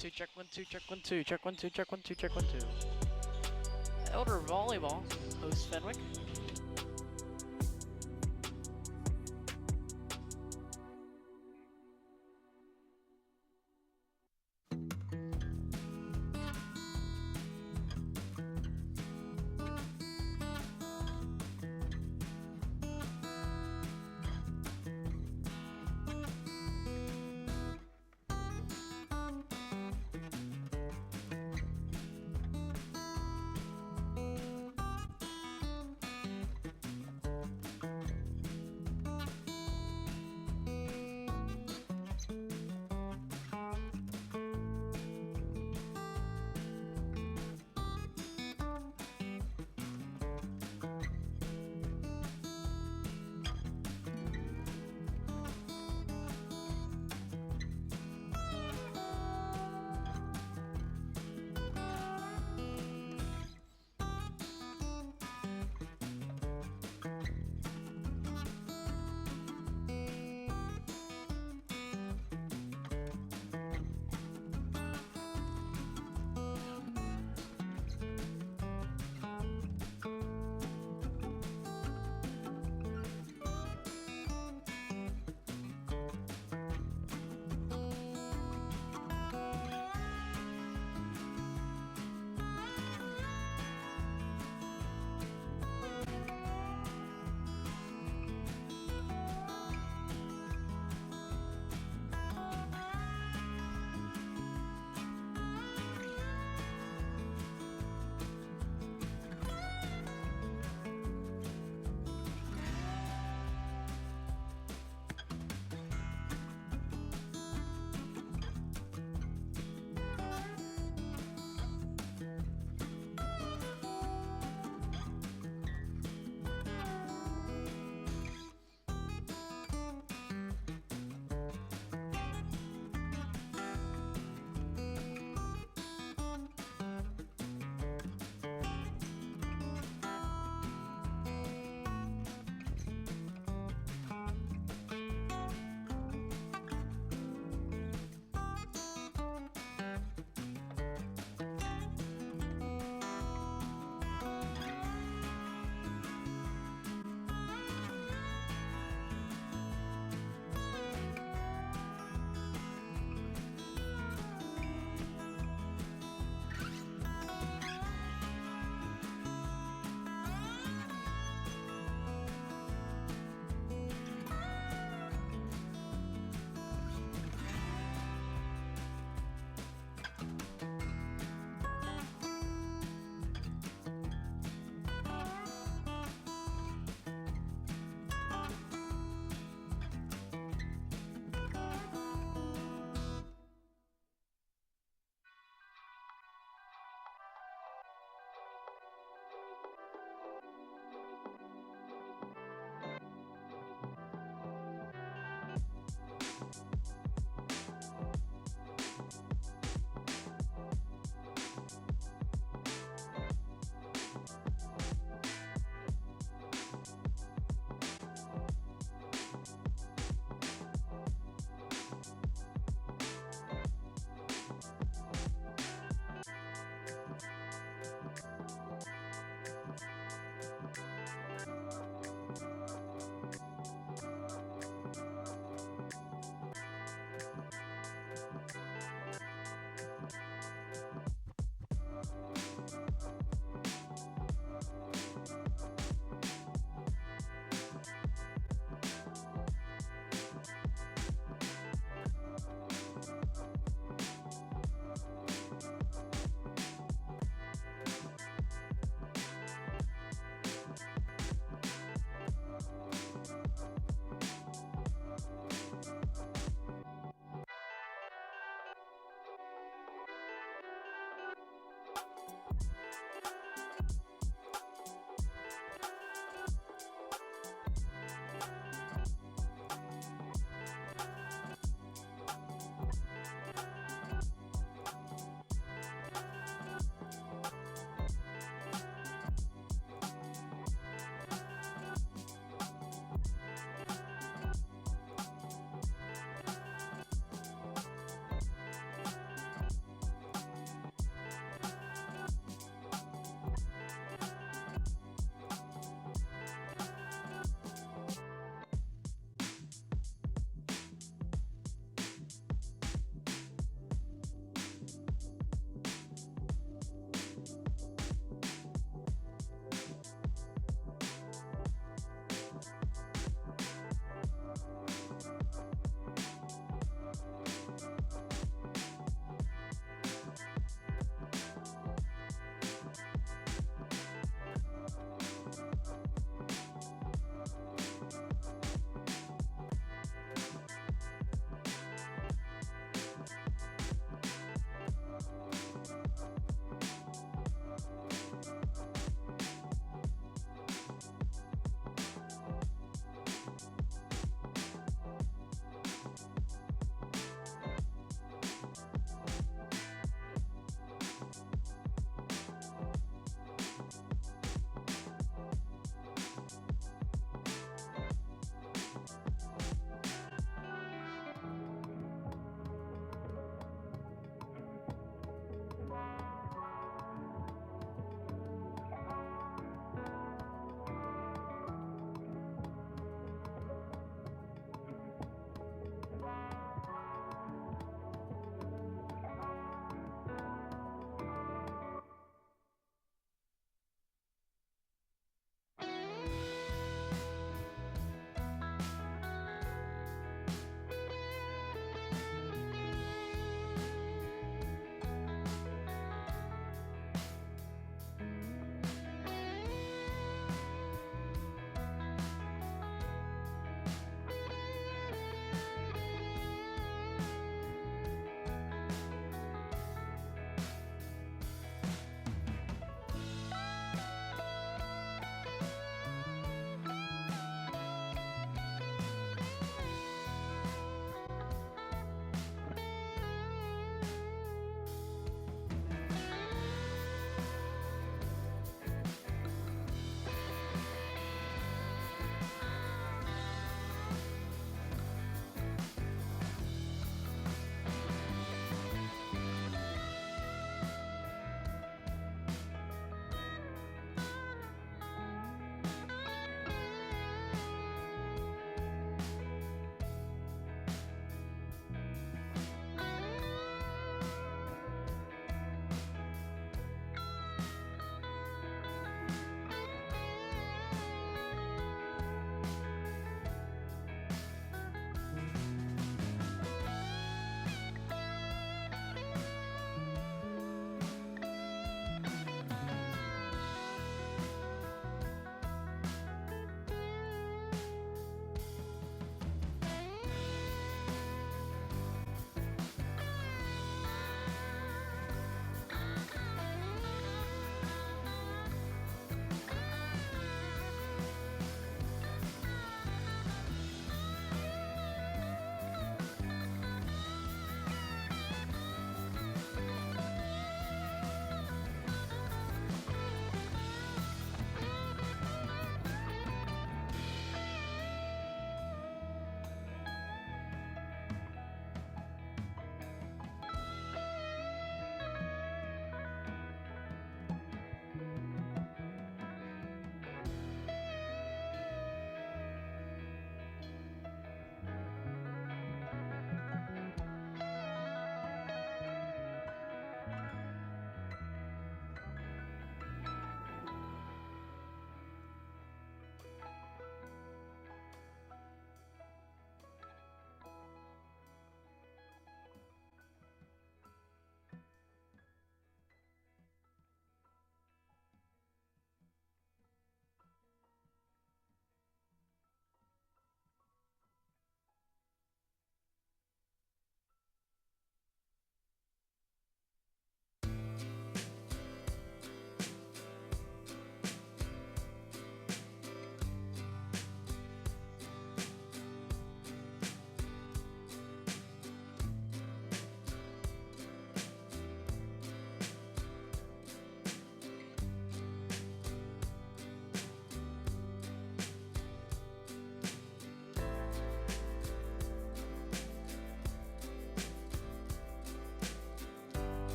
two, check 1 2, check 1 2, check 1 2, check 1 2, check 1 2. Elder Volleyball hosts Fenwick.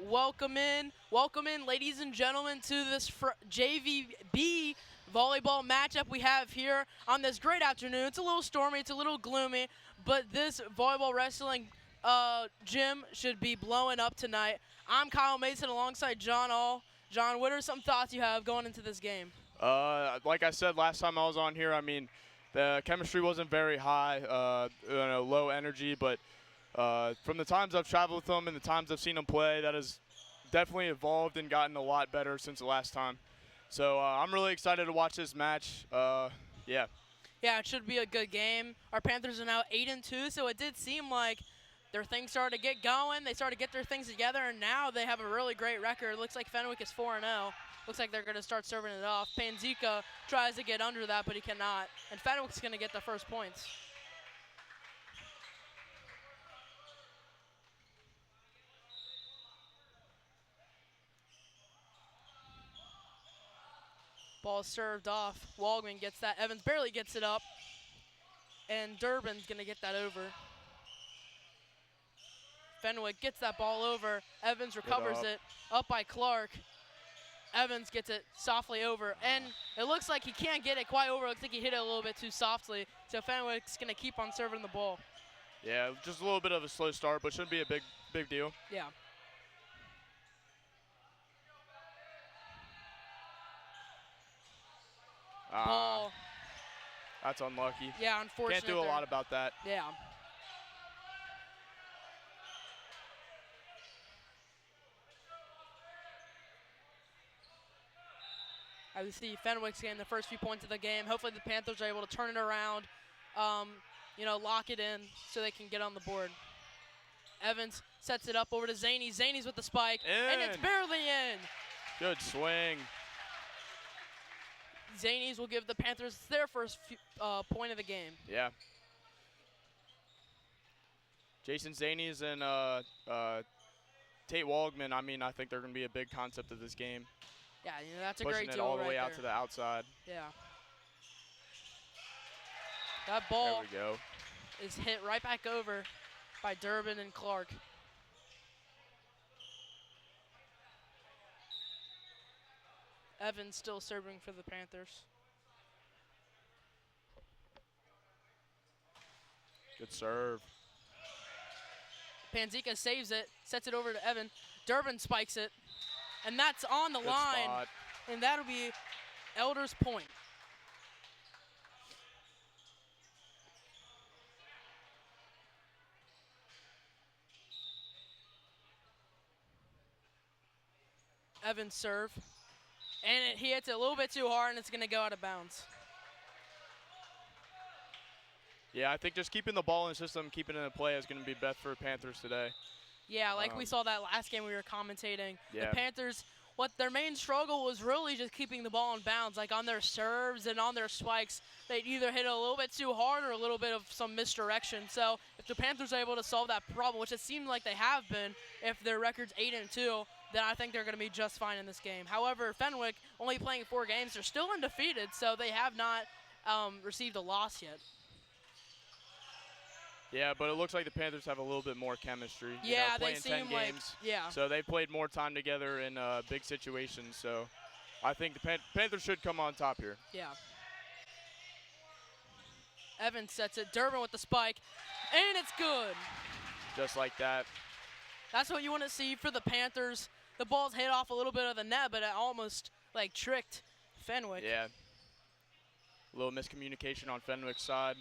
Welcome in, ladies and gentlemen, to this JVB volleyball matchup we have here on this great afternoon. It's a little stormy, it's a little gloomy, but this volleyball wrestling gym should be blowing up tonight. I'm Kyle Mason alongside John All. John, what are some thoughts you have going into this game? Like I said last time I was on here, I mean, the chemistry wasn't very high, low energy, but from the times I've traveled with them and the times I've seen them play, that has definitely evolved and gotten a lot better since the last time. So I'm really excited to watch this match. Yeah. Yeah, it should be a good game. Our Panthers are now 8-2, so it did seem like their things started to get going. They started to get their things together, and now they have a really great record. It looks like Fenwick is 4-0. Looks like they're going to start serving it off. Panzika tries to get under that, but he cannot. And Fenwick's going to get the first points. Ball served off. Waldman gets that. Evans barely gets it up. And Durbin's going to get that over. Fenwick gets that ball over. Evans recovers it. Up by Clark. Evans gets it softly over. And it looks like he can't get it quite over. It looks like he hit it a little bit too softly. So Fenwick's going to keep on serving the ball. Yeah, just a little bit of a slow start, but shouldn't be a big deal. Yeah. Ball. That's unlucky. Yeah, unfortunate. Can't do a lot about that. Yeah. I see Fenwick's getting the first few points of the game. Hopefully the Panthers are able to turn it around, lock it in so they can get on the board. Evans sets it up over to Zaney. Zaney's with the spike, and it's barely in. Good swing. Zanies will give the Panthers their first point of the game. Yeah. Jason Zanies and Tate Waldman, I think they're going to be a big concept of this game. Yeah, that's a Pushing great it deal all the right way there. out to the outside. Yeah. That ball there we go. is hit right back over by Durbin and Clark. Evans still serving for the Panthers. Good serve. Panzika saves it, sets it over to Evan. Durbin spikes it, and that's on the line. Spot. And that'll be Elder's point. Evans serve. And he hits it a little bit too hard, and it's going to go out of bounds. Yeah, I think just keeping the ball in the system, keeping it in play is going to be best for Panthers today. Yeah, like we saw that last game we were commentating. Yeah. The Panthers, what their main struggle was really just keeping the ball in bounds. Like on their serves and on their spikes, they'd either hit it a little bit too hard or a little bit of some misdirection. So if the Panthers are able to solve that problem, which it seems like they have been, if their record's 8-2, then I think they're going to be just fine in this game. However, Fenwick, only playing 4 games, they're still undefeated, so they have not received a loss yet. Yeah, but it looks like the Panthers have a little bit more chemistry. Yeah, playing they seem 10 like, games, yeah. So they played more time together in big situations. So I think the Panthers should come on top here. Yeah. Evans sets it. Durbin with the spike, and it's good. Just like that. That's what you want to see for the Panthers. The ball's hit off a little bit of the net, but it almost like tricked Fenwick. Yeah. A little miscommunication on Fenwick's side.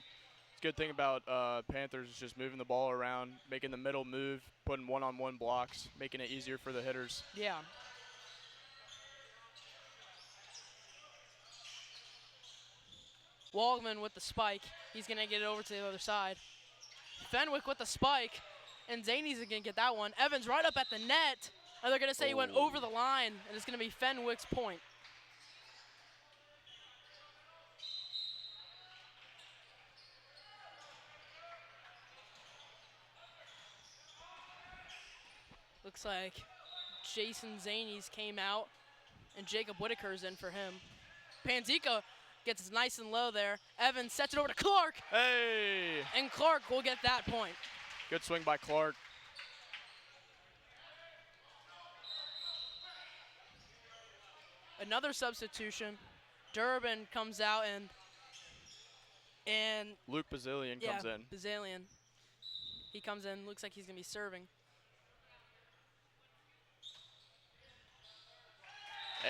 Good thing about Panthers is just moving the ball around, making the middle move, putting one-on-one blocks, making it easier for the hitters. Yeah. Waldman with the spike. He's going to get it over to the other side. Fenwick with the spike, and Zaney's going to get that one. Evans right up at the net, and they're going to say he went over the line, and it's going to be Fenwick's point. Looks like Jason Zanies came out, and Jacob Whitaker's in for him. Panzika gets it nice and low there. Evans sets it over to Clark. Hey! And Clark will get that point. Good swing by Clark. Another substitution. Durbin comes out and Luke Bazilian comes in. Bazalian. He comes in, looks like he's going to be serving.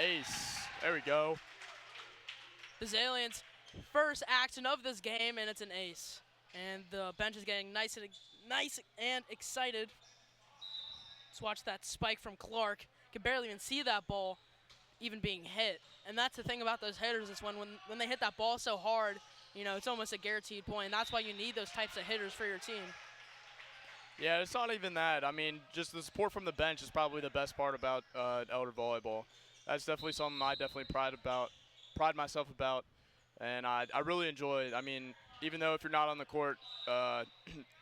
Ace. There we go. Bazalian's first action of this game, and it's an ace. And the bench is getting nice and excited. Let's watch that spike from Clark. Can barely even see that ball even being hit. And that's the thing about those hitters is when they hit that ball so hard, you know, it's almost a guaranteed point. And that's why you need those types of hitters for your team. Yeah, it's not even that. I mean, just the support from the bench is probably the best part about Elder Volleyball. That's definitely something I definitely pride myself about, and I really enjoy it. I mean, even though if you're not on the court,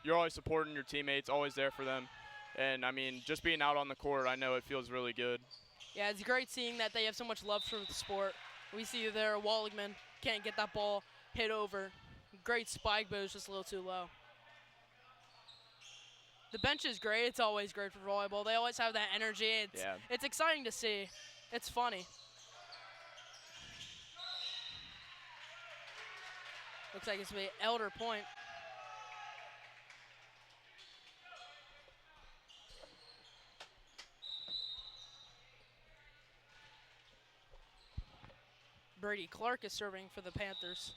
you're always supporting your teammates, always there for them. And, I mean, just being out on the court, I know it feels really good. Yeah, it's great seeing that they have so much love for the sport. We see there Walligman can't get that ball hit over. Great spike, but it was just a little too low. The bench is great. It's always great for volleyball. They always have that energy. It's exciting to see. It's funny. Looks like it's going to be Elder point. Brady Clark is serving for the Panthers.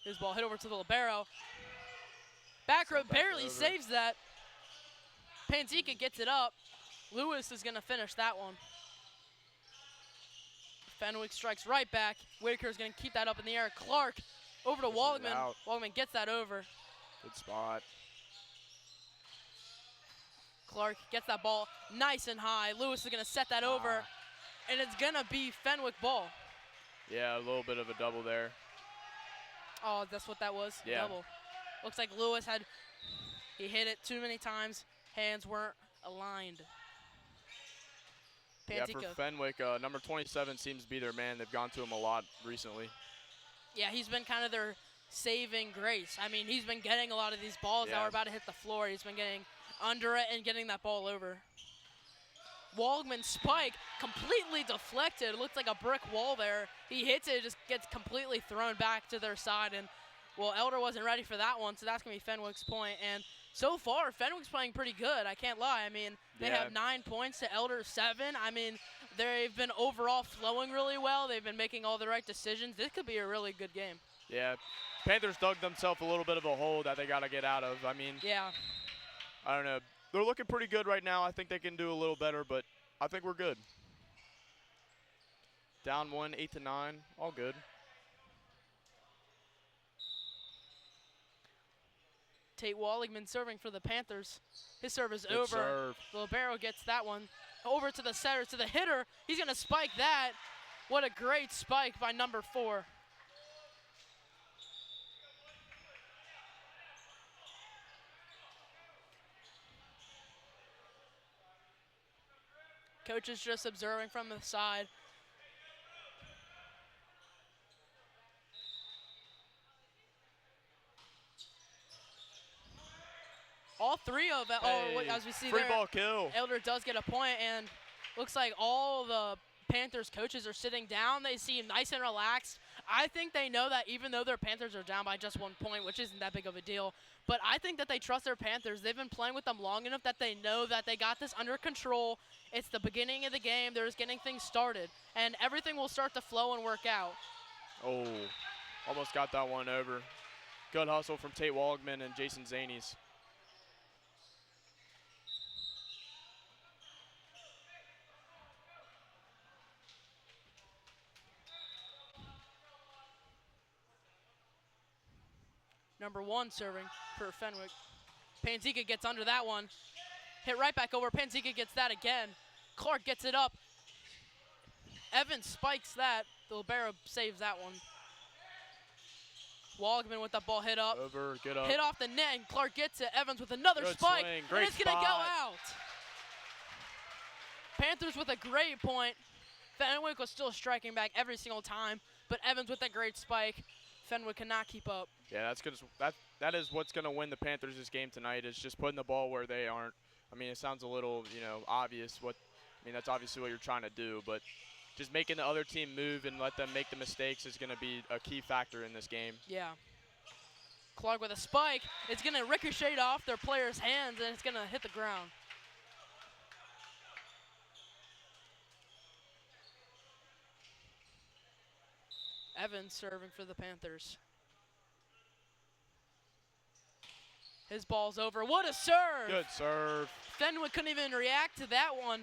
His ball hit over to the libero. Back row barely saves that. Panzika gets it up. Lewis is going to finish that one. Fenwick strikes right back. Whitaker is going to keep that up in the air. Clark over to Walligman. Walligman gets that over. Good spot. Clark gets that ball nice and high. Lewis is going to set that over, and it's going to be Fenwick ball. Yeah, a little bit of a double there. Oh, that's what that was? Yeah. Double. Looks like Lewis he hit it too many times. Hands weren't aligned. Pantika. Yeah, for Fenwick, number 27 seems to be their man. They've gone to him a lot recently. Yeah, he's been kind of their saving grace. I mean, he's been getting a lot of these balls that are about to hit the floor. He's been getting under it and getting that ball over. Walgman's spike completely deflected. It looks like a brick wall there. He hits it, just gets completely thrown back to their side. And, well, Elder wasn't ready for that one, so that's going to be Fenwick's point. And so far, Fenwick's playing pretty good. I can't lie. I mean, they have 9 points to Elder's 7. I mean, they've been overall flowing really well. They've been making all the right decisions. This could be a really good game. Yeah. Panthers dug themselves a little bit of a hole that they got to get out of. I mean, I don't know. They're looking pretty good right now. I think they can do a little better, but I think we're good. Down 1, 8-9, all good. Tate Walligman serving for the Panthers. His serve is Good over. serve. Libero gets that one. Over to the setter, to the hitter. He's going to spike that. What a great spike by number 4. Coach is just observing from the side. All 3 of it, as we see free there, ball kill. Elder does get a point, and looks like all the Panthers coaches are sitting down. They seem nice and relaxed. I think they know that even though their Panthers are down by just 1 point, which isn't that big of a deal, but I think that they trust their Panthers. They've been playing with them long enough that they know that they got this under control. It's the beginning of the game. They're just getting things started, and everything will start to flow and work out. Oh, almost got that one over. Good hustle from Tate Walgman and Jason Zanies. Number 1 serving for Fenwick. Panzika gets under that one. Hit right back over. Panzika gets that again. Clark gets it up. Evans spikes that. The libero saves that one. Walgman with that ball hit up. Over, get up. Hit off the net, and Clark gets it. Evans with another Good spike. swing. And Great it's going to go spot. out. Panthers with a great point. Fenwick was still striking back every single time, but Evans with a great spike. Fenwick cannot keep up. Yeah, that is what's gonna win the Panthers this game tonight, is just putting the ball where they aren't. I mean, it sounds a little, obvious. That's obviously what you're trying to do, but just making the other team move and let them make the mistakes is gonna be a key factor in this game. Yeah. Clark with a spike. It's going to ricochet off their players' hands, and it's going to hit the ground. Evans serving for the Panthers. His ball's over. What a serve! Good serve. Fenwick couldn't even react to that one.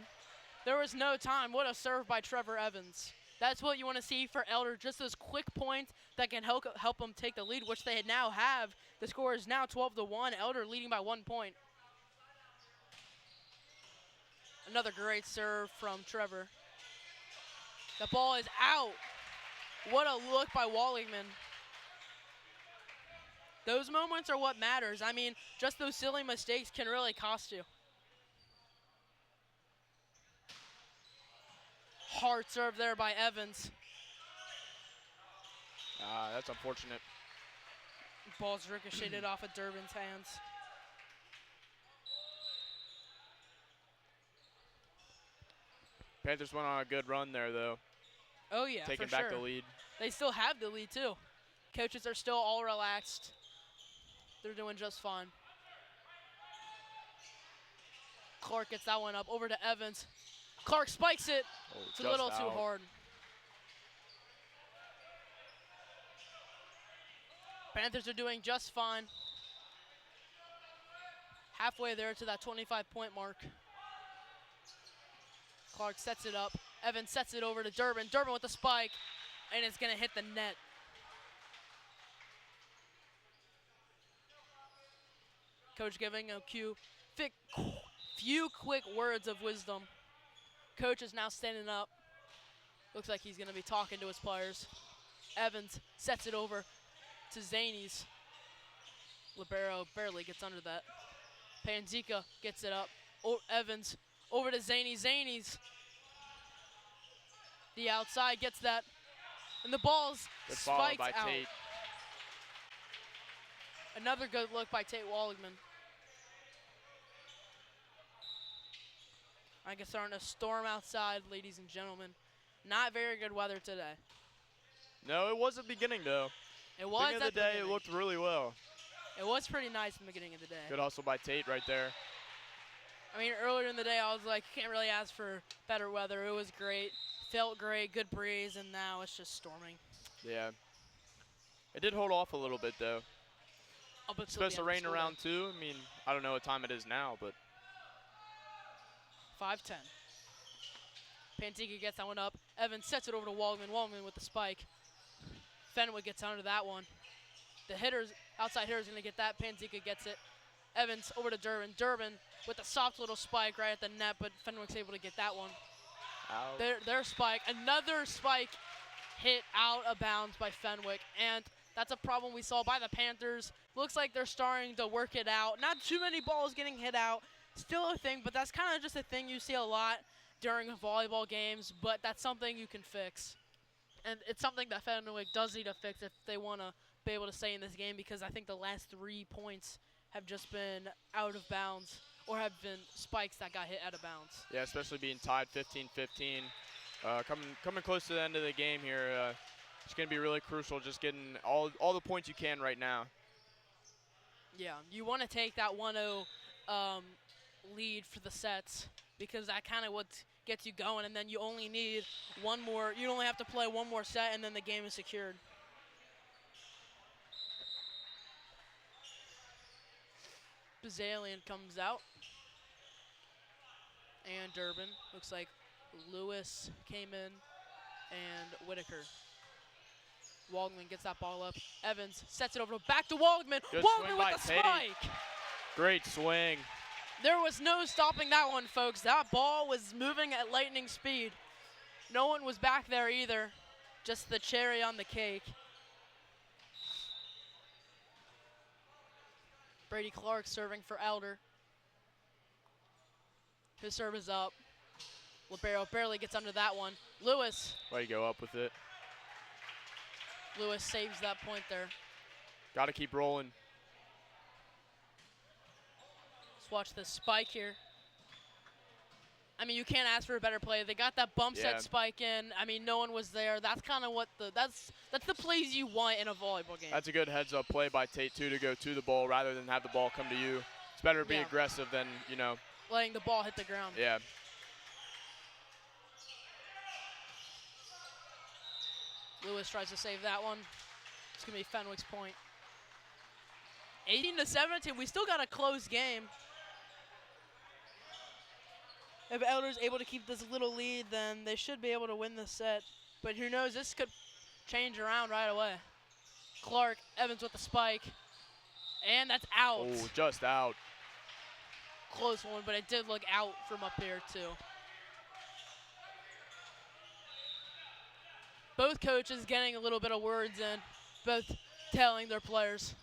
There was no time. What a serve by Trevor Evans. That's what you want to see for Elder, just those quick points that can help them take the lead, which they now have. The score is now 12-1. Elder leading by 1 point. Another great serve from Trevor. The ball is out. What a look by Wallingman. Those moments are what matters. I mean, just those silly mistakes can really cost you. Hard serve there by Evans. That's unfortunate. Ball's ricocheted off of Durbin's hands. Panthers went on a good run there, though. Oh, yeah, taking for back sure. the lead. They still have the lead, too. Coaches are still all relaxed. They're doing just fine. Clark gets that one up. Over to Evans. Clark spikes it. Oh, it's a little too hard. Panthers are doing just fine. Halfway there to that 25-point mark. Clark sets it up. Evans sets it over to Durbin. Durbin with the spike, and it's going to hit the net. Coach giving a few quick words of wisdom. Coach is now standing up. Looks like he's going to be talking to his players. Evans sets it over to Zanies. Libero barely gets under that. Panzika gets it up. Evans over to Zanies. Zanies. The outside gets that. And the ball's spiked by out. Tate. Another good look by Tate Wallingman. I guess starting a storm outside, ladies and gentlemen. Not very good weather today. No, it wasn't beginning, though. It was beginning of the day, it looked really well. It was pretty nice in the beginning of the day. Good hustle by Tate right there. I mean, earlier in the day, I was like, you can't really ask for better weather. It was great. Felt great, good breeze, and now it's just storming. Yeah. It did hold off a little bit, though. It's supposed to rain around, too. I mean, I don't know what time it is now, but 5:10. Pantika gets that one up. Evans sets it over to Wallman. Wallman with the spike. Fenwick gets under that one. The outside hitter's going to get that. Pantika gets it. Evans over to Durbin. Durbin with a soft little spike right at the net, but Fenwick's able to get that one. Their spike. Another spike hit out of bounds by Fenwick, and that's a problem we saw by the Panthers. Looks like they're starting to work it out. Not too many balls getting hit out. Still a thing, but that's kind of just a thing you see a lot during volleyball games, but that's something you can fix. And it's something that Fenwick does need to fix if they want to be able to stay in this game, because I think the last 3 points have just been out of bounds or have been spikes that got hit out of bounds. Yeah, especially being tied 15-15. Coming close to the end of the game here, it's going to be really crucial just getting all the points you can right now. Yeah, you want to take that 1-0 lead for the sets, because that kind of what gets you going, and then you only need one more. You only have to play one more set, and then the game is secured. Bazalian comes out. And Durbin. Looks like Lewis came in. And Whitaker. Waldman gets that ball up. Evans sets it over back to Waldman. Good Waldman swing with by the Tate. spike. Great swing. There was no stopping that one, folks. That ball was moving at lightning speed. No one was back there either. Just the cherry on the cake. Brady Clark serving for Elder. His serve is up. Libero barely gets under that one. Lewis. Way to go up with it. Lewis saves that point there. Got to keep rolling. Let's watch the spike here. I mean, you can't ask for a better play. They got that bump set spike in. I mean, no one was there. That's kind of what that's the plays you want in a volleyball game. That's a good heads-up play by Tate, too, to go to the ball rather than have the ball come to you. It's better to be aggressive than, you know. Letting the ball hit the ground. Yeah. Lewis tries to save that one. It's going to be Fenwick's point. 18-17. We still got a close game. If Elder's able to keep this little lead, then they should be able to win this set. But who knows, this could change around right away. Clark, Evans with the spike. And that's out. Oh, just out. Close one, but it did look out from up there too. Both coaches getting a little bit of words in, both telling their players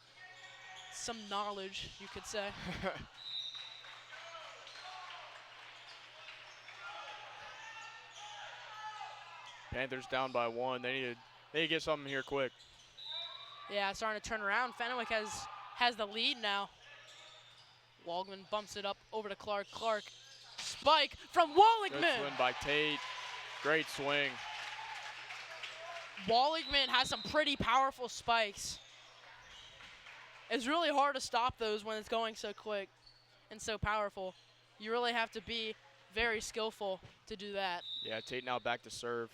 some knowledge, you could say. Panthers down by 1. They need to get something here quick. Yeah, starting to turn around. Fenwick has the lead now. Waldman bumps it up over to Clark. Clark, spike from Walligman. Good swing by Tate. Great swing. Walligman has some pretty powerful spikes. It's really hard to stop those when it's going so quick and so powerful. You really have to be very skillful to do that. Yeah, Tate now back to serve.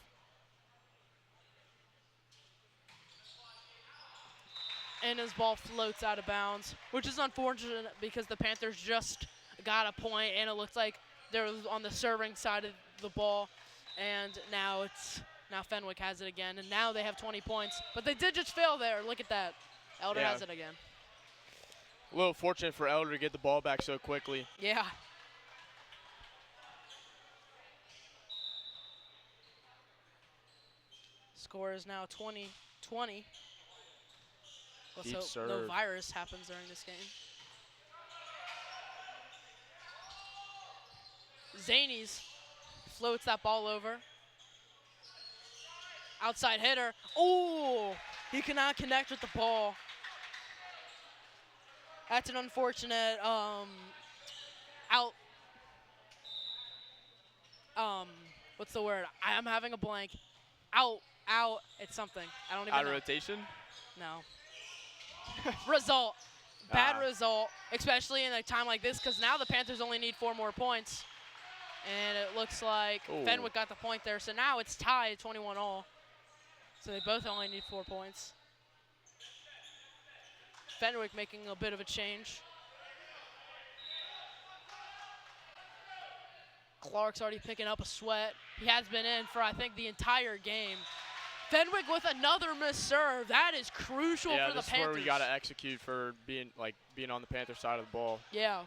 And his ball floats out of bounds, which is unfortunate because the Panthers just got a point, and it looks like they're on the serving side of the ball, and now Fenwick has it again, and now they have 20 points. But they did just fail there. Look at that. Elder has it again. A little fortunate for Elder to get the ball back so quickly. Yeah. Score is now 20-20. Let's hope no virus happens during this game. Zanies floats that ball over. Outside hitter. Oh, he cannot connect with the ball. That's an unfortunate what's the word? I'm having a blank. Out. It's something. I don't even know. Out of rotation? No. Result. Bad result, especially in a time like this, because now the Panthers only need 4 more points. And it looks like Fenwick got the point there. So now it's tied 21-all. So they both only need 4 points. Fenwick making a bit of a change. Clark's already picking up a sweat. He has been in for, I think, the entire game. Fenwick with another missed serve. That is crucial for the Panthers. Yeah, this is where we got to execute for being on the Panther side of the ball. Yeah.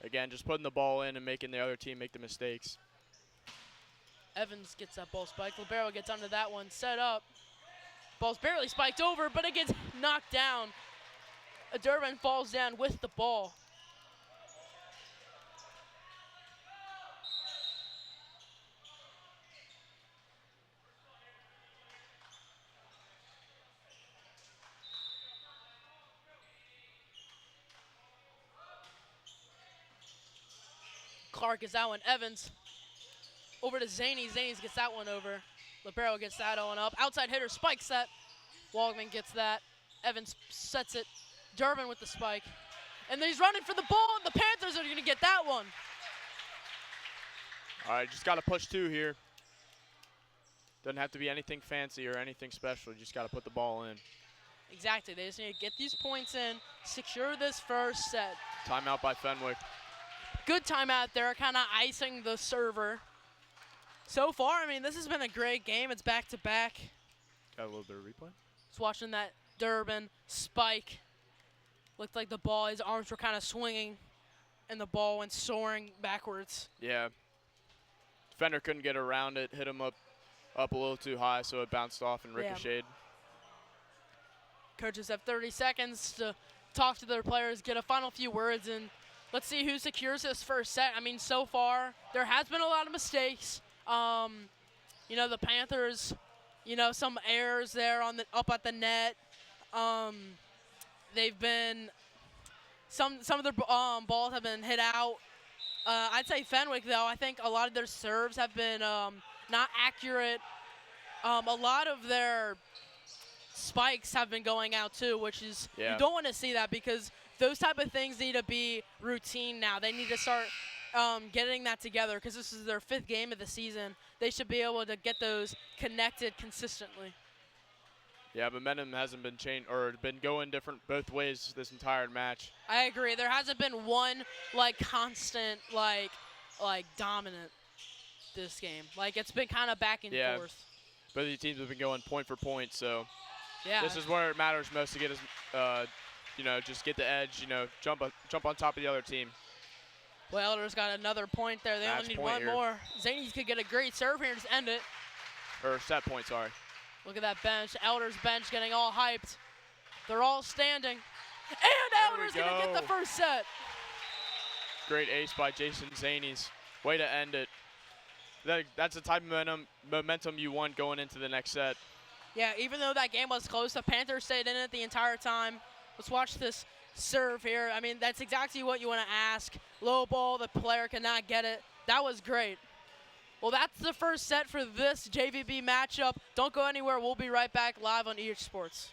Again, just putting the ball in and making the other team make the mistakes. Evans gets that ball spiked. Libero gets under that one. Set up. Ball's barely spiked over, but it gets knocked down. Durbin falls down with the ball. Clark gets that one. Evans over to Zanies. Zanies gets that one over. Libero gets that one up. Outside hitter spikes that. Waldman gets that. Evans sets it. Durbin with the spike. And then he's running for the ball, and the Panthers are going to get that one. All right, just got to push 2 here. Doesn't have to be anything fancy or anything special. You just got to put the ball in. Exactly. They just need to get these points in, secure this first set. Timeout by Fenwick. Good timeout there, kind of icing the server. So far, I mean, this has been a great game. It's back-to-back. Got a little bit of replay. Just watching that Durbin spike. Looked like the ball, his arms were kind of swinging, and the ball went soaring backwards. Yeah. Defender couldn't get around it, hit him up a little too high, so it bounced off and ricocheted. Coaches have 30 seconds to talk to their players, get a final few words, and let's see who secures this first set. I mean, so far, there has been a lot of mistakes. The Panthers, some errors there up at the net. They've been some of their balls have been hit out. I'd say Fenwick, though, I think a lot of their serves have been not accurate. A lot of their spikes have been going out too, which is you don't want to see that, because those type of things need to be routine now. They need to start getting that together, because this is their 5th game of the season. They should be able to get those connected consistently. Yeah, momentum hasn't been changed or been going different both ways this entire match. I agree. There hasn't been one constant dominant this game. It's been kind of back and forth. Both of these teams have been going point for point, so this is where it matters most to get us, just get the edge, jump on top of the other team. Well, Elder's got another point there. They only need one more. Zanies could get a great serve here and just end it. Or set point, sorry. Look at that bench. Elder's bench getting all hyped. They're all standing. And Elder's going to get the first set. Great ace by Jason Zanies. Way to end it. That's the type of momentum you want going into the next set. Yeah, even though that game was close, the Panthers stayed in it the entire time. Let's watch this serve here. I mean, that's exactly what you want to ask. Low ball, the player cannot get it. That was great. Well, that's the first set for this JVB matchup. Don't go anywhere. We'll be right back live on EH Sports.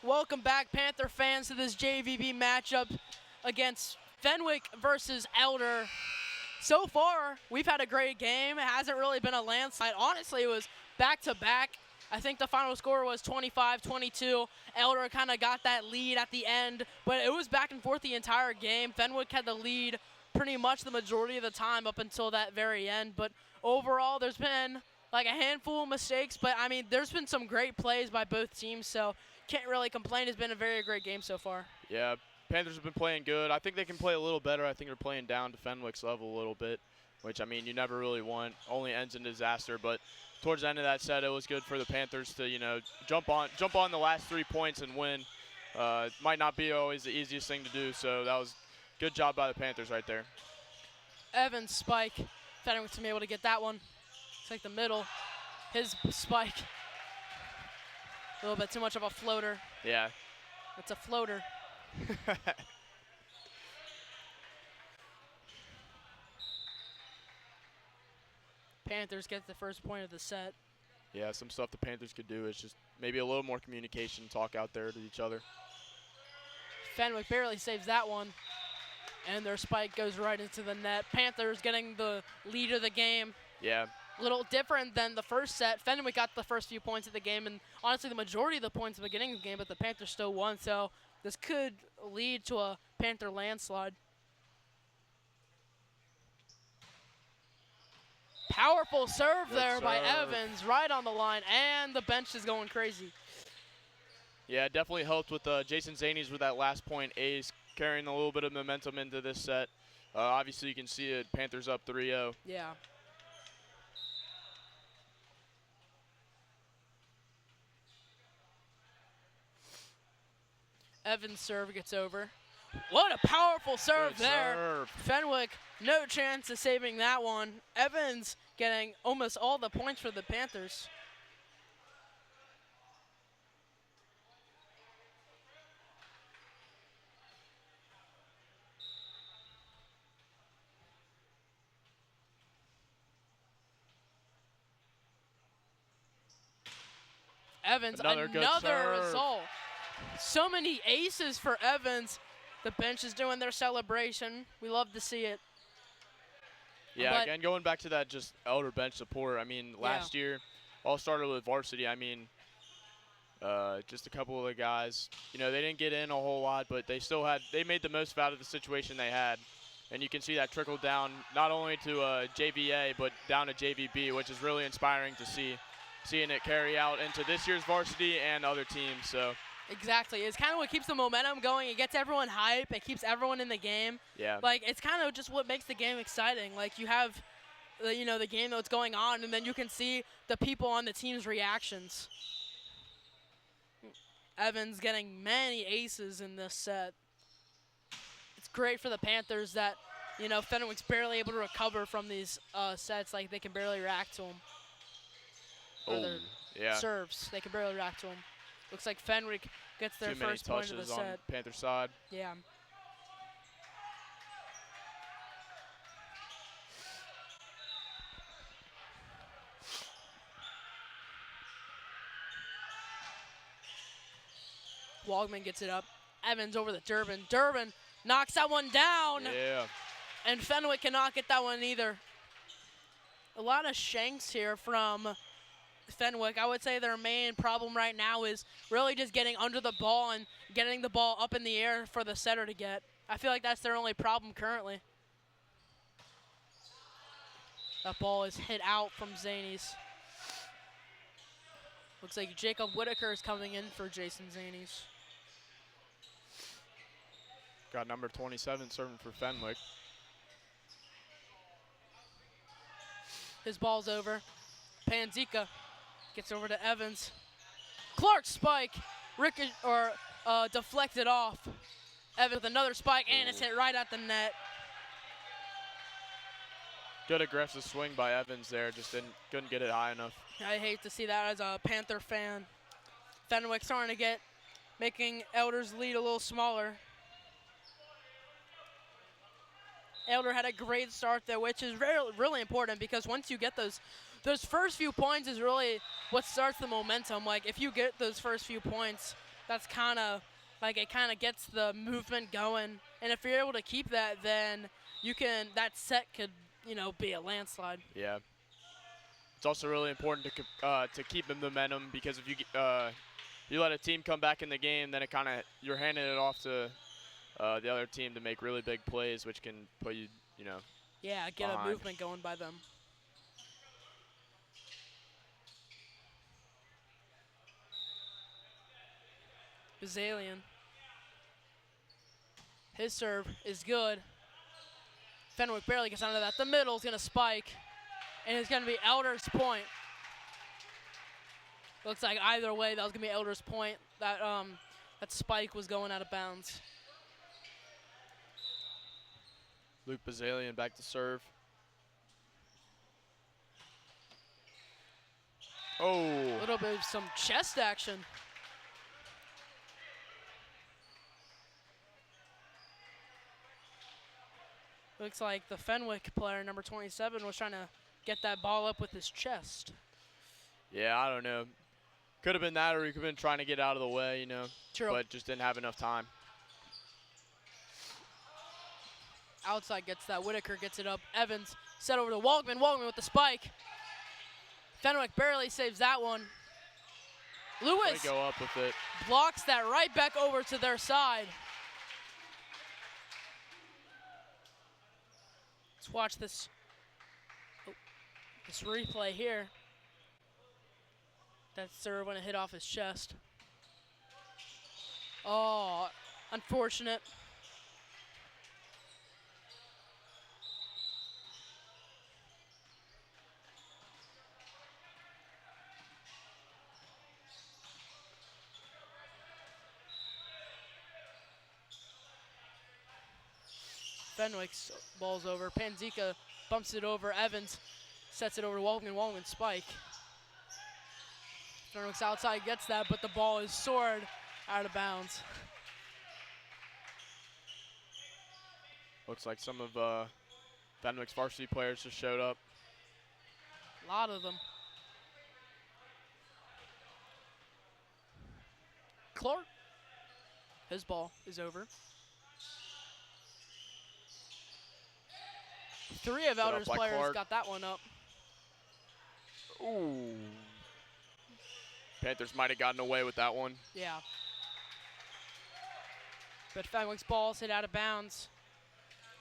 Welcome back, Panther fans, to this JVB matchup against Fenwick versus Elder. So far, we've had a great game. It hasn't really been a landslide. Honestly, it was back-to-back. I think the final score was 25-22. Elder kind of got that lead at the end, but it was back and forth the entire game. Fenwick had the lead pretty much the majority of the time up until that very end. But overall, there's been a handful of mistakes, but, I mean, there's been some great plays by both teams, so can't really complain. It's been a very great game so far. Yeah, Panthers have been playing good. I think they can play a little better. I think they're playing down to Fenwick's level a little bit, which, I mean, you never really want. Only ends in disaster. But towards the end of that set, it was good for the Panthers to, jump on the last 3 points and win. Might not be always the easiest thing to do, so that was good job by the Panthers right there. Evans spike. Fenwick's gonna be able to get that one. It's like the middle. His spike. A little bit too much of a floater. Yeah. It's a floater. Panthers get the first point of the set. Yeah, some stuff the Panthers could do is just maybe a little more communication, talk out there to each other. Fenwick barely saves that one. And their spike goes right into the net. Panthers getting the lead of the game. Yeah. A little different than the first set. Fenwick got the first few points of the game, and honestly the majority of the points at the beginning of the game, but the Panthers still won, so this could lead to a Panther landslide. Powerful serve there by Evans, right on the line, and the bench is going crazy. Yeah, it definitely helped with Jason Zanies with that last point ace, carrying a little bit of momentum into this set. Obviously, you can see it, Panthers up 3-0. Yeah. Evans' serve gets over. What a powerful serve there. Fenwick, no chance of saving that one. Evans getting almost all the points for the Panthers. Evans, another result. So many aces for Evans. The bench is doing their celebration. We love to see it. Yeah, but again, going back to that just elder bench support, I mean, last year, all started with varsity. I mean, just a couple of the guys, you know, they didn't get in a whole lot, but they made the most out of the situation they had. And you can see that trickle down not only to JVA, but down to JVB, which is really inspiring to see. Seeing it carry out into this year's varsity and other teams. So exactly, it's kind of what keeps the momentum going. It gets everyone hype. It keeps everyone in the game. Yeah. Like, it's kind of just what makes the game exciting. Like, you have, you know, the game that's going on, and then you can see the people on the team's reactions. Evans getting many aces in this set. It's great for the Panthers that, you know, Fenwick's barely able to recover from these sets. Like, they can barely react to them. Serves. They can barely react to him. Looks like Fenwick gets their first point of the set. On Panther side. Yeah. Waldman gets it up. Evans over the Durbin. Durbin knocks that one down. Yeah. And Fenwick cannot get that one either. A lot of shanks here from Fenwick. I would say their main problem right now is really just getting under the ball and getting the ball up in the air for the setter to get. I feel like that's their only problem currently. That ball is hit out from Zanies. Looks like Jacob Whitaker is coming in for Jason Zanies. Got number 27 serving for Fenwick. His ball's over. Panzika gets over to Evans. Clark spike, deflected off. Evans with another spike, and it's hit right at the net. Good aggressive swing by Evans there, just couldn't get it high enough. I hate to see that as a Panther fan. Fenwick starting to making Elder's lead a little smaller. Elder had a great start there, which is really important because once you get those first few points is really what starts the momentum. Like, if you get those first few points, that's kind of like it kind of gets the movement going. And if you're able to keep that, then that set could, you know, be a landslide. Yeah. It's also really important to keep the momentum because if you let a team come back in the game, then you're handing it off to the other team to make really big plays, which can put you, yeah, get behind. A movement going by them. Bazalian. His serve is good. Fenwick barely gets onto that. The middle's going to spike, and it's going to be Elder's point. Looks like either way, that was going to be Elder's point. That spike was going out of bounds. Luke Bazalian back to serve. Oh. A little bit of some chest action. Looks like the Fenwick player, number 27, was trying to get that ball up with his chest. Yeah, I don't know. Could have been that, or he could have been trying to get out of the way, you know. True. But just didn't have enough time. Outside gets that. Whitaker gets it up. Evans set over to Walkman. Walkman with the spike. Fenwick barely saves that one. Lewis They go up with it. blocks that right back over to their side. Let's watch this replay here. That serve when it hit off his chest. Oh, unfortunate. Fenwick's ball's over. Panzika bumps it over. Evans sets it over to Walkman. Walkman spike. Fenwick's outside gets that, but the ball is soared out of bounds. Looks like some of Fenwick's varsity players just showed up. A lot of them. Clark. His ball is over. 3 of Elder's players Clark. got that one up. Ooh. Panthers might have gotten away with that one. Yeah. But Fenwick's ball's hit out of bounds.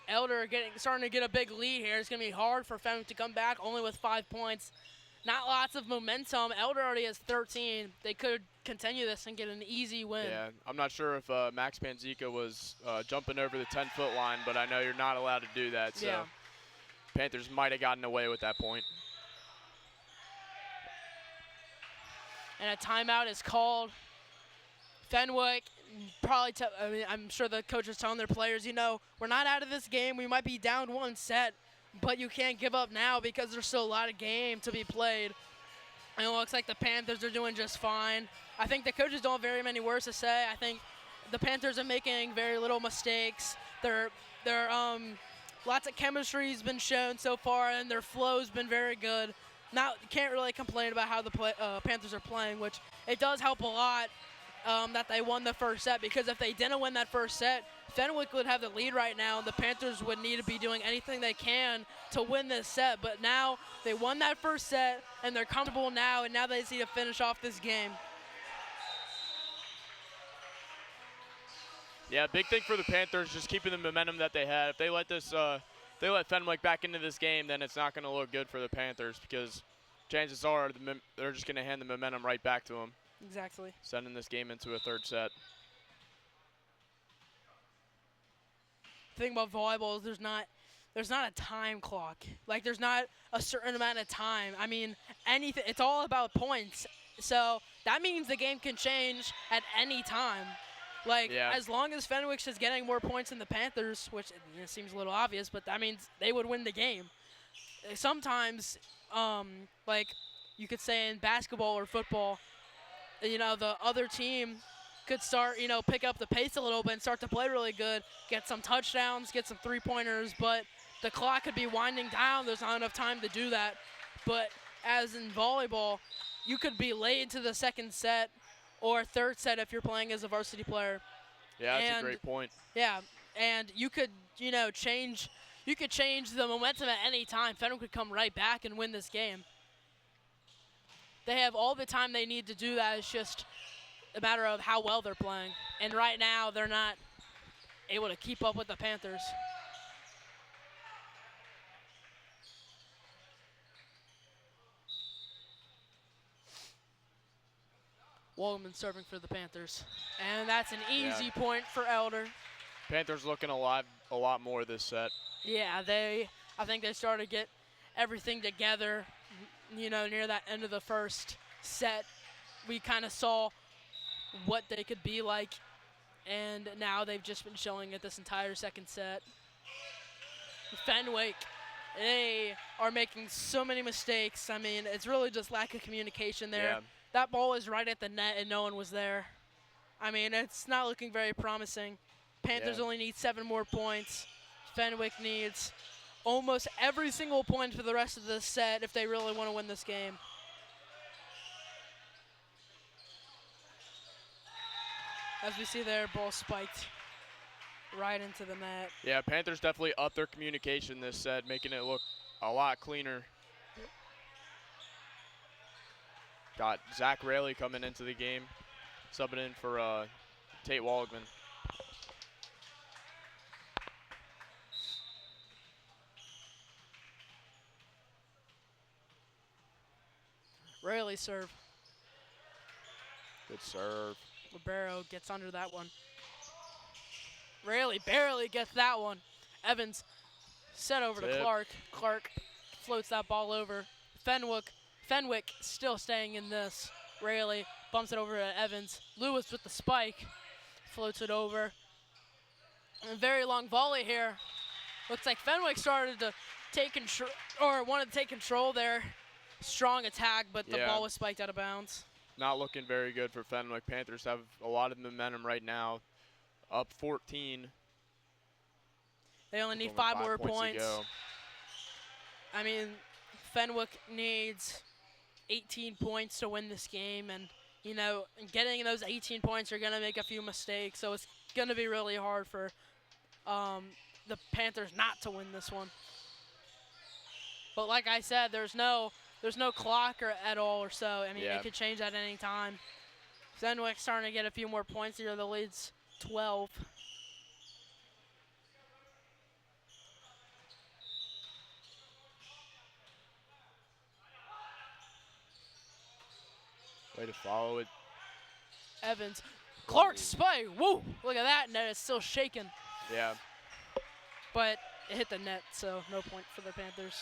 Elder starting to get a big lead here. It's going to be hard for Fenwick to come back, only with 5 points. Not lots of momentum. Elder already has 13. They could continue this and get an easy win. Yeah, I'm not sure if Max Panzika was jumping over the 10-foot line, but I know you're not allowed to do that. So Yeah. Panthers might have gotten away with that point. And a timeout is called. Fenwick probably, I'm sure the coach is telling their players, you know, we're not out of this game. We might be down 1 set, but you can't give up now because there's still a lot of game to be played. And it looks like the Panthers are doing just fine. I think the coaches don't have very many words to say. I think the Panthers are making very little mistakes. Lots of chemistry has been shown so far, and their flow's been very good. Can't really complain about how the Panthers are playing, which it does help a lot that they won the first set, because if they didn't win that first set, Fenwick would have the lead right now, and the Panthers would need to be doing anything they can to win this set. But now they won that first set, and they're comfortable now, and now they just need to finish off this game. Yeah, big thing for the Panthers, just keeping the momentum that they had. If they let they let Fenwick back into this game, then it's not going to look good for the Panthers, because chances are they're just going to hand the momentum right back to them. Exactly. Sending this game into a third set. The thing about volleyball is there's not a time clock. Like, there's not a certain amount of time. I mean, anything. It's all about points. So that means the game can change at any time. Like, Yeah. as long as Fenwick's is getting more points than the Panthers, which seems a little obvious, but that means they would win the game. Sometimes, like you could say in basketball or football, you know, the other team could start, you know, pick up the pace a little bit and start to play really good, get some touchdowns, get some three-pointers, but the clock could be winding down. There's not enough time to do that. But as in volleyball, you could be late into the second set or third set if you're playing as a varsity player. Yeah, that's a great point. Yeah, and you could, you know, change the momentum at any time. Fenwick could come right back and win this game. They have all the time they need to do that. It's just a matter of how well they're playing. And right now, they're not able to keep up with the Panthers. Walman serving for the Panthers. And that's an easy point for Elder. Panthers looking a lot more this set. Yeah, I think they started to get everything together, you know, near that end of the first set. We kind of saw what they could be like, and now they've just been showing it this entire second set. Fenwick, they are making so many mistakes. I mean, it's really just lack of communication there. Yeah. That ball was right at the net and no one was there. I mean, it's not looking very promising. Panthers only need 7 more points. Fenwick needs almost every single point for the rest of the set if they really want to win this game. As we see there, ball spiked right into the net. Yeah, Panthers definitely upped their communication this set, making it look a lot cleaner. Got Zach Rayleigh coming into the game, subbing in for Tate Walligman. Rayleigh serve. Good serve. Libero gets under that one. Rayleigh barely gets that one. Evans set over to Clark. Clark floats that ball over. Fenwick still staying in this. Rayleigh bumps it over to Evans. Lewis with the spike. Floats it over. And a very long volley here. Looks like Fenwick started to take control, or wanted to take control there. Strong attack, but the ball was spiked out of bounds. Not looking very good for Fenwick. Panthers have a lot of momentum right now. Up 14. They only need 5 more points. To go. I mean, Fenwick needs 18 points to win this game, and you know, getting those 18 points, you're gonna make a few mistakes, so it's gonna be really hard for the Panthers not to win this one. But like I said, there's no clock at all or so. I mean, it could change at any time. Fenwick's starting to get a few more points here. The lead's 12. Way to follow it. Evans. Clark spike. Woo! Look at that net. It's still shaking. Yeah. But it hit the net, so no point for the Panthers.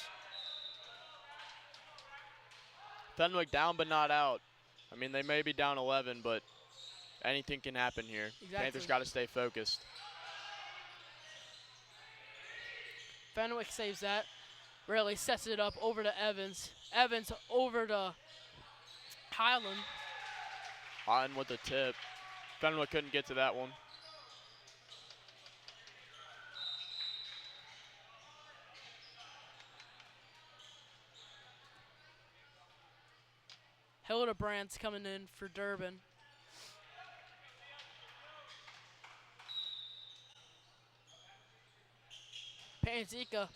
Fenwick down but not out. I mean, they may be down 11, but anything can happen here. Exactly. Panthers got to stay focused. Fenwick saves that. Rayleigh sets it up over to Evans. Evans over to Highland. Highland with the tip. Fenwick couldn't get to that one. Hildebrandt's coming in for Durbin. Panzika.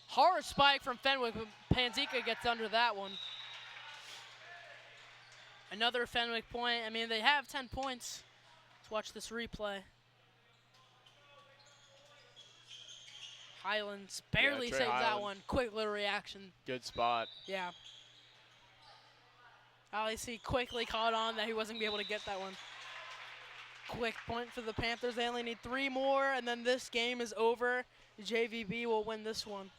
Hard spike from Fenwick, but Panzika gets under that one. Another Fenwick point. I mean, they have 10 points. Let's watch this replay. Highlands barely saves that one. Quick little reaction. Good spot. Yeah. At least he quickly caught on that he wasn't going to be able to get that one. Quick point for the Panthers. They only need 3 more, and then this game is over. JVB will win this one.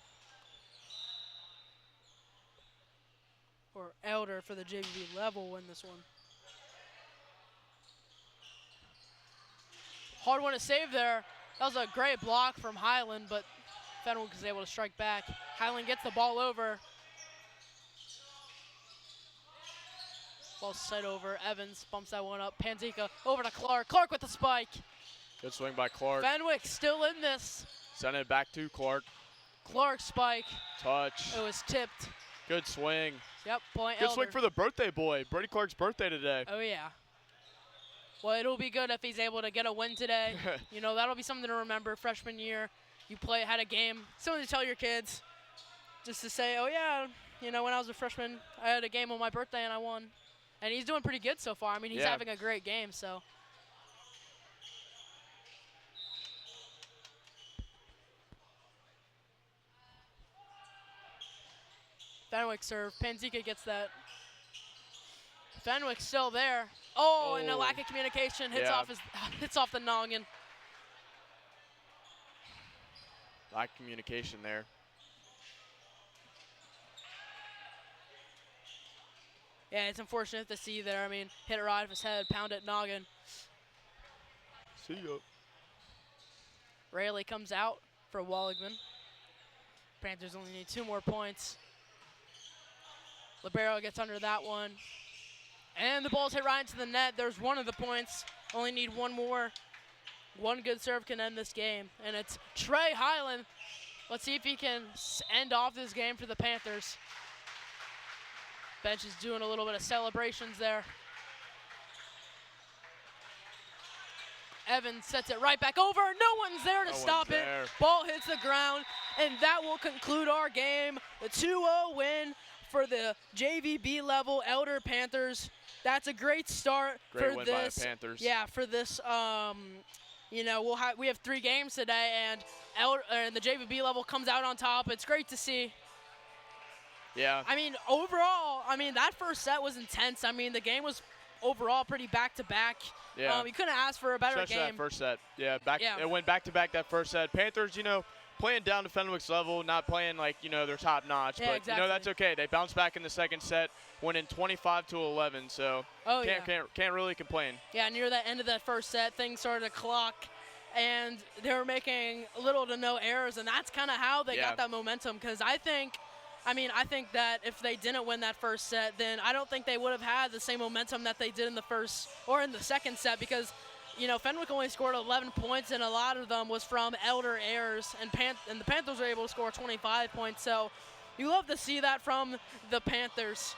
Or Elder for the JVB level win this one. Hard one to save there. That was a great block from Highland, but Fenwick is able to strike back. Highland gets the ball over. Ball set over. Evans bumps that one up. Panzika over to Clark. Clark with the spike. Good swing by Clark. Fenwick still in this. Send it back to Clark. Clark spike. Touch. It was tipped. Good swing. Yep, point Good Elder. swing for the birthday boy. Brady Clark's birthday today. Oh, yeah. Well, it'll be good if he's able to get a win today. You know, that'll be something to remember. Freshman year, you had a game. Something to tell your kids. Just to say, oh, yeah, you know, when I was a freshman, I had a game on my birthday and I won. And he's doing pretty good so far. I mean, he's having a great game, so. Fenwick serve. Panzika gets that. Fenwick's still there. Oh, and a lack of communication hits off the noggin. Lack of communication there. Yeah, it's unfortunate to see there. I mean, hit it right off his head, pound it noggin. See ya. Rayleigh comes out for Walligman. Panthers only need 2 more points. Libero gets under that one. And the ball's hit right into the net. There's one of the points. Only need 1 more. 1 good serve can end this game. And it's Trey Highland. Let's see if he can end off this game for the Panthers. Bench is doing a little bit of celebrations there. Evans sets it right back over. No one's there to stop it. Ball hits the ground, and that will conclude our game. The 2-0 win for the JVB level Elder Panthers. That's a great start Great for win this. by the Panthers. Yeah, for this. You know, we have 3 games today, and the JVB level comes out on top. It's great to see. Yeah. I mean, overall, that first set was intense. I mean, the game was overall pretty back-to-back. Yeah. You couldn't ask for a better Especially game. that first set. Yeah, Yeah. It went back-to-back that first set. Panthers, you know, playing down to Fenwick's level, not playing like, you know, they're top-notch. Yeah, but, exactly. you know, that's okay. They bounced back in the second set, winning 25-11. So can't really complain. Yeah, near the end of that first set, things started to clock, and they were making little to no errors, and that's kind of how they got that momentum. Because I think that if they didn't win that first set, then I don't think they would have had the same momentum that they did in the first or in the second set, because, you know, Fenwick only scored 11 points, and a lot of them was from Elder errors, and the Panthers were able to score 25 points. So you love to see that from the Panthers.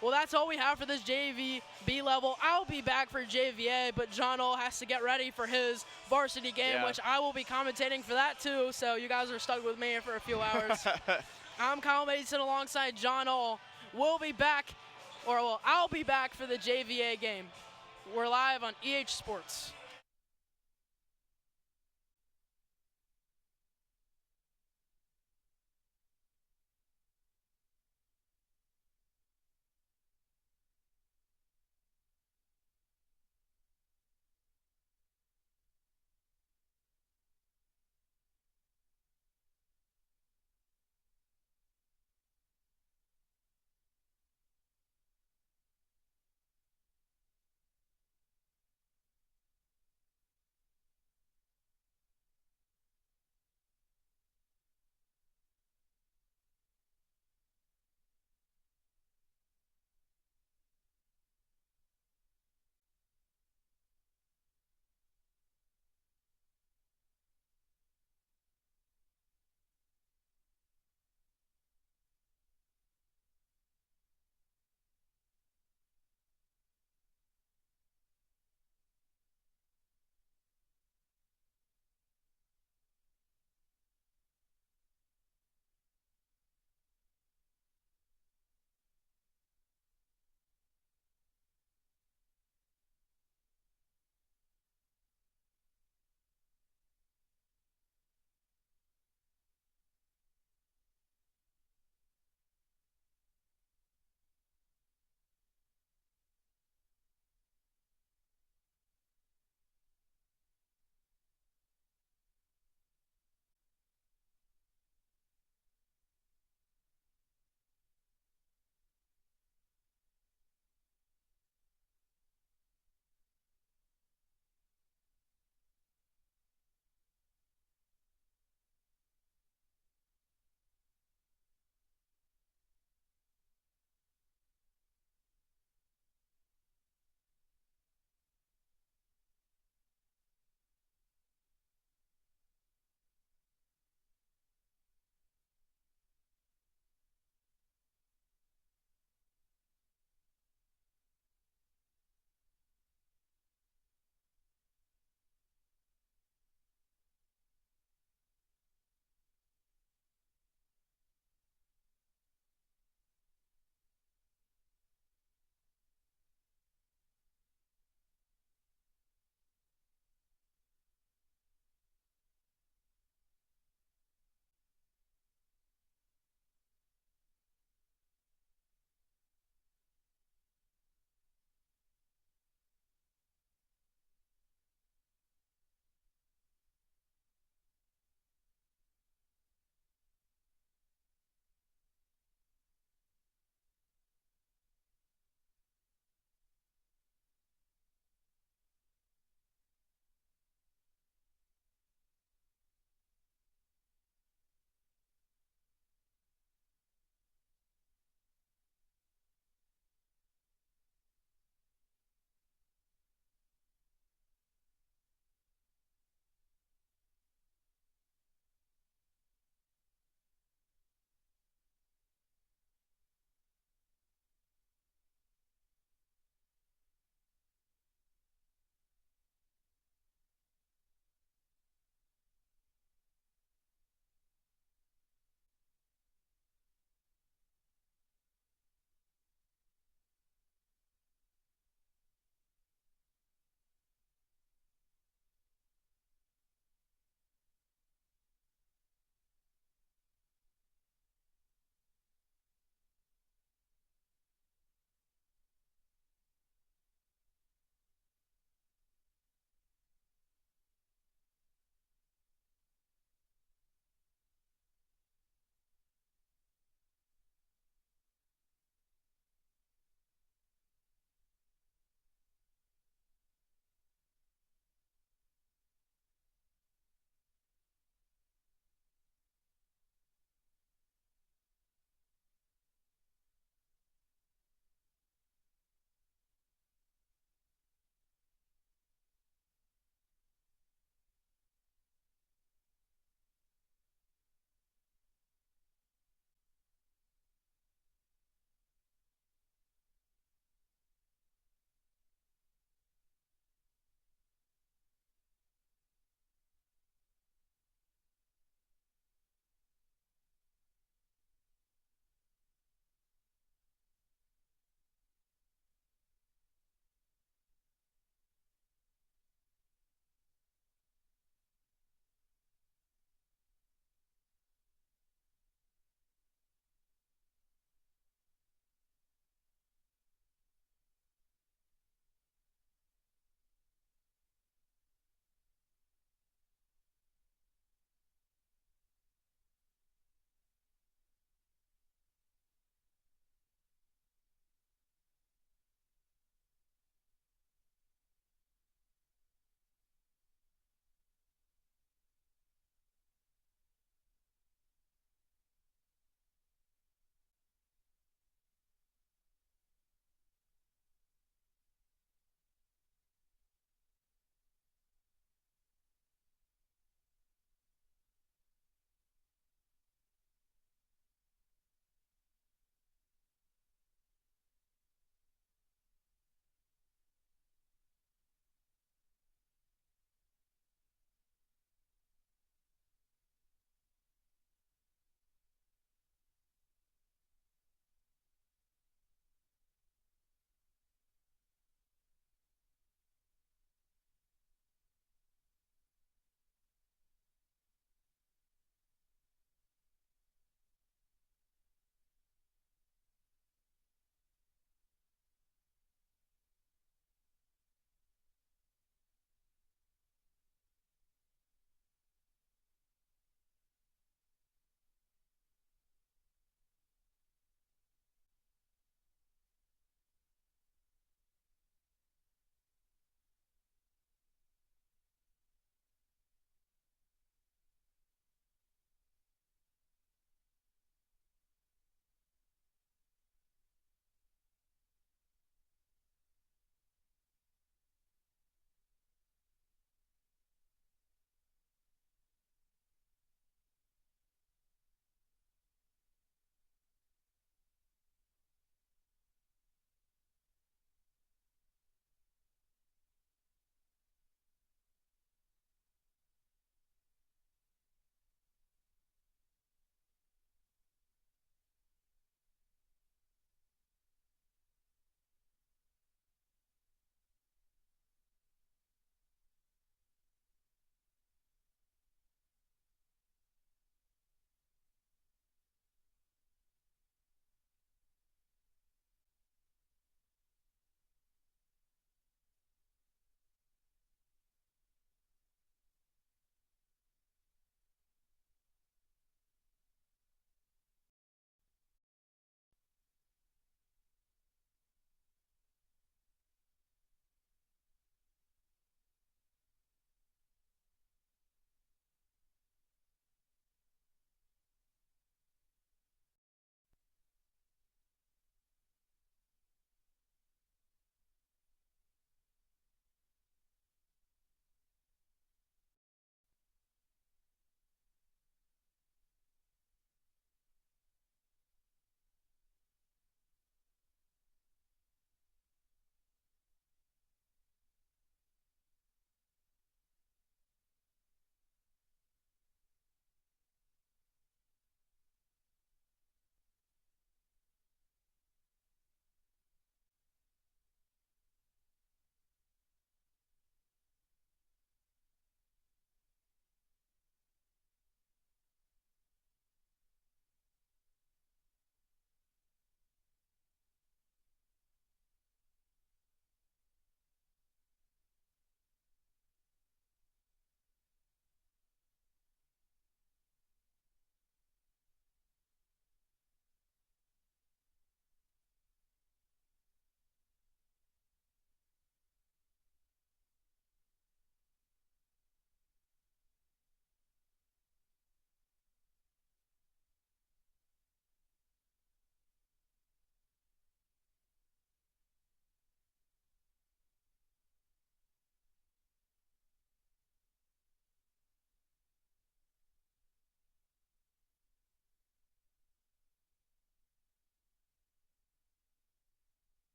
Well, that's all we have for this JVB level. I'll be back for JVA, but John Ole has to get ready for his varsity game, which I will be commentating for that too, so you guys are stuck with me for a few hours. I'm Kyle Mason alongside John Ole. We'll be back, I'll be back for the JVA game. We're live on EH Sports.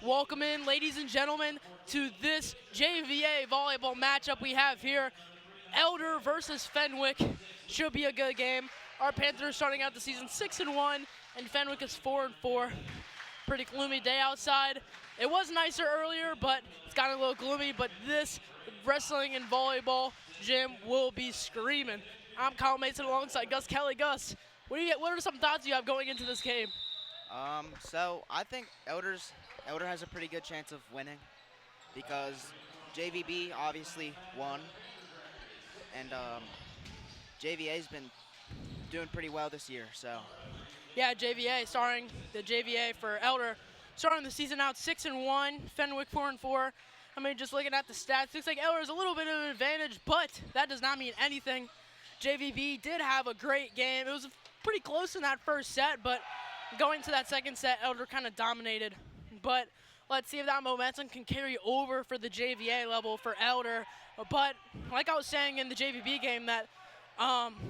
Welcome in, ladies and gentlemen, to this JVA volleyball matchup we have here. Elder versus Fenwick. Should be a good game. Our Panthers starting out the season 6-1, and Fenwick is 4-4. Pretty gloomy day outside. It was nicer earlier, but it's gotten a little gloomy, but this wrestling and volleyball gym will be screaming. I'm Kyle Mason alongside Gus Kelly. Gus, what are some thoughts you have going into this game? So I think Elder has a pretty good chance of winning because JVB obviously won, and JVA's been doing pretty well this year. So yeah, JVA starting the JVA for Elder, starting the season out 6-1, Fenwick 4-4. I mean, just looking at the stats, looks like Elder has a little bit of an advantage, but that does not mean anything. JVB did have a great game. It was pretty close in that first set, but going to that second set, Elder kind of dominated. But let's see if that momentum can carry over for the JVA level for Elder. But like I was saying in the JVB game, that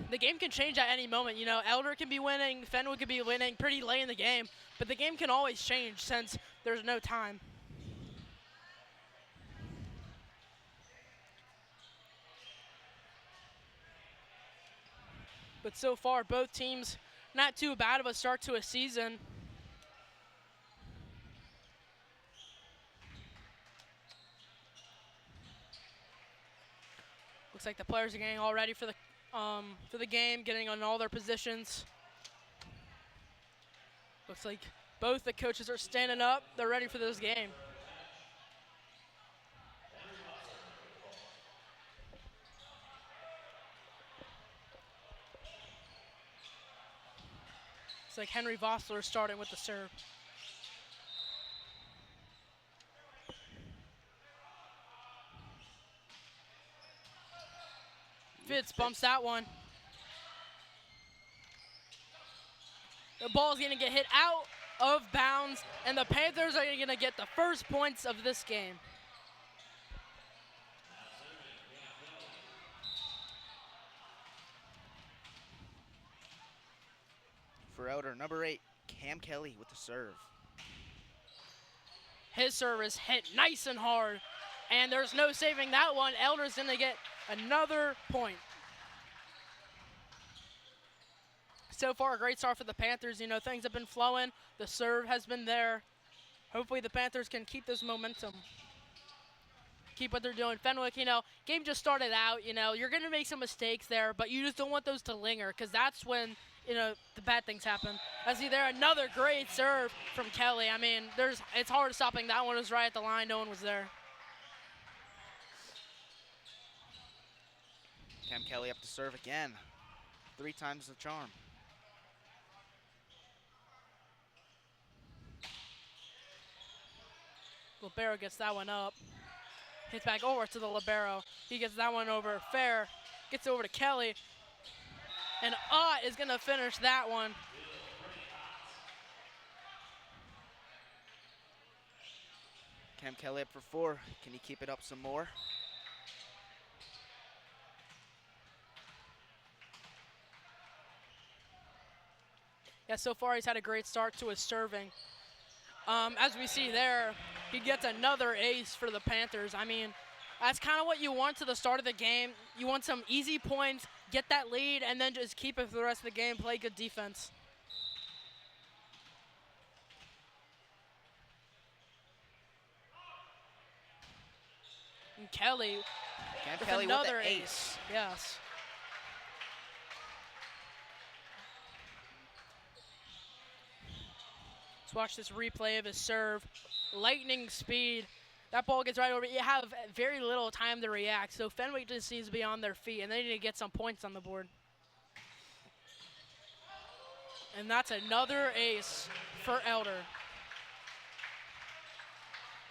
the game can change at any moment. You know, Elder can be winning, Fenwick could be winning pretty late in the game, but the game can always change since there's no time. But so far, both teams, not too bad of a start to a season. Looks like the players are getting all ready for the game, getting on all their positions. Looks like both the coaches are standing up. They're ready for this game. It's like Henry Vossler starting with the serve. Fitz bumps that one. The ball's gonna get hit out of bounds, and the Panthers are gonna get the first points of this game. for Elder, number 8, Cam Kelly with the serve. His serve is hit nice and hard, and there's no saving that one. Elder's gonna get another point. So far, a great start for the Panthers. You know, things have been flowing. The serve has been there. Hopefully the Panthers can keep this momentum. Keep what they're doing. Fenwick, you know, game just started out. You know, you're going to make some mistakes there, but you just don't want those to linger because that's when, you know, the bad things happen. I see there another great serve from Kelly. I mean, it's hard stopping. That one was right at the line. No one was there. Cam Kelly up to serve again. 3 times the charm. Libero gets that one up. Hits back over to the Libero. He gets that one over. Fair gets over to Kelly. And Ott is going to finish that one. Cam Kelly up for 4. Can he keep it up some more? Yeah, so far he's had a great start to his serving. As we see there, he gets another ace for the Panthers. I mean, that's kind of what you want to the start of the game. You want some easy points, get that lead, and then just keep it for the rest of the game, play good defense. And Kelly Cam with Kelly another with the ace. ace. Yes. Let's watch this replay of his serve. Lightning speed. That ball gets right over. You have very little time to react, so Fenwick just needs to be on their feet, and they need to get some points on the board. And that's another ace for Elder.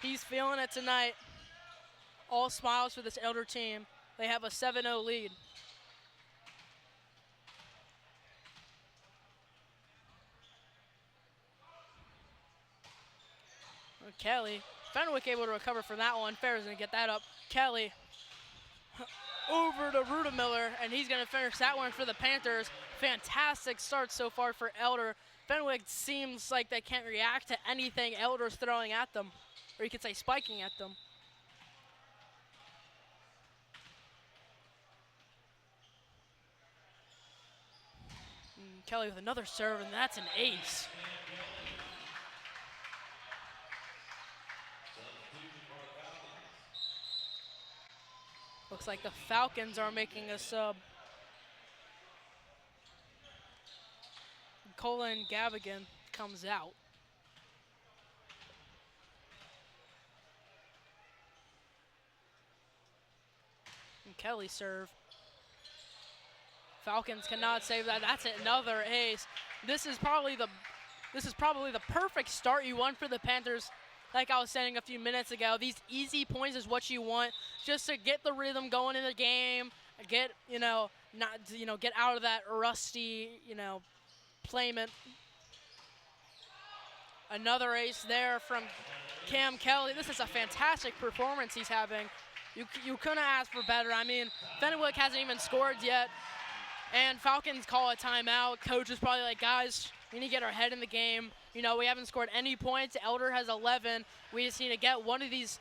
He's feeling it tonight. All smiles for this Elder team. They have a 7-0 lead. Kelly, Fenwick able to recover from that one. Fair's gonna get that up. Kelly over to Rudemiller, and he's gonna finish that one for the Panthers. Fantastic start so far for Elder. Fenwick seems like they can't react to anything Elder's throwing at them, or you could say spiking at them. Kelly with another serve, and that's an ace. Looks like the Falcons are making a sub. Colin Gavigan comes out. And Kelly serve. Falcons cannot save that. That's another ace. This is probably the perfect start you want for the Panthers. Like I was saying a few minutes ago, these easy points is what you want just to get the rhythm going in the game, get, get out of that rusty, playment. Another ace there from Cam Kelly. This is a fantastic performance he's having. You couldn't ask for better. I mean, Fenwick hasn't even scored yet, and Falcons call a timeout. Coach is probably like, guys, we need to get our head in the game. We haven't scored any points. Elder has 11. We just need to get one of these.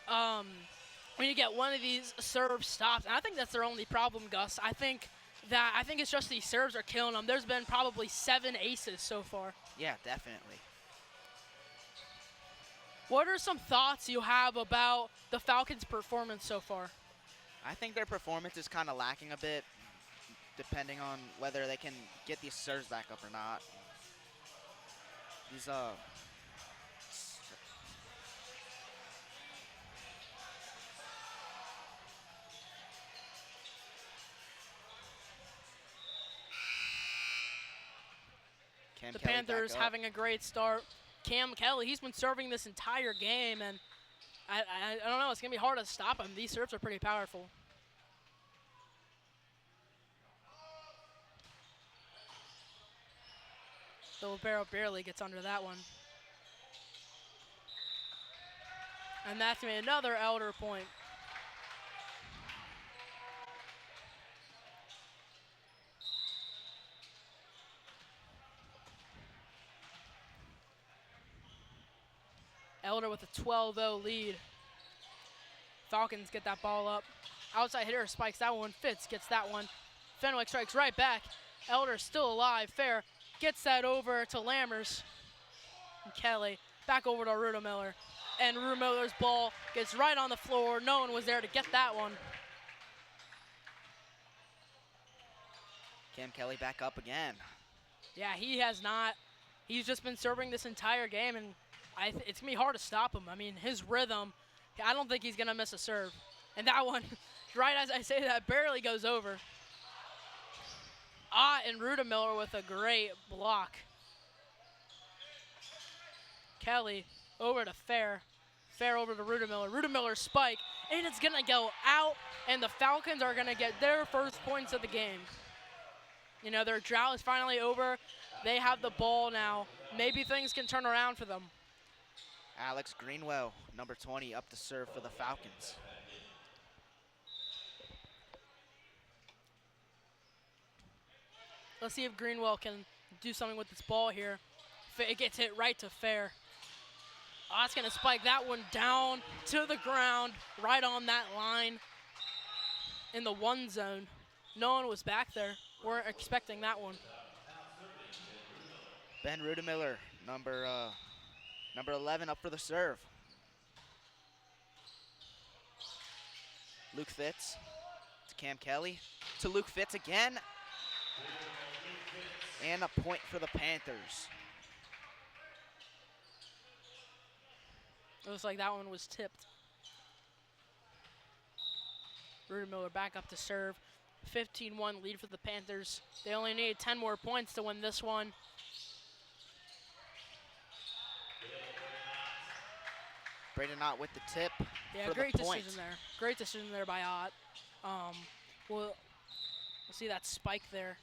We need to get one of these serve stops, and I think that's their only problem, Gus. I think it's just these serves are killing them. There's been probably 7 aces so far. Yeah, definitely. What are some thoughts you have about the Falcons' performance so far? I think their performance is kind of lacking a bit, depending on whether they can get these serves back up or not. These the Panthers having a great start. Cam Kelly, he's been serving this entire game, and I don't know, it's going to be hard to stop him. These serves are pretty powerful. The Libero barely gets under that one. And that's going to be another Elder point. Elder with a 12-0 lead. Falcons get that ball up. Outside hitter spikes that one. Fitz gets that one. Fenwick strikes right back. Elder still alive. Fair gets that over to Lammers. And Kelly back over to Rudemiller. And Rudemiller's ball gets right on the floor. No one was there to get that one. Cam Kelly back up again. Yeah, he has not. He's just been serving this entire game, and it's going to be hard to stop him. I mean, his rhythm, I don't think he's going to miss a serve. And that one, right as I say that, barely goes over. And Rudemiller with a great block. Kelly over to Fair. Fair over to Rudemiller. Rudemiller spike, and it's going to go out, and the Falcons are going to get their first points of the game. Their drought is finally over. They have the ball now. Maybe things can turn around for them. Alex Greenwell, number 20, up to serve for the Falcons. Let's see if Greenwell can do something with this ball here. It gets hit right to Fair. It's going to spike that one down to the ground, right on that line in the 1 zone. No one was back there. Weren't expecting that one. Ben Rudemiller, number 11, up for the serve. Luke Fitz to Cam Kelly. To Luke Fitz again. And a point for the Panthers. It looks like that one was tipped. Rudemiller back up to serve. 15-1 lead for the Panthers. They only need 10 more points to win this one. Braden Ott with the tip. Yeah, for great the point. decision there. Great decision there by Ott. We'll see that spike there.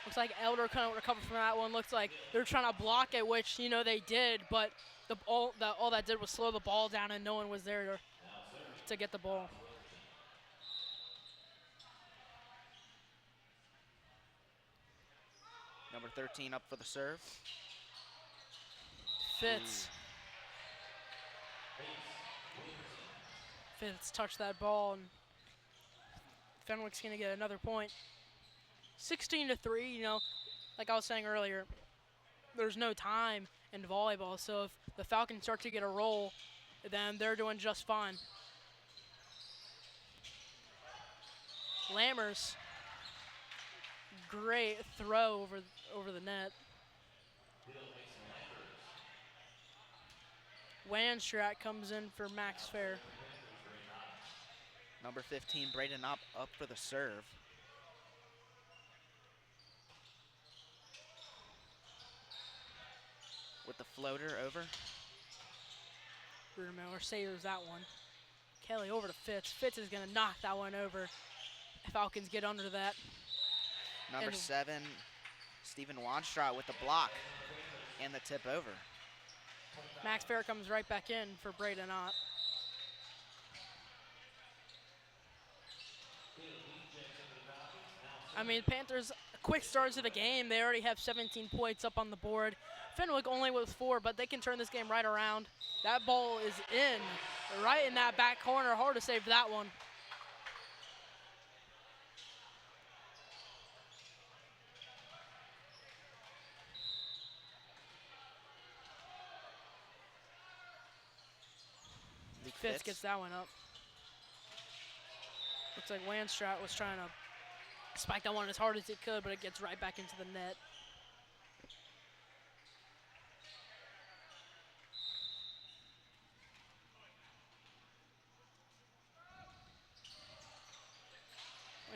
Looks like Elder couldn't recover from that one. Looks like they're trying to block it, which they did, but all that did was slow the ball down, and no one was there to get the ball. Number 13 up for the serve. Fitz. Fitz touched that ball, and Fenwick's going to get another point. 16-3, you know, like I was saying earlier, there's no time in volleyball, so if the Falcons start to get a roll, then they're doing just fine. Lammers, great throw over the net. Wanstrat comes in for Max Fair. Number 15, Braden up for the serve. With the floater over. Miller saves that one. Kelly over to Fitz. Fitz is going to knock that one over. Falcons get under that. Number 7, Stephen Wanstrat with the block and the tip over. Max Fair comes right back in for Braden Ott. I mean, Panthers, quick start to the game. They already have 17 points up on the board. Fenwick only with 4, but they can turn this game right around. That ball is in, right in that back corner. Hard to save that one. Fitz gets that one up. Looks like Wanstrat was trying to spike that one as hard as he could, but it gets right back into the net.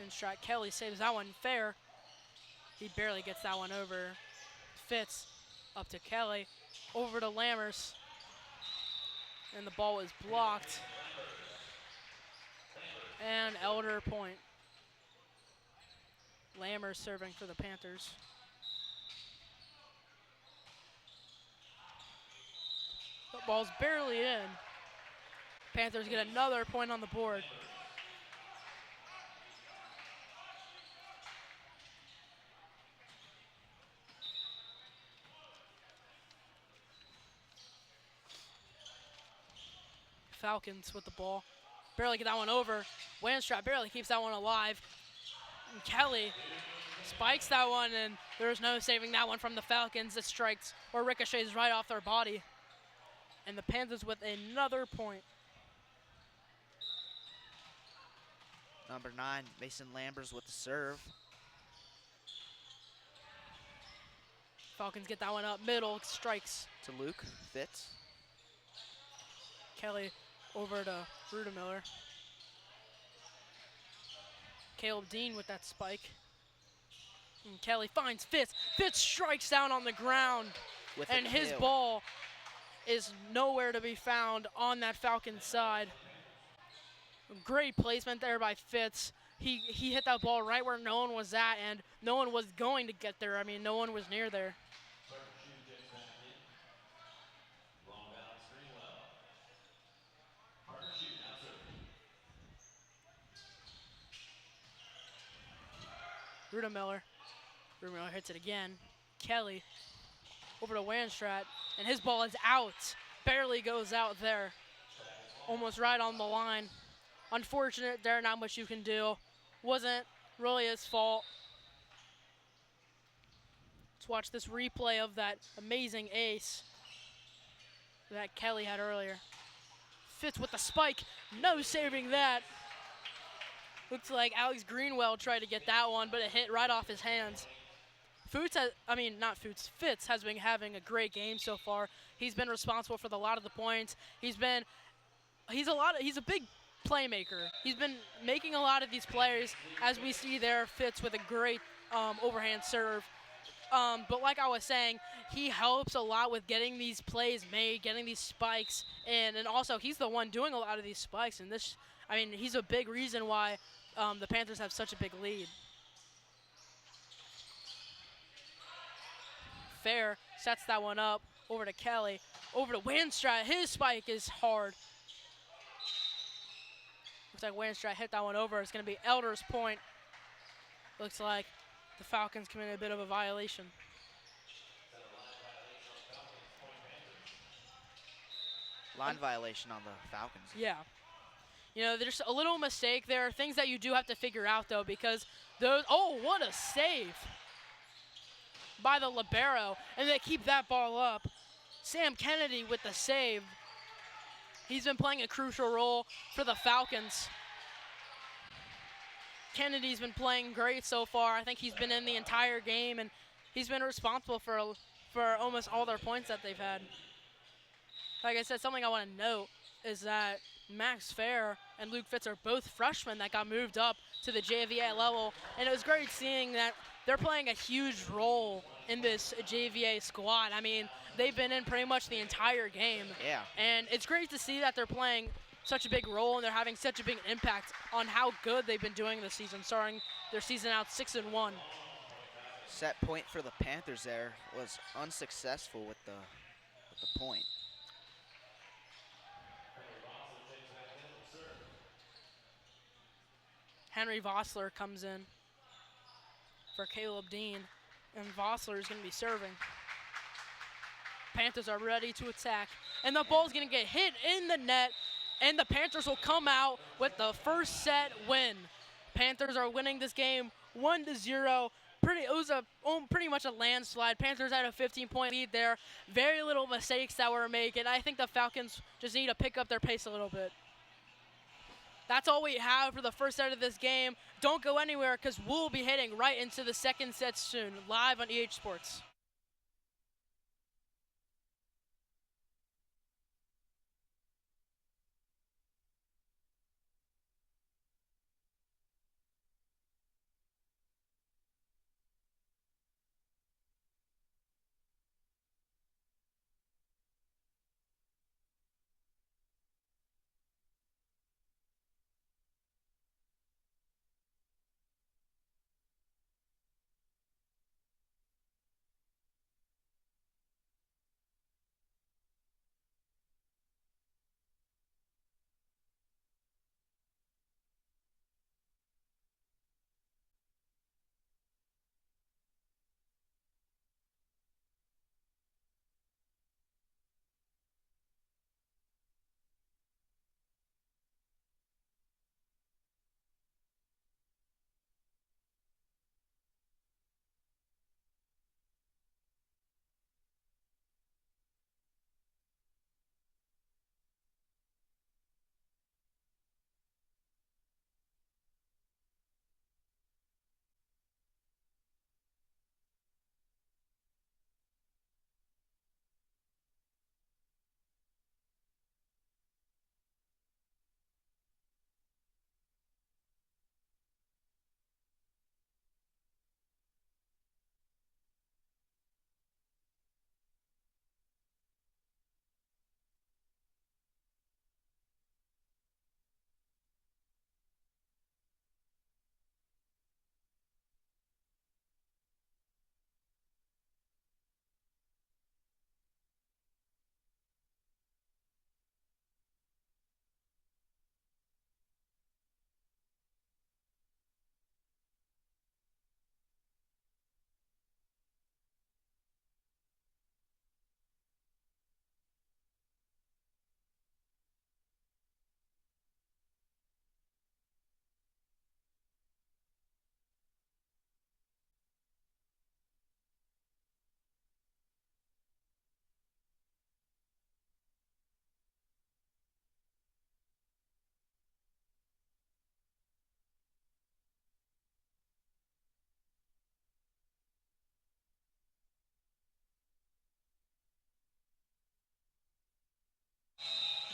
Wanstrat, Kelly saves that one fair. He barely gets that one over. Fitz up to Kelly, over to Lammers. And the ball is blocked. And Elder point. Lammers serving for the Panthers. The ball's barely in. Panthers get another point on the board. Falcons with the ball. Barely get that one over. Wanstrat barely keeps that one alive. And Kelly spikes that one, and there's no saving that one from the Falcons. It strikes or ricochets right off their body. And the Panthers with another point. Number 9, Mason Lambers with the serve. Falcons get that one up middle, strikes. To Luke, Fitz. Kelly over to Miller. Caleb Dean with that spike. And Kelly finds Fitz. Fitz strikes down on the ground. And his ball is nowhere to be found on that Falcons side. Great placement there by Fitz. He hit that ball right where no one was at, and no one was going to get there. I mean, no one was near there. Miller hits it again. Kelly over to Wanstrat, and his ball is out. Barely goes out there. Almost right on the line. Unfortunate there, not much you can do. Wasn't really his fault. Let's watch this replay of that amazing ace that Kelly had earlier. Fitz with the spike, no saving that. Looks like Alex Greenwell tried to get that one, but it hit right off his hands. Fitz has been having a great game so far. He's been responsible for a lot of the points. He's a big playmaker. He's been making a lot of these plays, as we see there. Fitz with a great overhand serve. But like I was saying, he helps a lot with getting these plays made, getting these spikes, and also he's the one doing a lot of these spikes. And he's a big reason why the Panthers have such a big lead. Fair sets that one up over to Kelly, over to Wanstrat. His spike is hard. Looks like Wainstrat hit that one over. It's going to be Elder's point. Looks like the Falcons committed a bit of a violation. Line violation on the Falcons. Yeah. You know, there's a little mistake there. Things that you do have to figure out, though, because those, oh, what a save by the libero. And they keep that ball up. Sam Kennedy with the save. He's been playing a crucial role for the Falcons. Kennedy's been playing great so far. I think he's been in the entire game, and he's been responsible for almost all their points that they've had. Like I said, something I want to note is that Max Fair and Luke Fitz are both freshmen that got moved up to the JVA level, and it was great seeing that they're playing a huge role in this JVA squad. I mean, they've been in pretty much the entire game. Yeah. And it's great to see that they're playing such a big role and they're having such a big impact on how good they've been doing this season, starting their season out 6-1. Set point for the Panthers there was unsuccessful with the point. Henry Vossler comes in for Caleb Dean, and Vossler is going to be serving. Panthers are ready to attack, and the ball's going to get hit in the net, and the Panthers will come out with the first set win. Panthers are winning this game 1-0. It was pretty much a landslide. Panthers had a 15-point lead there. Very little mistakes that were made, and I think the Falcons just need to pick up their pace a little bit. That's all we have for the first set of this game. Don't go anywhere because we'll be heading right into the second set soon, live on EH Sports.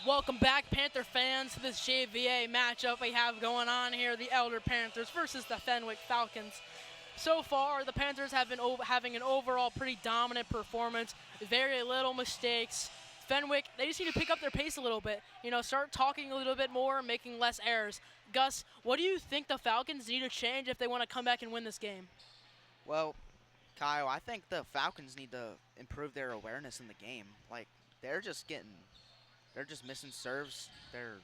Welcome back, Panther fans, to this JVA matchup we have going on here, the Elder Panthers versus the Fenwick Falcons. So far, the Panthers have been having an overall pretty dominant performance, very little mistakes. Fenwick, they just need to pick up their pace a little bit, you know, start talking a little bit more, making less errors. Gus, what do you think the Falcons need to change if they want to come back and win this game? Well, Kyle, I think the Falcons need to improve their awareness in the game. Like, they're just missing serves. They're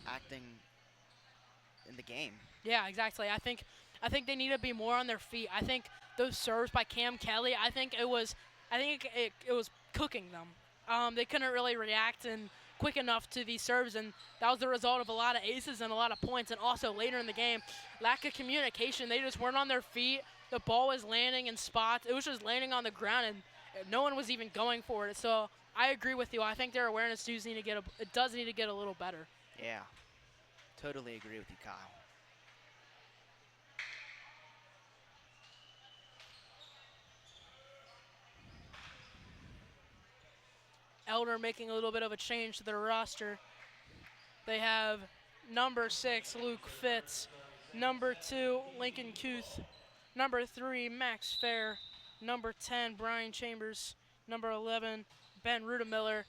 acting in the game. Yeah, exactly. I think they need to be more on their feet. I think those serves by Cam Kelly, it was cooking them. They couldn't really react and quick enough to these serves, and that was the result of a lot of aces and a lot of points. And also later in the game, lack of communication. They just weren't on their feet. The ball was landing in spots. It was just landing on the ground, and no one was even going for it. So I agree with you. I think their awareness does need to get a little better. Yeah, totally agree with you, Kyle. Elder making a little bit of a change to their roster. They have number 6, Luke Fitz, number 2, Lincoln Kuth, number 3, Max Fair, number 10, Brian Chambers, number 11, Ben Rudemiller,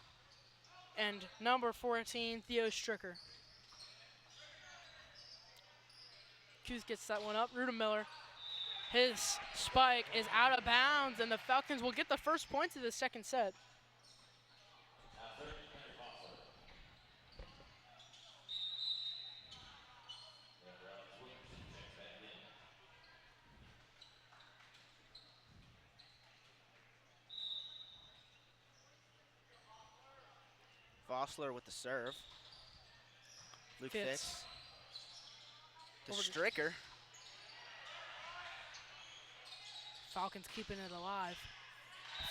and number 14, Theo Stricker. Kuth gets that one up. Rudemiller, his spike is out of bounds, and the Falcons will get the first points of the second set. Vossler with the serve. Luke Fitz. To Stricker. Falcons keeping it alive.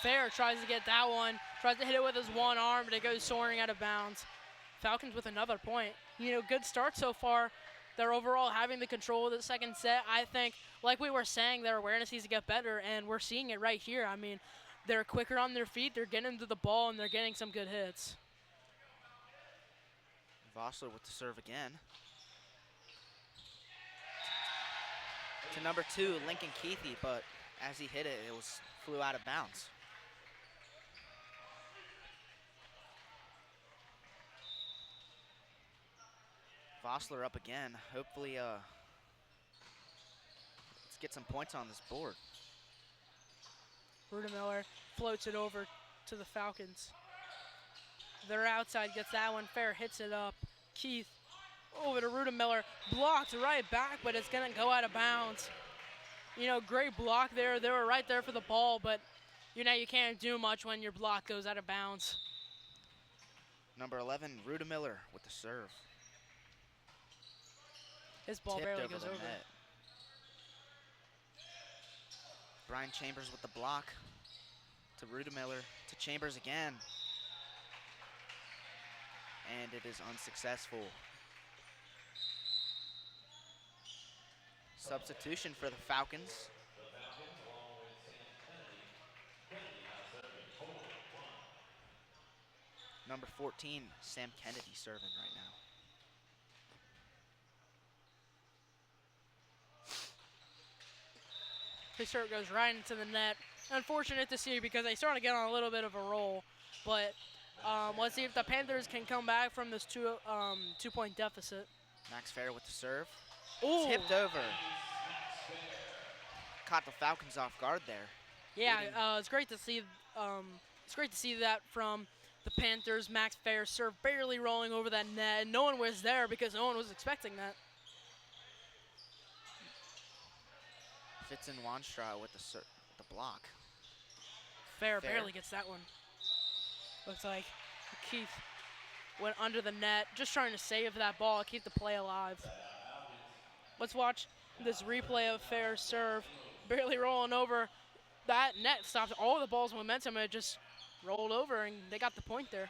Fair tries to get that one. Tries to hit it with his one arm, but it goes soaring out of bounds. Falcons with another point. Good start so far. They're overall having the control of the second set. I think, like we were saying, their awareness needs to get better, and we're seeing it right here. I mean, they're quicker on their feet. They're getting to the ball, and they're getting some good hits. Vossler with the serve again. To number 2, Lincoln Keithy, but as he hit it, flew out of bounds. Vossler up again. Hopefully, let's get some points on this board. Rudemiller floats it over to the Falcons. Their outside gets that one. Fair hits it up. Keith over to Rudemiller. Blocked right back, but it's going to go out of bounds. Great block there. They were right there for the ball, but you can't do much when your block goes out of bounds. Number 11, Rudemiller with the serve. His ball Tipped barely goes the over. net. Brian Chambers with the block. To Rudemiller. To Chambers again. And it is unsuccessful. Substitution for the Falcons. Number 14, Sam Kennedy serving right now. His serve goes right into the net. Unfortunate to see because they started to get on a little bit of a roll. But let's see if the Panthers can come back from this two-point deficit. Max Fair with the serve. Ooh. Tipped over. Caught the Falcons off guard there. Yeah, it's great to see. It's great to see that from the Panthers. Max Fair serve barely rolling over that net, and no one was there because no one was expecting that. Fitz in Wanstra with the block. Fair barely gets that one. Looks like Keith went under the net, just trying to save that ball, keep the play alive. Let's watch this replay of Fair's serve. Barely rolling over. That net stopped all the ball's momentum, and it just rolled over, and they got the point there.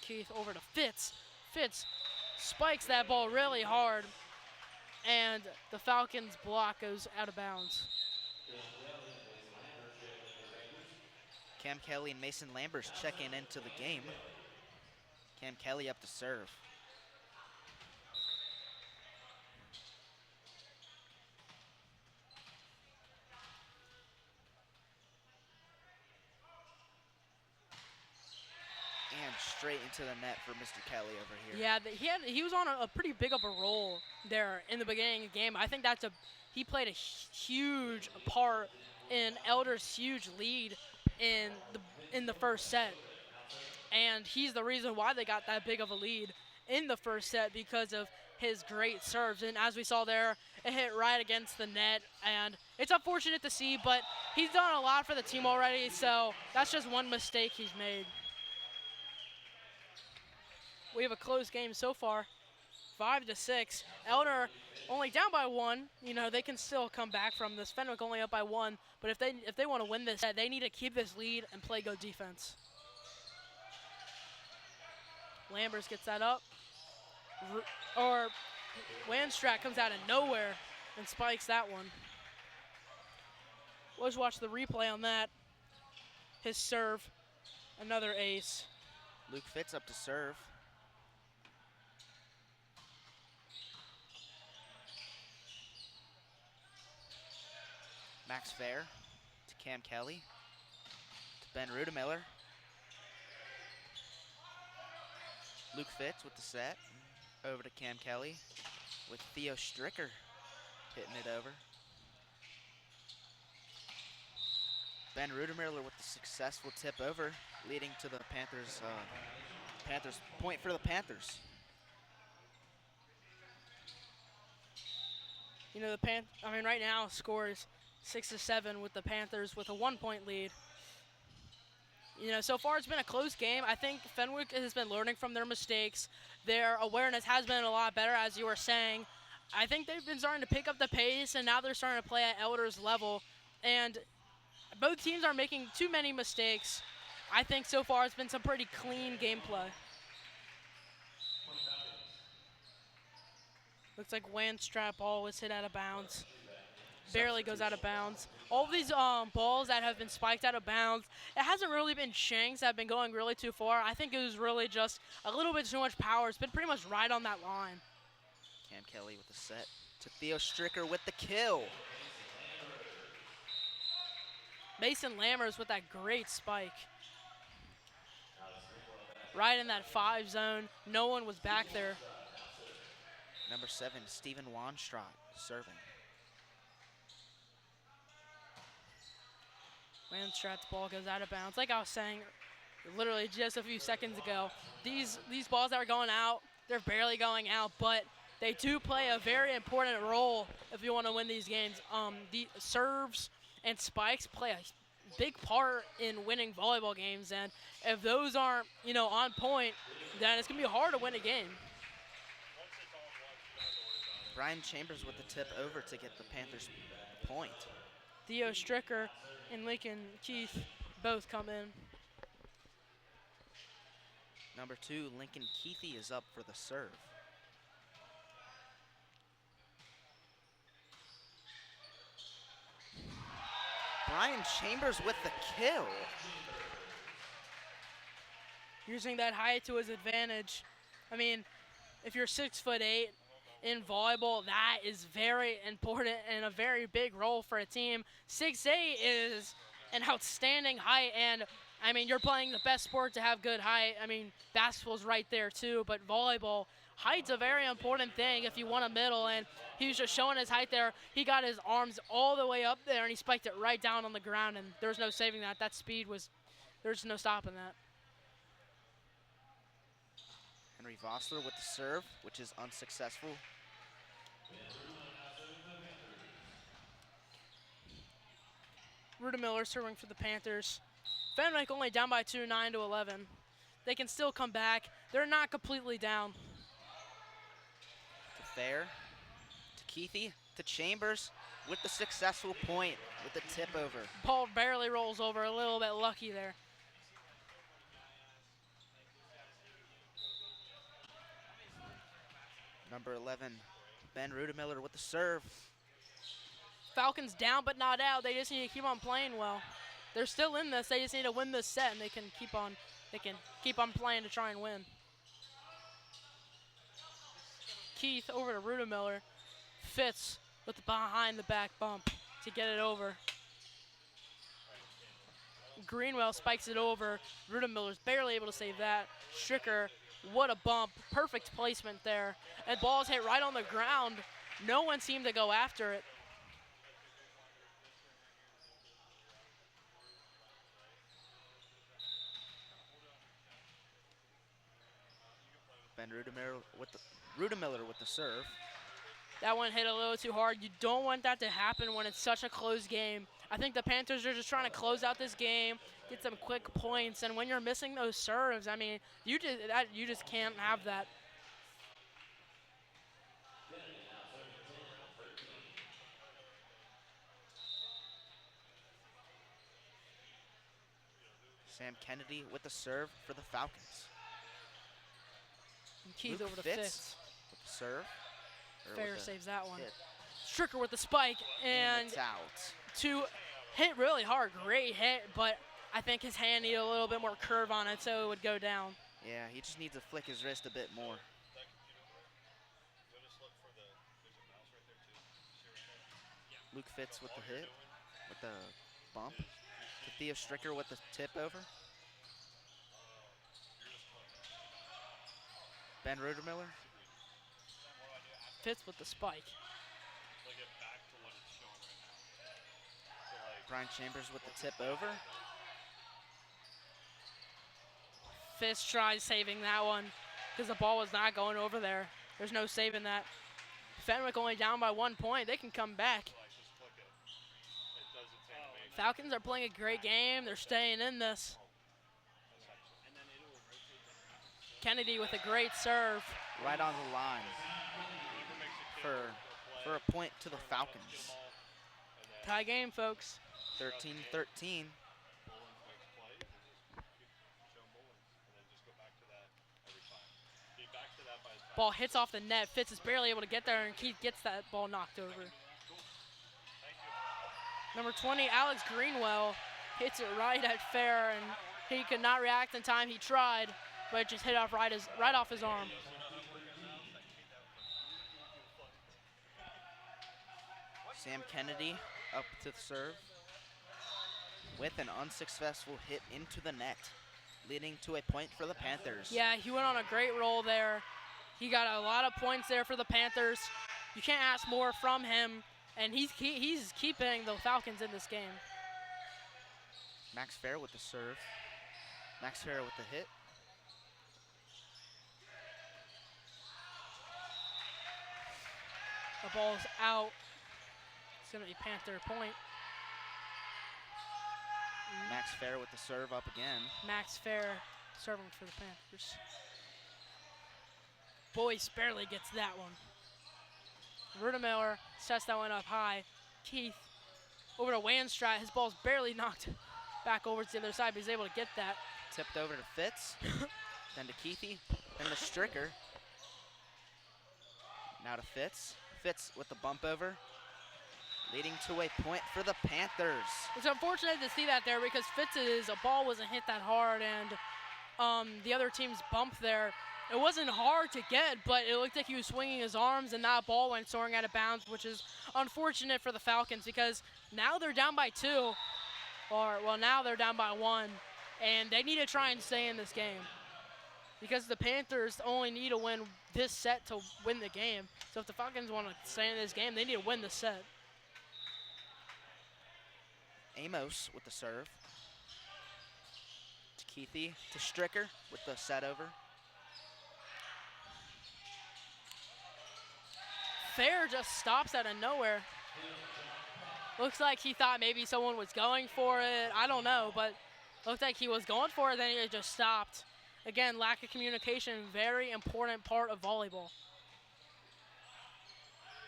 Keith over to Fitz. Fitz spikes that ball really hard, and the Falcons' block goes out of bounds. Cam Kelly and Mason Lambers checking into the game. Cam Kelly up to serve. And straight into the net for Mr. Kelly over here. Yeah, he was on a pretty big of a roll there in the beginning of the game. I think he played a huge part in Elder's huge lead in the first set, and he's the reason why they got that big of a lead. in the first set because of his great serves. And as we saw there, it hit right against the net. And it's unfortunate to see, but he's done a lot for the team already, so that's just one mistake he's made. We have a close game so far, 5-6. Elder only down by 1. You know, they can still come back from this. Fenwick only up by 1, but if they want to win this, they need to keep this lead and play good defense. Lambers gets that up. Landstrat comes out of nowhere and spikes that one. Let's watch the replay on that. His serve, another ace. Luke Fitz up to serve. Max Fair to Cam Kelly, to Ben Rudemiller. Luke Fitz with the set, over to Cam Kelly, with Theo Stricker hitting it over. Ben Rudemiller with the successful tip over, leading to the Panthers, point for the Panthers. You know, right now scores 6-7 with the Panthers with a 1-point lead. You know, so far it's been a close game. I think Fenwick has been learning from their mistakes. Their awareness has been a lot better, as you were saying. I think they've been starting to pick up the pace, and now they're starting to play at Elder's level. And both teams are making too many mistakes. I think so far it's been some pretty clean gameplay. Looks like Landstrat ball was hit out of bounds. Barely goes out of bounds. All of these balls that have been spiked out of bounds, it hasn't really been shanks that have been going really too far. I think it was really just a little bit too much power. It's been pretty much right on that line. Cam Kelly with the set to Theo Stricker with the kill. Mason Lammers with that great spike. Right in that 5 zone. No one was back there. Number 7, Steven Wanstrat serving. Landstrat's ball goes out of bounds. Like I was saying literally just a few seconds ago, these balls that are going out, they're barely going out, but they do play a very important role if you want to win these games. The serves and spikes play a big part in winning volleyball games, and if those aren't, you know, on point, then it's going to be hard to win a game. Brian Chambers with the tip over to get the Panthers a point. Theo Stricker and Lincoln Keith both come in. Number 2, Lincoln Keithy is up for the serve. Brian Chambers with the kill. Using that height to his advantage. I mean, if you're 6'8", in volleyball, that is very important and a very big role for a team. 6'8" is an outstanding height, and I mean, you're playing the best sport to have good height. I mean, basketball's right there too, but volleyball, height's a very important thing if you want a middle, and he was just showing his height there. He got his arms all the way up there, and he spiked it right down on the ground, and there's no saving that. That speed was, there's no stopping that. Henry Vossler with the serve, which is unsuccessful. Rudemiller serving for the Panthers. Fenwick only down by 2, 9-11. They can still come back. They're not completely down. To Fair, to Keithy, to Chambers with the successful point with the tip over. Ball barely rolls over, a little bit lucky there. Number 11, Ben Rudemiller with the serve. Falcons down but not out. They just need to keep on playing well. They're still in this. They just need to win this set, and they can keep on playing to try and win. Keith over to Rudemiller. Fitz with the behind the back bump to get it over. Greenwell spikes it over. Rudemiller's barely able to save that. Stricker, what a bump. Perfect placement there. And ball's hit right on the ground. No one seemed to go after it. Ben Rudemiller with the serve. That one hit a little too hard. You don't want that to happen when it's such a close game. I think the Panthers are just trying to close out this game, get some quick points, and when you're missing those serves, I mean, you just can't have that. Sam Kennedy with the serve for the Falcons. And Keith Luke over to Fitz Fitz. with the serve. or Fair with the saves that one. hit. Stricker with the spike, and it's out. to hit really hard. Great hit, but I think his hand needed a little bit more curve on it, so it would go down. Yeah, he just needs to flick his wrist a bit more. Luke Fitz with the hit, with the bump. To Theo Stricker with the tip over. Ben Rudemiller. Fitz with the spike. Brian Chambers with the tip over. Fitz tries saving that one because the ball was not going over there. There's no saving that. Fenwick only down by 1 point. They can come back. Falcons are playing a great game. They're staying in this. Kennedy with a great serve. Right on the line for a point to the Falcons. Tie game, folks. 13-13. Ball hits off the net. Fitz is barely able to get there, and Keith gets that ball knocked over. Number 20, Alex Greenwell, hits it right at fair, and he could not react in time. He tried, but it just hit off right off his arm. Sam Kennedy up to the serve with an unsuccessful hit into the net, leading to a point for the Panthers. Yeah, he went on a great roll there. He got a lot of points there for the Panthers. You can't ask more from him, and he's keeping the Falcons in this game. Max Fair with the serve. Max Fair with the hit. The ball's out. It's going to be Panther point. Max Fair with the serve up again. Max Fair serving for the Panthers. Boyce barely gets that one. Rudemiller sets that one up high. Keith over to Wanstrat. His ball's barely knocked back over to the other side, but he's able to get that. Tipped over to Fitz, then to Keithy, then to Stricker. Now to Fitz. Fitz with the bump over, leading to a point for the Panthers. It's unfortunate to see that there because Fitz's ball wasn't hit that hard, and the other team's bump there, it wasn't hard to get, but it looked like he was swinging his arms, and that ball went soaring out of bounds, which is unfortunate for the Falcons because now they're down by 2, now they're down by 1, and they need to try and stay in this game because the Panthers only need to win this set to win the game. So if the Falcons want to stay in this game, they need to win the set. Amos with the serve. To Keithy, to Stricker with the set over. Fair just stops out of nowhere. Looks like he thought maybe someone was going for it. I don't know, but looked like he was going for it, then it just stopped. Again, lack of communication, very important part of volleyball.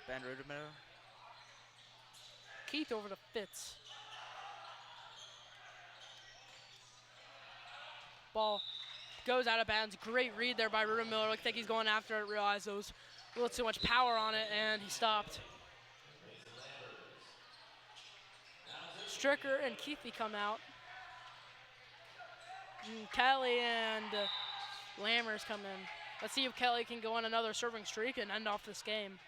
Ben Rudemiller. Keith over to Fitz. Ball goes out of bounds. Great read there by Rudemiller. Looks like he's going after it. Realized there was a little too much power on it, and he stopped. Stricker and Keithy come out. And Kelly and Lammers come in. Let's see if Kelly can go on another serving streak and end off this game.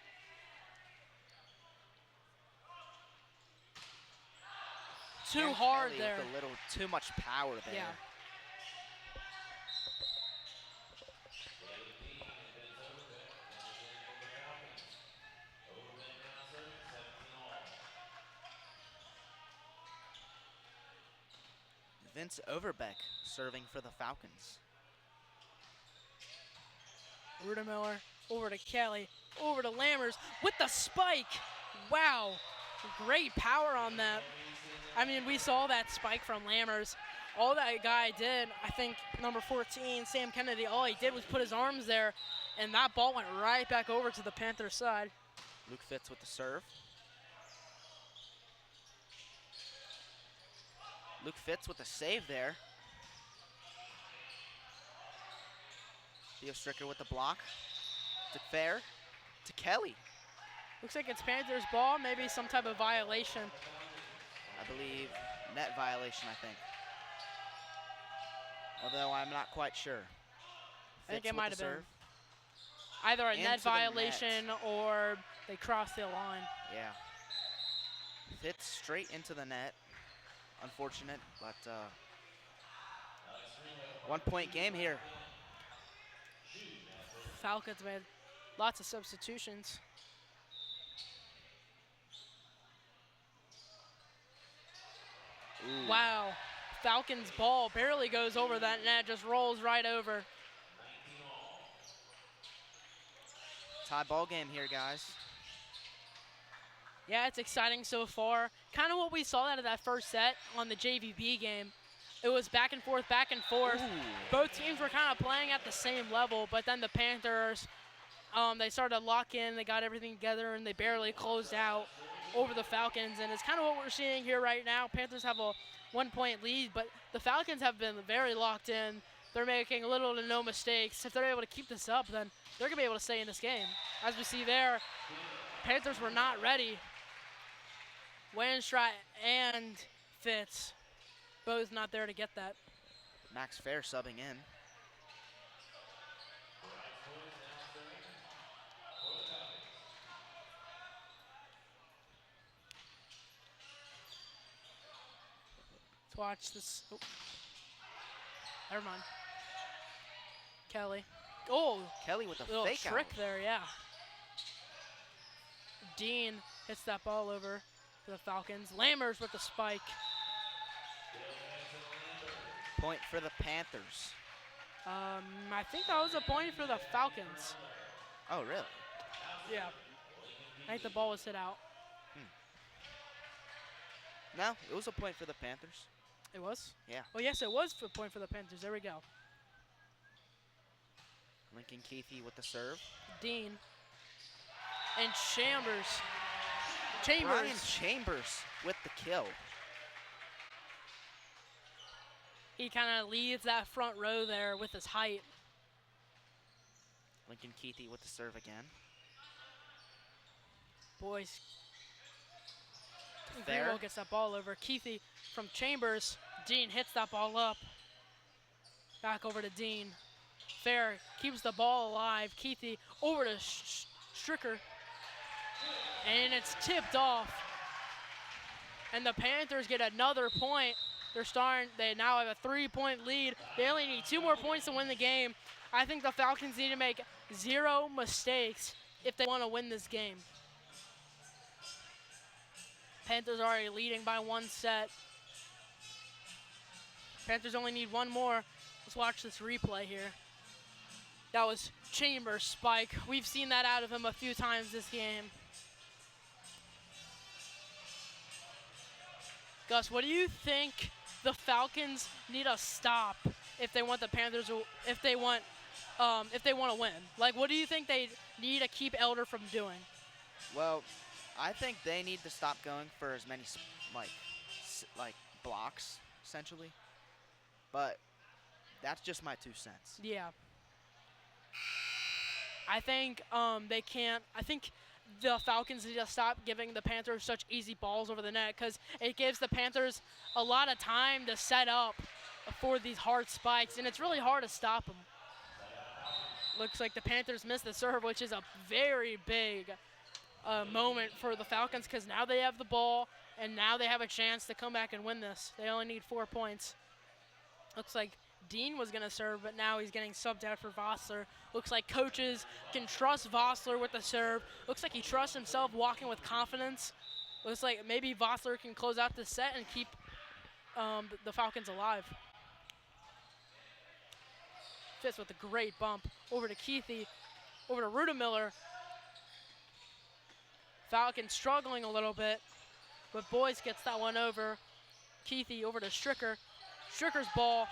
Too And hard Kelly there. with a little too much power there. Yeah. Vince Overbeck serving for the Falcons. Rudemiller over to Kelly, over to Lammers with the spike. Wow, great power on that. I mean, we saw that spike from Lammers. All that guy did, I think number 14, Sam Kennedy, all he did was put his arms there, and that ball went right back over to the Panthers side. Luke Fitz with the serve. Luke Fitz with the save there. Theo Stricker with the block. To Fair. To Kelly. Looks like it's Panthers ball, maybe some type of violation. I believe net violation, I think. Although I'm not quite sure. I think Fitz it with might the have been serve. either a Into net the violation net. or they crossed the line. Yeah. Fitz straight into the net. Unfortunate, but 1 point game here. Falcons made lots of substitutions. Ooh. Wow, Falcons ball barely goes over that net, just rolls right over. Tie ball game here, guys. Yeah, it's exciting so far. Kind of what we saw out of that first set on the JVB game. It was back and forth, back and forth. Ooh. Both teams were kind of playing at the same level, but then the Panthers, they started to lock in, they got everything together, and they barely closed out over the Falcons. And it's kind of what we're seeing here right now. Panthers have a 1 point lead, but the Falcons have been very locked in. They're making little to no mistakes. If they're able to keep this up, then they're going to be able to stay in this game. As we see there, Panthers were not ready. Weinstraat and Fitz, both not there to get that. Max Fair subbing in. Let's watch this. Oh. Never mind. Kelly. Oh, Kelly with a little fake trick out. there, yeah. Dean hits that ball over for the Falcons. Lammers with the spike. Point for the Panthers. I think that was a point for the Falcons. Oh, really? Yeah. I think the ball was hit out. No, it was a point for the Panthers. It was? Yeah. Oh, yes, it was a point for the Panthers. There we go. Lincoln Keithy with the serve. Dean. And Chambers. Brian Chambers with the kill. He kind of leads that front row there with his height. Lincoln Keithy with the serve again. Boys. Fair. Greenwell gets that ball over. Keithy from Chambers. Dean hits that ball up. Back over to Dean. Fair keeps the ball alive. Keithy over to Stricker. And it's tipped off. And the Panthers get another point. They now have a 3-point lead. They only need 2 more points to win the game. I think the Falcons need to make 0 mistakes if they want to win this game. Panthers already leading by 1 set. Panthers only need 1 more. Let's watch this replay here. That was Chambers' spike. We've seen that out of him a few times this game. Gus, what do you think the Falcons need to stop if they want the Panthers, if they want to win? Like, what do you think they need to keep Elder from doing? Well, I think they need to stop going for as many like blocks, essentially. But that's just my 2 cents. Yeah. I think they can't. I think the Falcons need to stop giving the Panthers such easy balls over the net, because it gives the Panthers a lot of time to set up for these hard spikes, and it's really hard to stop them. Looks like the Panthers missed the serve, which is a very big moment for the Falcons, because now they have the ball, and now they have a chance to come back and win this. They only need 4 points. Looks like Dean was going to serve, but now he's getting subbed out for Vossler. Looks like coaches can trust Vossler with the serve. Looks like he trusts himself walking with confidence. Looks like maybe Vossler can close out this set and keep the Falcons alive. Fitz with a great bump over to Keithy. over to Rudemiller. Falcon struggling a little bit, but Boyce gets that one over. Keithy over to Stricker. Stricker's ball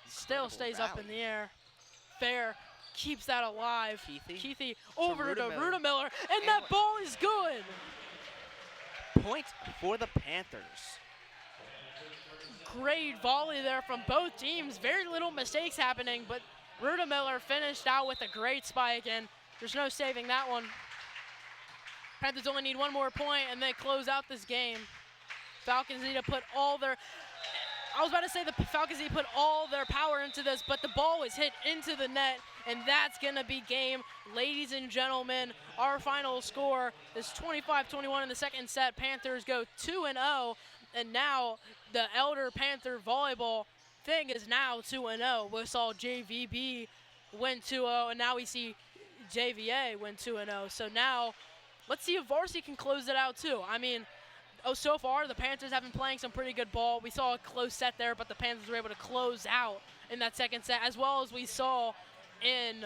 still stays up in the air. Fair keeps that alive. Keithy over to Rudemiller, and that ball is good. Point for the Panthers. Great volley there from both teams. Very little mistakes happening, but Rudemiller finished out with a great spike, and there's no saving that one. Panthers only need one more point, and they close out this game. Falcons need to put all their, I was about to say the Falcons need to put all their power into this, but the ball was hit into the net, and that's going to be game. Ladies and gentlemen, our final score is 25-21 in the second set. Panthers go 2-0, and now the Elder Panther volleyball thing is now 2-0. We saw JVB win 2-0, and now we see JVA win 2-0. So now let's see if varsity can close it out too. I mean, so far the Panthers have been playing some pretty good ball. We saw a close set there, but the Panthers were able to close out in that second set, as well as we saw in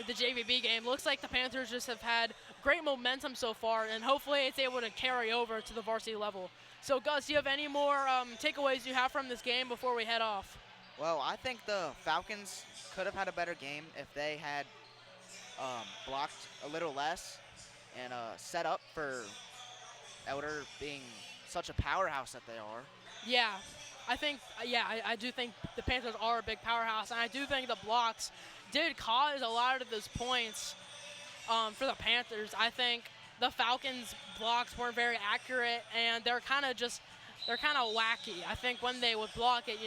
the JVB game. Looks like the Panthers just have had great momentum so far, and hopefully it's able to carry over to the varsity level. So Gus, do you have any more takeaways you have from this game before we head off? Well, I think the Falcons could have had a better game if they had blocked a little less and set up for Elder being such a powerhouse that they are. Yeah, I do think the Panthers are a big powerhouse, and I do think the blocks did cause a lot of those points for the Panthers. I think the Falcons' blocks weren't very accurate, and they're kind of wacky. I think when they would block it,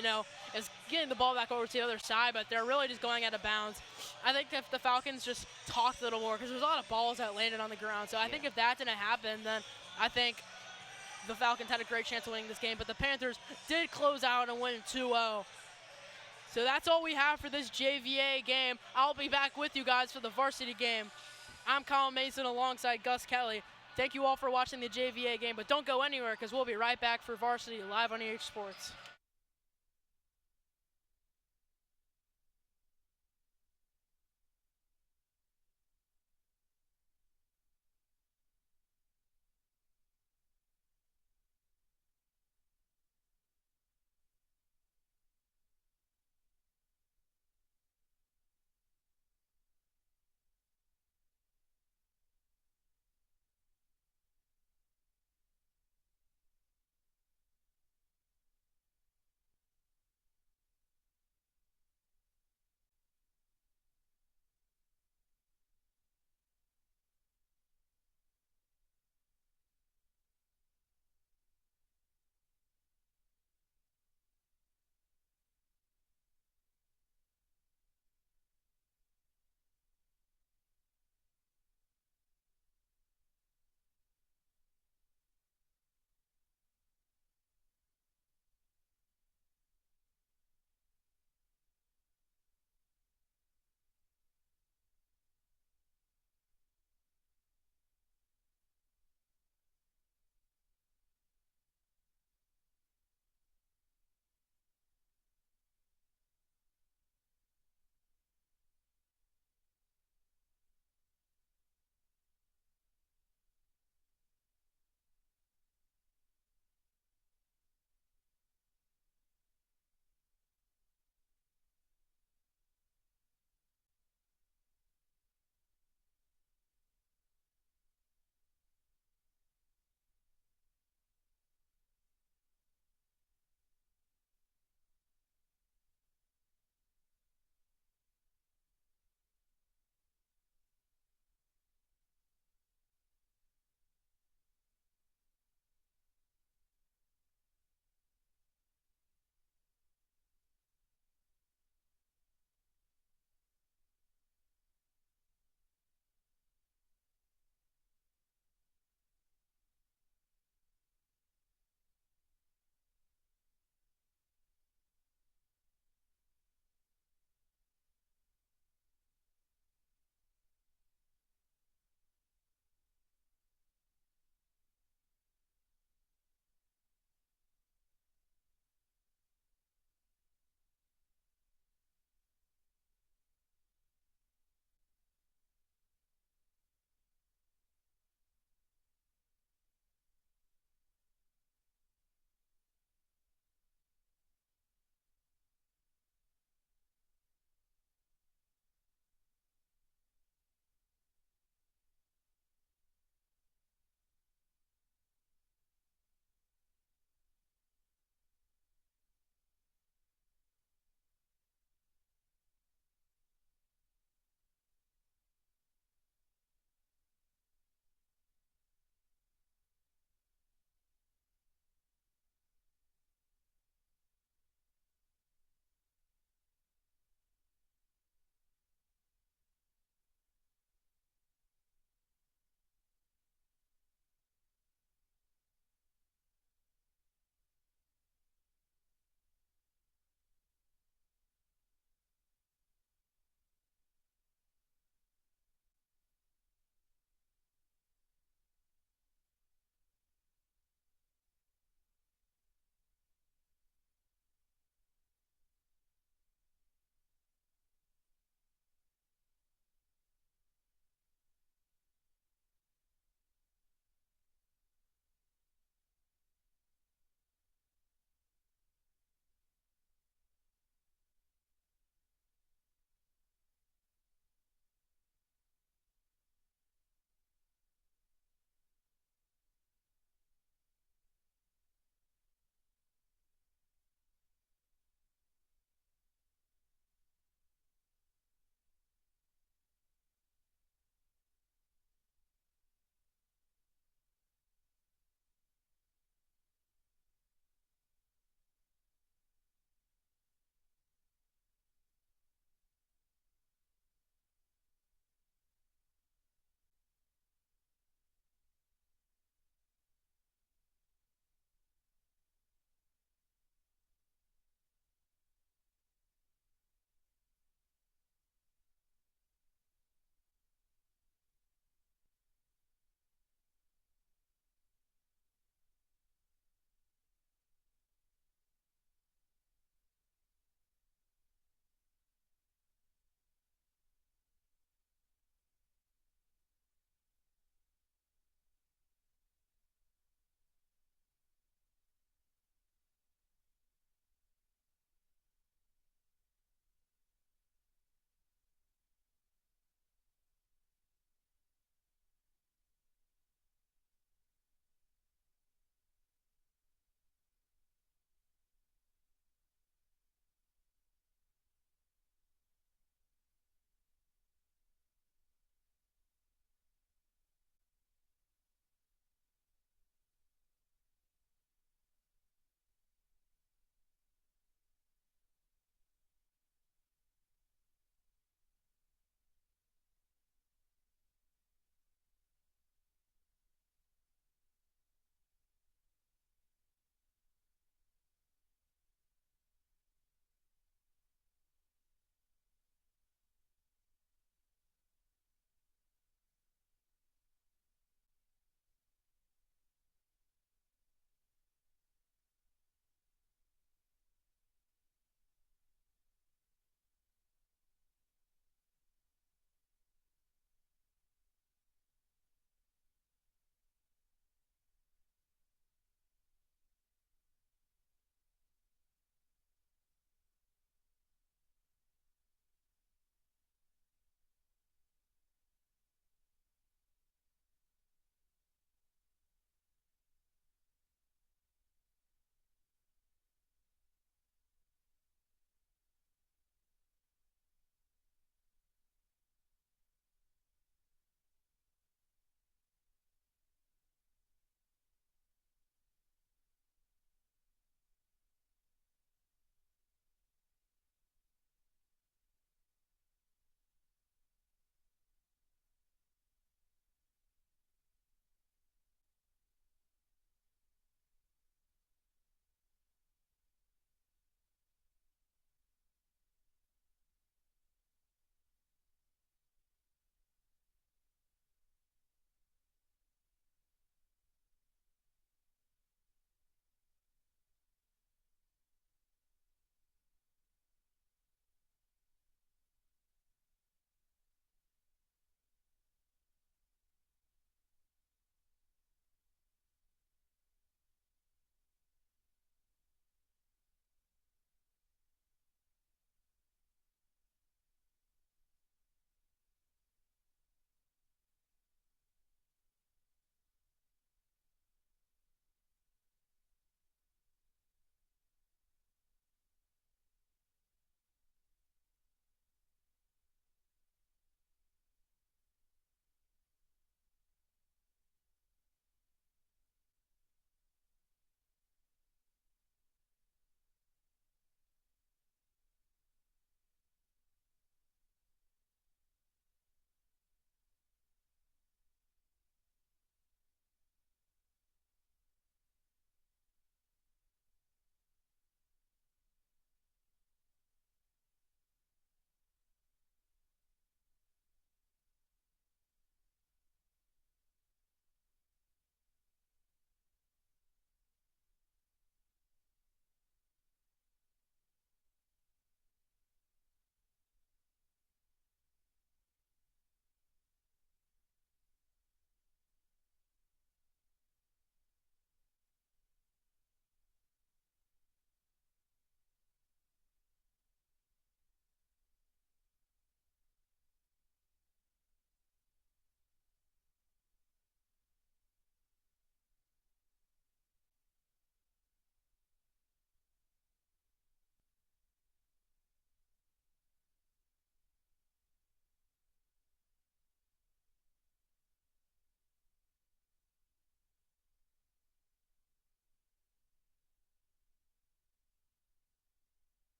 it's getting the ball back over to the other side, but they're really just going out of bounds. I think if the Falcons just talked a little more, because there's a lot of balls that landed on the ground, so I think if that didn't happen, then I think the Falcons had a great chance of winning this game, but the Panthers did close out and win 2-0. So that's all we have for this JVA game. I'll be back with you guys for the varsity game. I'm Colin Mason alongside Gus Kelly. Thank you all for watching the JVA game, but don't go anywhere because we'll be right back for varsity live on EH Sports.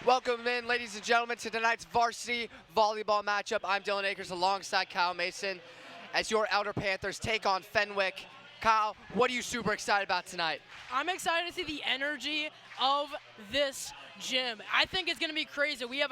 Welcome in, ladies and gentlemen, to tonight's varsity volleyball matchup. I'm Dylan Akers alongside Kyle Mason as your Elder Panthers take on Fenwick. Kyle, what are you super excited about tonight? I'm excited to see the energy of this gym. I think it's gonna be crazy. We have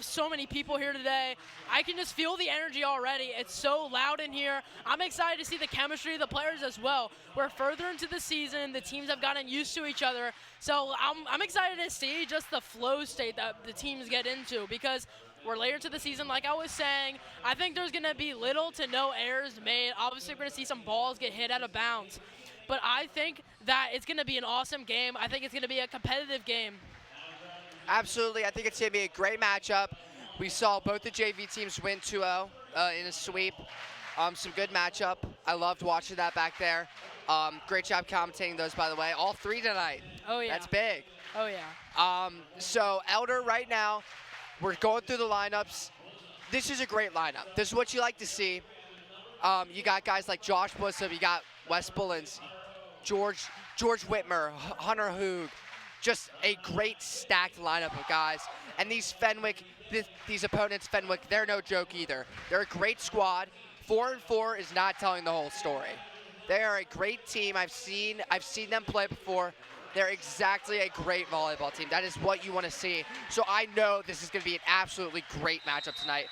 so many people here today. I can just feel the energy already. It's so loud in here. I'm excited to see the chemistry of the players as well. We're further into the season. The teams have gotten used to each other. So I'm excited to see just the flow state that the teams get into, because we're later into the season, like I was saying. I think there's going to be little to no errors made. Obviously, we're going to see some balls get hit out of bounds. But I think that it's going to be an awesome game. I think it's going to be a competitive game. Absolutely. I think it's going to be a great matchup. We saw both the JV teams win 2-0 in a sweep. Some good matchup. I loved watching that back there. Great job commentating those, by the way. All three tonight. Oh, yeah. That's big. Oh, yeah. So, Elder, right now, we're going through the lineups. This is a great lineup. This is what you like to see. You got guys like Josh Blissum, you got Wes Bullens, George Whitmer, Hunter Hoog. Just a great stacked lineup of guys. And these Fenwick, these opponents, Fenwick, they're no joke either. They're a great squad. 4-4 is not telling the whole story. They are a great team. I've seen them play before. They're exactly a great volleyball team. That is what you want to see. So I know this is going to be an absolutely great matchup tonight.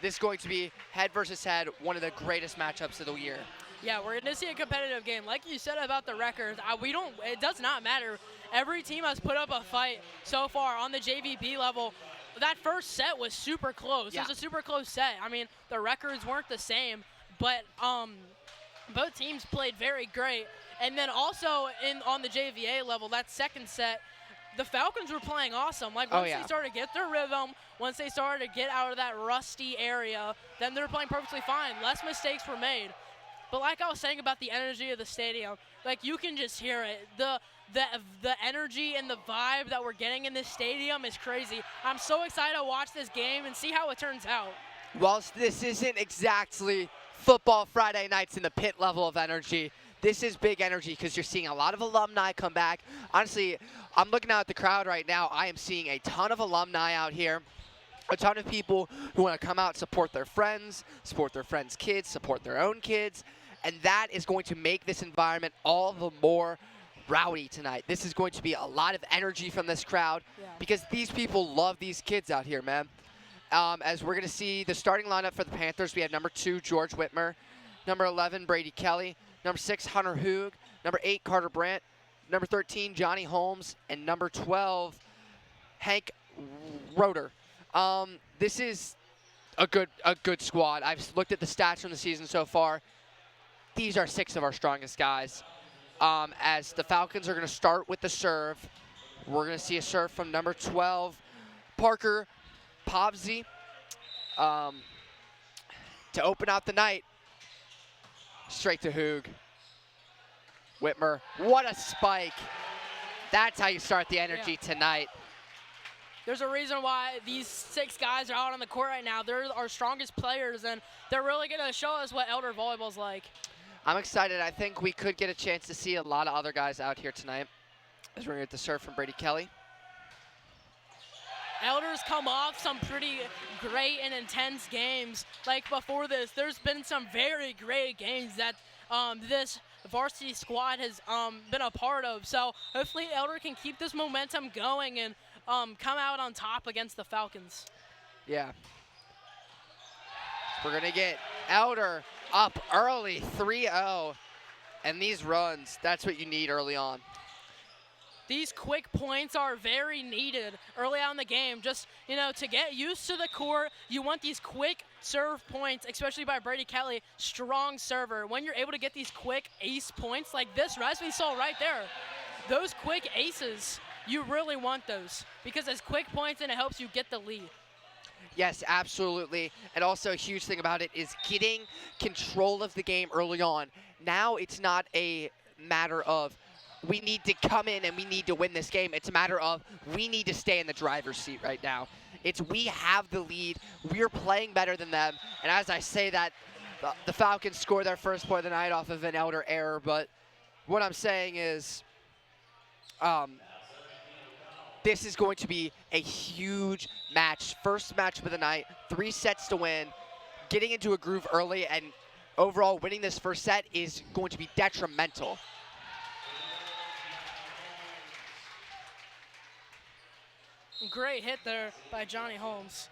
This is going to be head versus head, one of the greatest matchups of the year. Yeah, we're going to see a competitive game. Like you said about the records, it does not matter. Every team has put up a fight so far on the JVB level. That first set was super close. Yeah. It was a super close set. I mean, the records weren't the same, but both teams played very great. And then also on the JVA level, that second set, the Falcons were playing awesome. Like once they started to get their rhythm, once they started to get out of that rusty area, then they were playing perfectly fine. Less mistakes were made. But like I was saying about the energy of the stadium, like you can just hear it. The energy and the vibe that we're getting in this stadium is crazy. I'm so excited to watch this game and see how it turns out. Whilst this isn't exactly football Friday nights in the pit level of energy, this is big energy because you're seeing a lot of alumni come back. Honestly, I'm looking out at the crowd right now. I am seeing a ton of alumni out here. A ton of people who want to come out, support their friends' kids, support their own kids. And that is going to make this environment all the more rowdy tonight. This is going to be a lot of energy from this crowd because these people love these kids out here, man. As we're going to see the starting lineup for the Panthers, we have number 2, George Whitmer, number 11, Brady Kelly, number 6, Hunter Hoog, number 8, Carter Brandt, number 13, Johnny Holmes, and number 12, Hank Roeder. This is a good squad. I've looked at the stats from the season so far. These are 6 of our strongest guys. As the Falcons are going to start with the serve, we're going to see a serve from number 12, Parker Povsey, to open out the night. Straight to Hoog. Whitmer, what a spike. That's how you start the energy tonight. There's a reason why these 6 guys are out on the court right now. They're our strongest players, and they're really going to show us what Elder volleyball's like. I'm excited. I think we could get a chance to see a lot of other guys out here tonight as we're going to get the serve from Brady Kelly. Elder's come off some pretty great and intense games. Like before this, there's been some very great games that this varsity squad has been a part of. So hopefully Elder can keep this momentum going and come out on top against the Falcons. Yeah. We're going to get Elder up early, 3-0. And these runs, that's what you need early on. These quick points are very needed early on in the game. Just, to get used to the court, you want these quick serve points, especially by Brady Kelly, strong server. When you're able to get these quick ace points like this, as we saw right there, those quick aces, you really want those because it's quick points and it helps you get the lead. Yes, absolutely. And also a huge thing about it is getting control of the game early on. Now it's not a matter of we need to come in and we need to win this game. It's a matter of we need to stay in the driver's seat right now. It's we have the lead. We're playing better than them. And as I say that, the Falcons score their first point of the night off of an Elder error. But what I'm saying is This is going to be a huge match. First matchup of the night, 3 sets to win. Getting into a groove early and overall winning this first set is going to be detrimental. Great hit there by Johnny Holmes.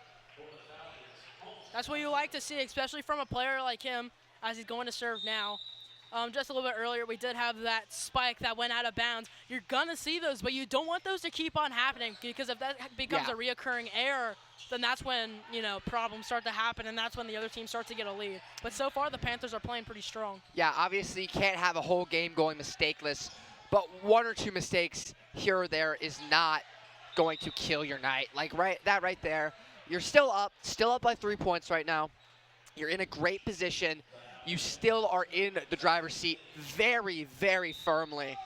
That's what you like to see, especially from a player like him as he's going to serve now. Just a little bit earlier, we did have that spike that went out of bounds. You're going to see those, but you don't want those to keep on happening, because if that becomes a reoccurring error, then that's when, problems start to happen, and that's when the other team starts to get a lead. But so far, the Panthers are playing pretty strong. Yeah, obviously you can't have a whole game going mistakeless, but 1 or 2 mistakes here or there is not going to kill your night. Like right there. You're still up by 3 points right now. You're in a great position. You still are in the driver's seat very, very firmly.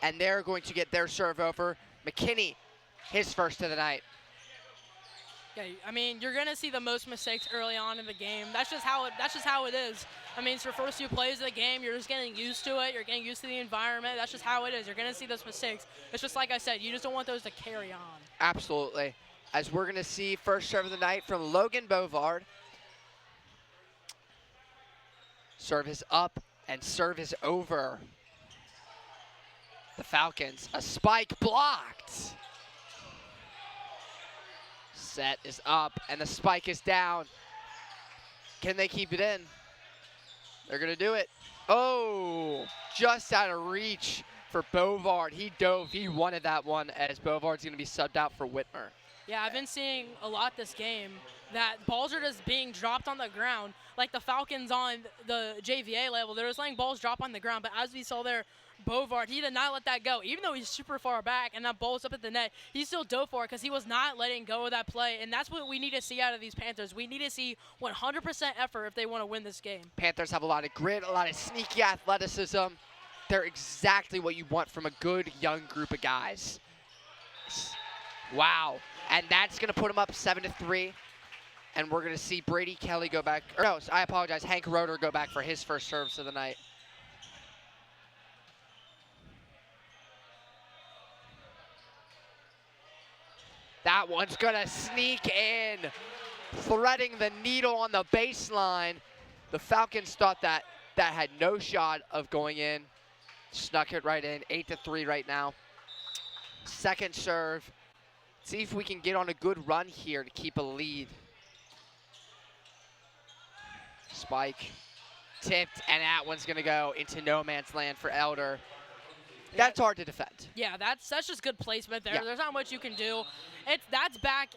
And they're going to get their serve over. McKinney, his first of the night. Yeah, I mean, you're going to see the most mistakes early on in the game. That's just how it is. I mean, it's your first few plays of the game. You're just getting used to it. You're getting used to the environment. That's just how it is. You're going to see those mistakes. It's just like I said, you just don't want those to carry on. Absolutely. As we're going to see first serve of the night from Logan Bovard. Serve is up and serve is over. The Falcons, a spike blocked. Set is up and the spike is down. Can they keep it in? They're gonna do it. Oh, just out of reach for Bovard. He dove, he wanted that one, as Bovard's gonna be subbed out for Whitmer. Yeah, I've been seeing a lot this game that balls are just being dropped on the ground. Like the Falcons on the JVA level, they're just letting balls drop on the ground. But as we saw there, Bovard, he did not let that go. Even though he's super far back and that ball's up at the net, he still dove for it because he was not letting go of that play. And that's what we need to see out of these Panthers. We need to see 100% effort if they want to win this game. Panthers have a lot of grit, a lot of sneaky athleticism. They're exactly what you want from a good young group of guys. Wow. And that's going to put them up 7-3. And we're going to see Brady Kelly go back. Or no, I apologize. Hank Roeder go back for his first serves of the night. That one's going to sneak in, threading the needle on the baseline. The Falcons thought that had no shot of going in. Snuck it right in. 8-3 right now. Second serve. See if we can get on a good run here to keep a lead. Spike tipped, and that one's going to go into no man's land for Elder. That's hard to defend. Yeah, that's just good placement there. Yeah. There's not much you can do. That's back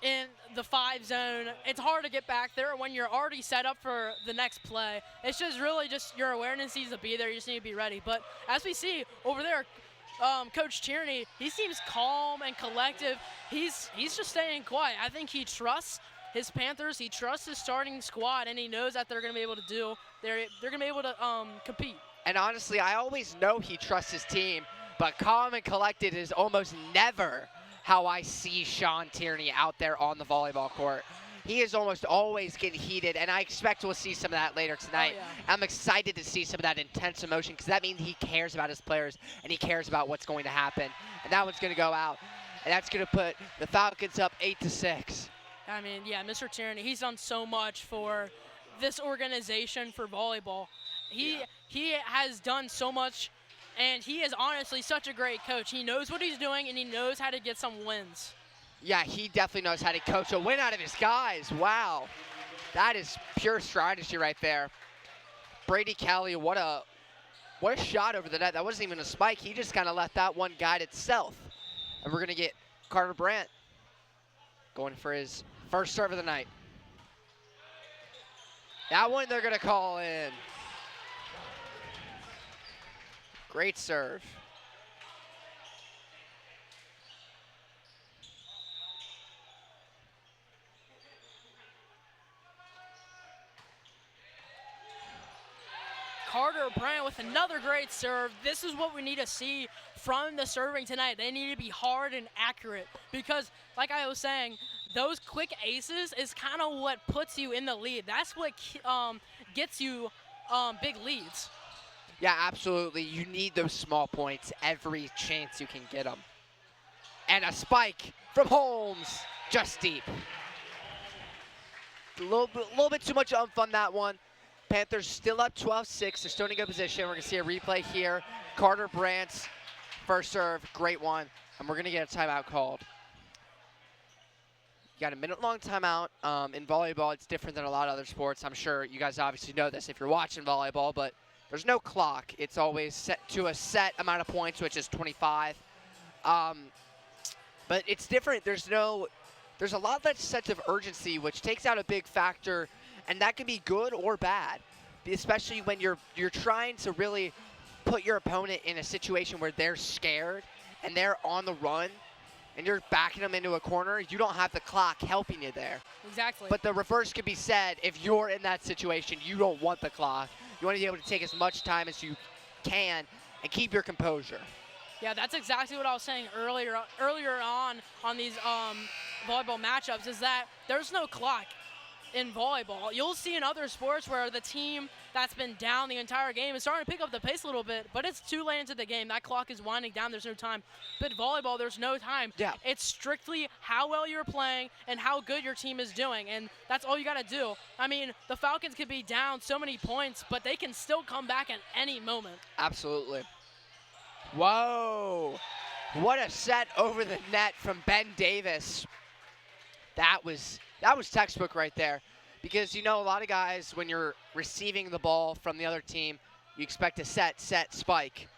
in the 5 zone. It's hard to get back there when you're already set up for the next play. It's just really just your awareness needs to be there. You just need to be ready. But as we see over there, Coach Tierney, he seems calm and collective. He's just staying quiet. I think he trusts his Panthers. He trusts his starting squad, and he knows that they're going to be able to they're going to be able to compete. And honestly, I always know he trusts his team, but calm and collected is almost never how I see Sean Tierney out there on the volleyball court. He is almost always getting heated, and I expect we'll see some of that later tonight. Oh, yeah. I'm excited to see some of that intense emotion, because that means he cares about his players, and he cares about what's going to happen. And that one's going to go out, and that's going to put the Falcons up 8-6. I mean, yeah, Mr. Tierney, he's done so much for this organization for volleyball. He has done so much, and he is honestly such a great coach. He knows what he's doing, and he knows how to get some wins. Yeah, he definitely knows how to coach a win out of his guys. Wow. That is pure strategy right there. Brady Kelly, what a shot over the net. That wasn't even a spike. He just kind of let that one guide itself. And we're going to get Carter Brandt going for his first serve of the night. That one they're going to call in. Great serve. Carter Brandt with another great serve. This is what we need to see from the serving tonight. They need to be hard and accurate, because like I was saying, those quick aces is kind of what puts you in the lead. That's what gets you big leads. Yeah, absolutely. You need those small points every chance you can get them. And a spike from Holmes, just deep. A little bit too much oomph on that one. Panthers still up 12-6. They're still in a good position. We're going to see a replay here. Carter Brandt's first serve, great one. And we're going to get a timeout called. You got a minute-long timeout. In volleyball, it's different than a lot of other sports. I'm sure you guys obviously know this if you're watching volleyball, but there's no clock. It's always set to a set amount of points, which is 25. But it's different. There's a lot less sense of urgency, which takes out a big factor, and that can be good or bad, especially when you're trying to really put your opponent in a situation where they're scared and they're on the run, and you're backing them into a corner. You don't have the clock helping you there. Exactly. But the reverse could be said. If you're in that situation, you don't want the clock. You want to be able to take as much time as you can and keep your composure. Yeah, that's exactly what I was saying earlier on these volleyball matchups, is that there's no clock in volleyball. You'll see in other sports where the team that's been down the entire game is starting to pick up the pace a little bit, but it's too late into the game. That clock is winding down. There's no time. But volleyball, there's no time. Yeah. It's strictly how well you're playing and how good your team is doing, and that's all you got to do. I mean, the Falcons could be down so many points, but they can still come back at any moment. Absolutely. Whoa. What a set over the net from Ben Davis. That was textbook right there. Because, you know, a lot of guys, when you're receiving the ball from the other team, you expect a set, spike,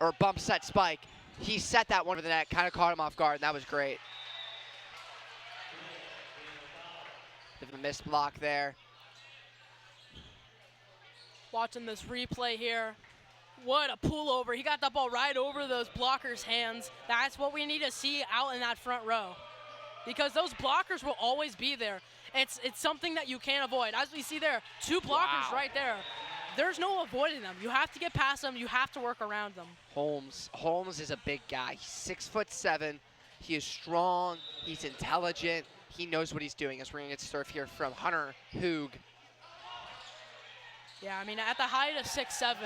or bump, set, spike. He set that one over the net, kind of caught him off guard, and that was great. The missed block there. Watching this replay here. What a pullover. He got that ball right over those blockers' hands. That's what we need to see out in that front row, because those blockers will always be there. It's something that you can't avoid. As we see there, two blockers right there. There's no avoiding them. You have to get past them. You have to work around them. Holmes is a big guy. He's 6'7". He is strong. He's intelligent. He knows what he's doing. As we're going to get serve here from Hunter Hoog. Yeah, I mean, at the height of 6'7",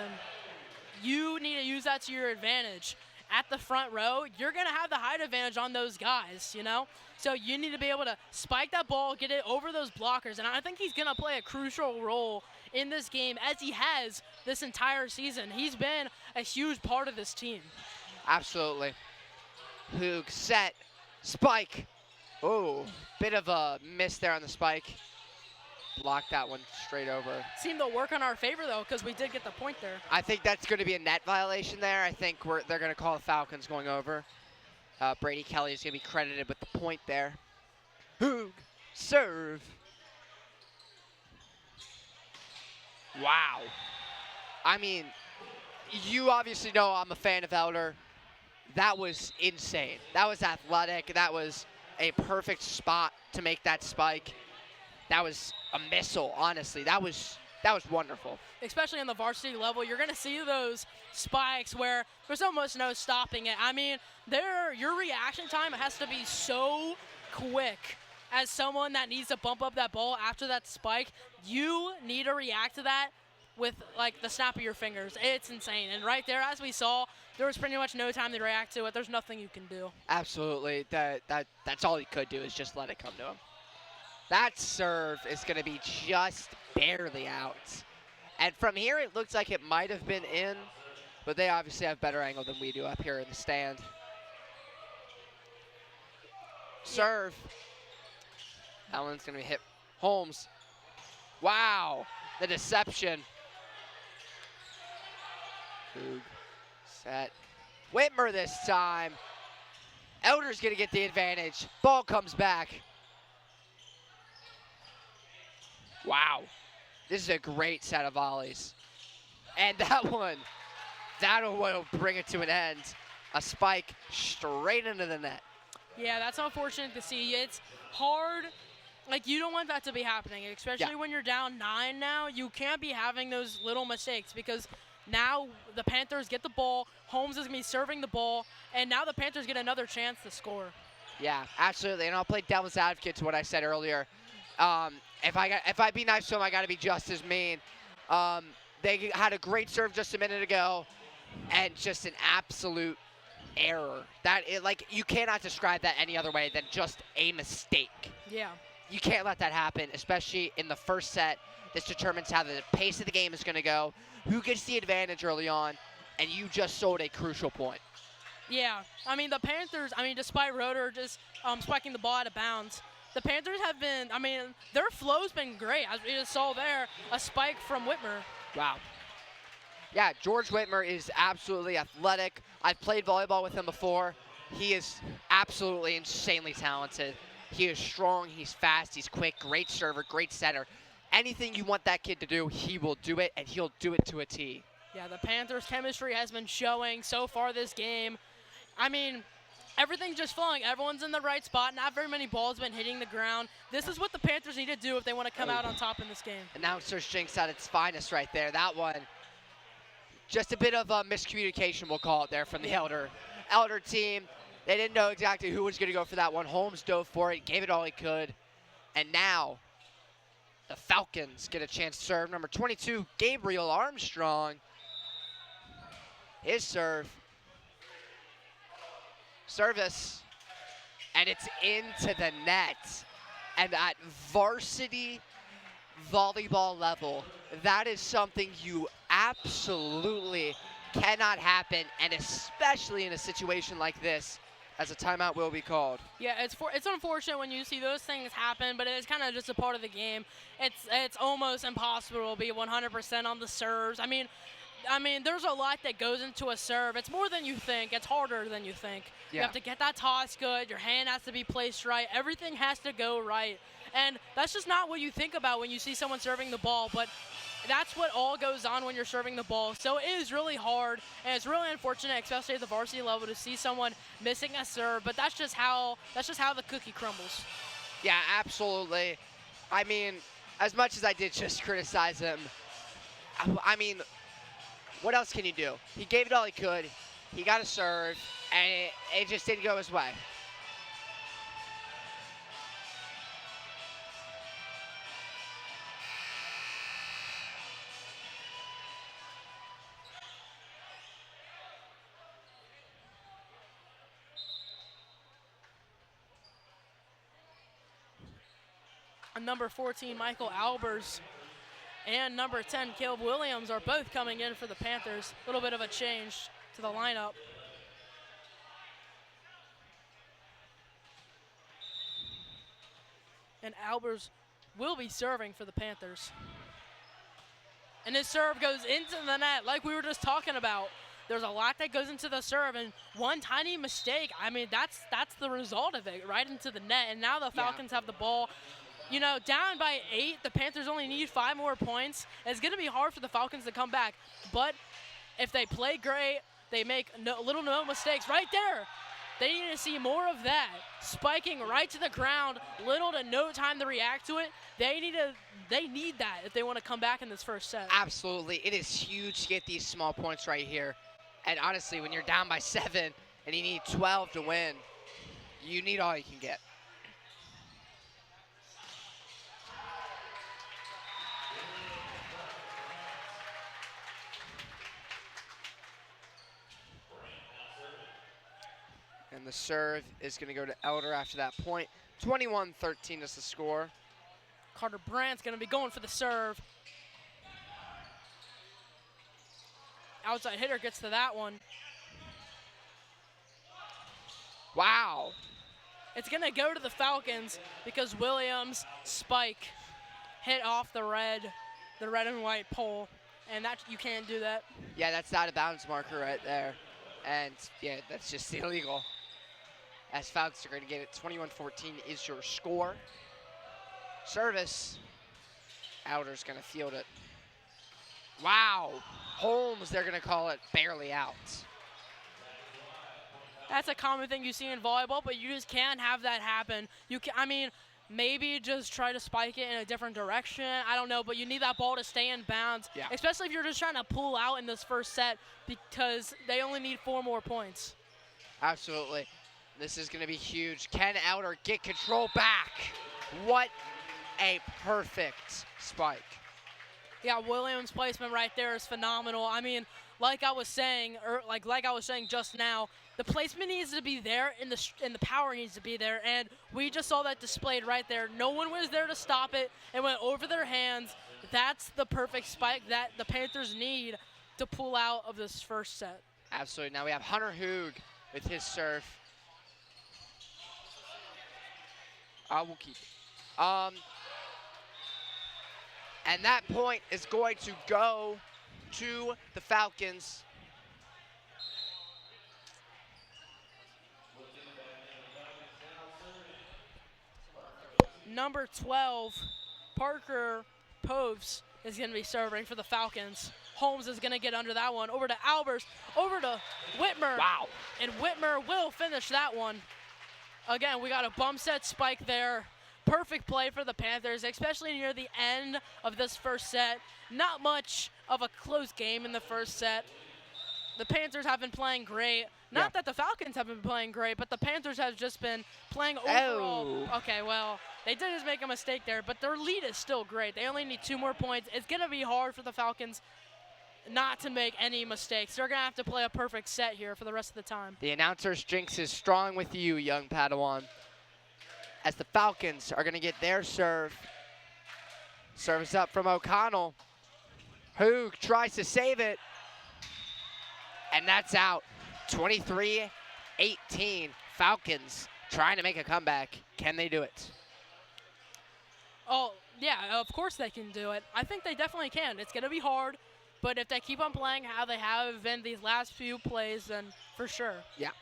you need to use that to your advantage. At the front row, you're going to have the height advantage on those guys, you know? So you need to be able to spike that ball, get it over those blockers, and I think he's going to play a crucial role in this game, as he has this entire season. He's been a huge part of this team. Absolutely. Hoog set, spike. Oh, bit of a miss there on the spike. Blocked that one straight over. Seemed to work in our favor, though, because we did get the point there. I think that's going to be a net violation there. I think they're going to call the Falcons going over. Brady Kelly is going to be credited with the point there. Hoog, serve. Wow. I mean, you obviously know I'm a fan of Elder. That was insane. That was athletic. That was a perfect spot to make that spike. That was a missile, honestly. That was wonderful. Especially on the varsity level, you're going to see those spikes where there's almost no stopping it. I mean, your reaction time has to be so quick. As someone that needs to bump up that ball after that spike, you need to react to that with, like, the snap of your fingers. It's insane. And right there, as we saw, there was pretty much no time to react to it. There's nothing you can do. Absolutely. That's all he could do, is just let it come to him. That serve is going to be just barely out. And from here, it looks like it might have been in, but they obviously have better angle than we do up here in the stand. Serve. That one's going to hit Holmes. Wow, the deception. Hoog, set. Whitmer this time. Elder's going to get the advantage. Ball comes back. Wow, this is a great set of volleys. And that'll bring it to an end. A spike straight into the net. Yeah, that's unfortunate to see. It's hard. Like, you don't want that to be happening, especially when you're down 9 now. You can't be having those little mistakes, because now the Panthers get the ball. Holmes is going to be serving the ball, and now the Panthers get another chance to score. Yeah, absolutely. And I'll play devil's advocate to what I said earlier. If I be nice to them, I got to be just as mean. They had a great serve just a minute ago, and just an absolute error. Like, you cannot describe that any other way than just a mistake. Yeah. You can't let that happen, especially in the first set. This determines how the pace of the game is going to go, who gets the advantage early on, and you just sold a crucial point. Yeah, I mean, the Panthers, despite Roeder just spiking the ball out of bounds, the Panthers have been, their flow's been great. As we just saw there, a spike from Whitmer. Wow. Yeah, George Whitmer is absolutely athletic. I've played volleyball with him before. He is absolutely insanely talented. He is strong, he's fast, he's quick, great server, great setter. Anything you want that kid to do, he will do it, and he'll do it to a T. Yeah, the Panthers' chemistry has been showing so far this game. Everything's just flowing. Everyone's in the right spot. Not very many balls been hitting the ground. This is what the Panthers need to do if they want to come out on top in this game. Announcer's jinx at its finest right there. That one, just a bit of a miscommunication, we'll call it there, from the Elder team. They didn't know exactly who was going to go for that one. Holmes dove for it, gave it all he could. And now the Falcons get a chance to serve. Number 22, Gabriel Armstrong. His serve. Service, and it's into the net. And at varsity volleyball level, that is something you absolutely cannot happen, and especially in a situation like this, as a timeout will be called. Yeah, it's unfortunate when you see those things happen, but it's kind of just a part of the game. It's almost impossible to be 100% on the serves. There's a lot that goes into a serve. It's more than you think. It's harder than you think. Yeah. You have to get that toss good. Your hand has to be placed right. Everything has to go right. And that's just not what you think about when you see someone serving the ball. But that's what all goes on when you're serving the ball. So it is really hard, and it's really unfortunate, especially at the varsity level, to see someone missing a serve. But that's just how the cookie crumbles. Yeah, absolutely. As much as I did just criticize him, what else can you do? He gave it all he could. He got a serve, and it just didn't go his way. And number 14, Michael Albers, and number 10, Caleb Williams, are both coming in for the Panthers. A little bit of a change to the lineup. And Albers will be serving for the Panthers. And his serve goes into the net like we were just talking about. There's a lot that goes into the serve, and one tiny mistake, that's the result of it, right into the net. And now the Falcons have the ball. Down by 8, the Panthers only need 5 more points. It's going to be hard for the Falcons to come back. But if they play great, they make no mistakes right there. They need to see more of that. Spiking right to the ground, little to no time to react to it. They need that if they want to come back in this first set. Absolutely. It is huge to get these small points right here. And honestly, when you're down by 7 and you need 12 to win, you need all you can get. And the serve is going to go to Elder after that point. 21-13 is the score. Carter Brandt's going to be going for the serve. Outside hitter gets to that one. Wow. It's going to go to the Falcons because Williams' spike hit off the red and white pole, and that you can't do that. Yeah, that's out of bounds marker right there. And, yeah, that's just illegal. As Falcons are going to get it. 21-14 is your score. Service. Elder's going to field it. Wow. Holmes, they're going to call it barely out. That's a common thing you see in volleyball, but you just can't have that happen. Maybe just try to spike it in a different direction. I don't know, but you need that ball to stay in bounds, especially if you're just trying to pull out in this first set because they only need 4 more points. Absolutely. This is going to be huge. Can Elder get control back? What a perfect spike. Yeah, Williams' placement right there is phenomenal. like I was saying, like I was saying just now, the placement needs to be there, and the power needs to be there, and we just saw that displayed right there. No one was there to stop it. It went over their hands. That's the perfect spike that the Panthers need to pull out of this first set. Absolutely. Now we have Hunter Hoog with his serve. I will keep it. And that point is going to go to the Falcons. Number 12, Parker Poves is going to be serving for the Falcons. Holmes is going to get under that one. Over to Albers, over to Whitmer. Wow. And Whitmer will finish that one. Again, we got a bump set spike there. Perfect play for the Panthers, especially near the end of this first set. Not much of a close game in the first set. The Panthers have been playing great. Not that the Falcons have been playing great, but the Panthers have just been playing overall. Oh. Okay, well, they did just make a mistake there, but their lead is still great. They only need 2 more points. It's going to be hard for the Falcons not to make any mistakes. They're going to have to play a perfect set here for the rest of the time. The announcer's jinx is strong with you, young Padawan. As the Falcons are going to get their serve. Service up from O'Connell. Hoog tries to save it. And that's out. 23-18. Falcons trying to make a comeback. Can they do it? Oh, yeah, of course they can do it. I think they definitely can. It's going to be hard, but if they keep on playing how they have been these last few plays, then for sure. Yeah.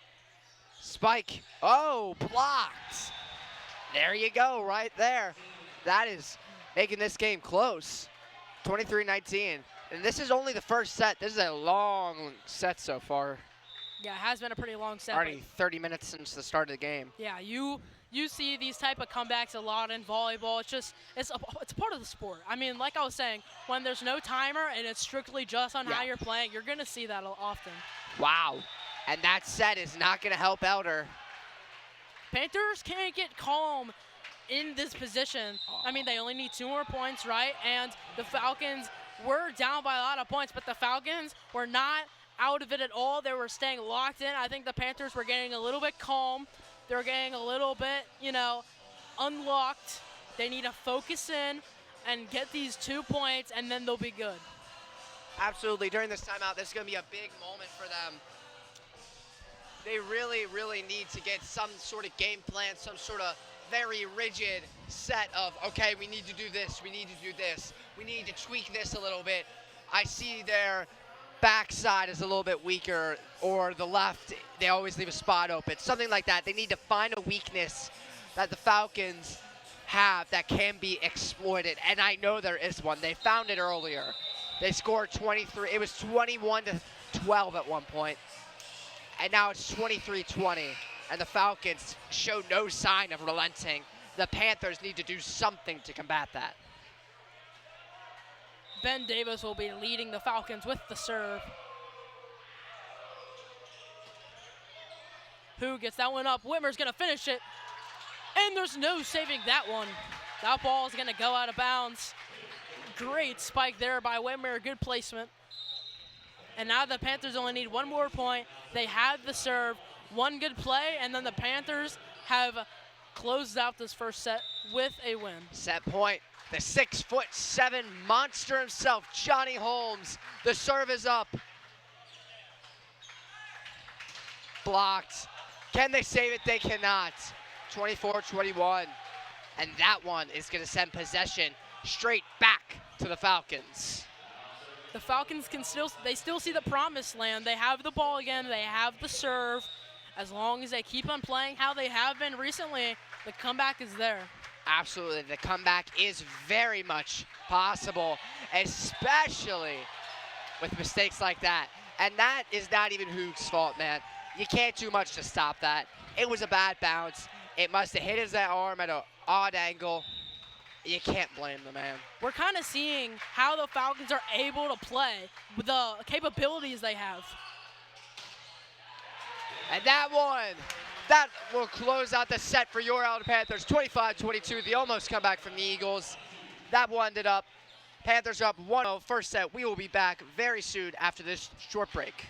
Spike. Oh, blocked. There you go, right there. That is making this game close. 23-19. And this is only the first set. This is a long set so far. Yeah, it has been a pretty long set. Already 30 minutes since the start of the game. Yeah, you see these type of comebacks a lot in volleyball. It's just it's part of the sport. I mean, like I was saying, when there's no timer and it's strictly just on how you're playing, you're going to see that often. Wow. And that set is not going to help Elder. Panthers can't get calm in this position. I mean, they only need 2 more points, right? And the Falcons were down by a lot of points, but the Falcons were not out of it at all. They were staying locked in. I think the Panthers were getting a little bit calm. They were getting a little bit, unlocked. They need to focus in and get these 2 points, and then they'll be good. Absolutely. During this timeout, this is going to be a big moment for them. They really, really need to get some sort of game plan, some sort of very rigid set of, okay, we need to do this, we need to do this, we need to tweak this a little bit. I see their backside is a little bit weaker, or the left, they always leave a spot open, something like that. They need to find a weakness that the Falcons have that can be exploited, and I know there is one. They found it earlier. They scored 23, it was 21-12 at one point, and now it's 23-20. And the Falcons show no sign of relenting. The Panthers need to do something to combat that. Ben Davis will be leading the Falcons with the serve. Who gets that one up? Whitmer's going to finish it. And there's no saving that one. That ball is going to go out of bounds. Great spike there by Whitmer. Good placement. And now the Panthers only need 1 more point. They have the serve. 1 good play, and then the Panthers have closed out this first set with a win. Set point. The 6'7" monster himself, Johnny Holmes. The serve is up. Blocked. Can they save it? They cannot. 24-21. And that one is going to send possession straight back to the Falcons. The Falcons they still see the promised land. They have the ball again. They have the serve. As long as they keep on playing how they have been recently, the comeback is there. Absolutely. The comeback is very much possible, especially with mistakes like that. And that is not even Hoog's fault, man. You can't do much to stop that. It was a bad bounce. It must have hit his arm at an odd angle. You can't blame the man. We're kind of seeing how the Falcons are able to play with the capabilities they have. And that will close out the set for your Elder Panthers. 25-22, the almost comeback from the Eagles. That will end it up. Panthers are up 1-0 first set. We will be back very soon after this short break.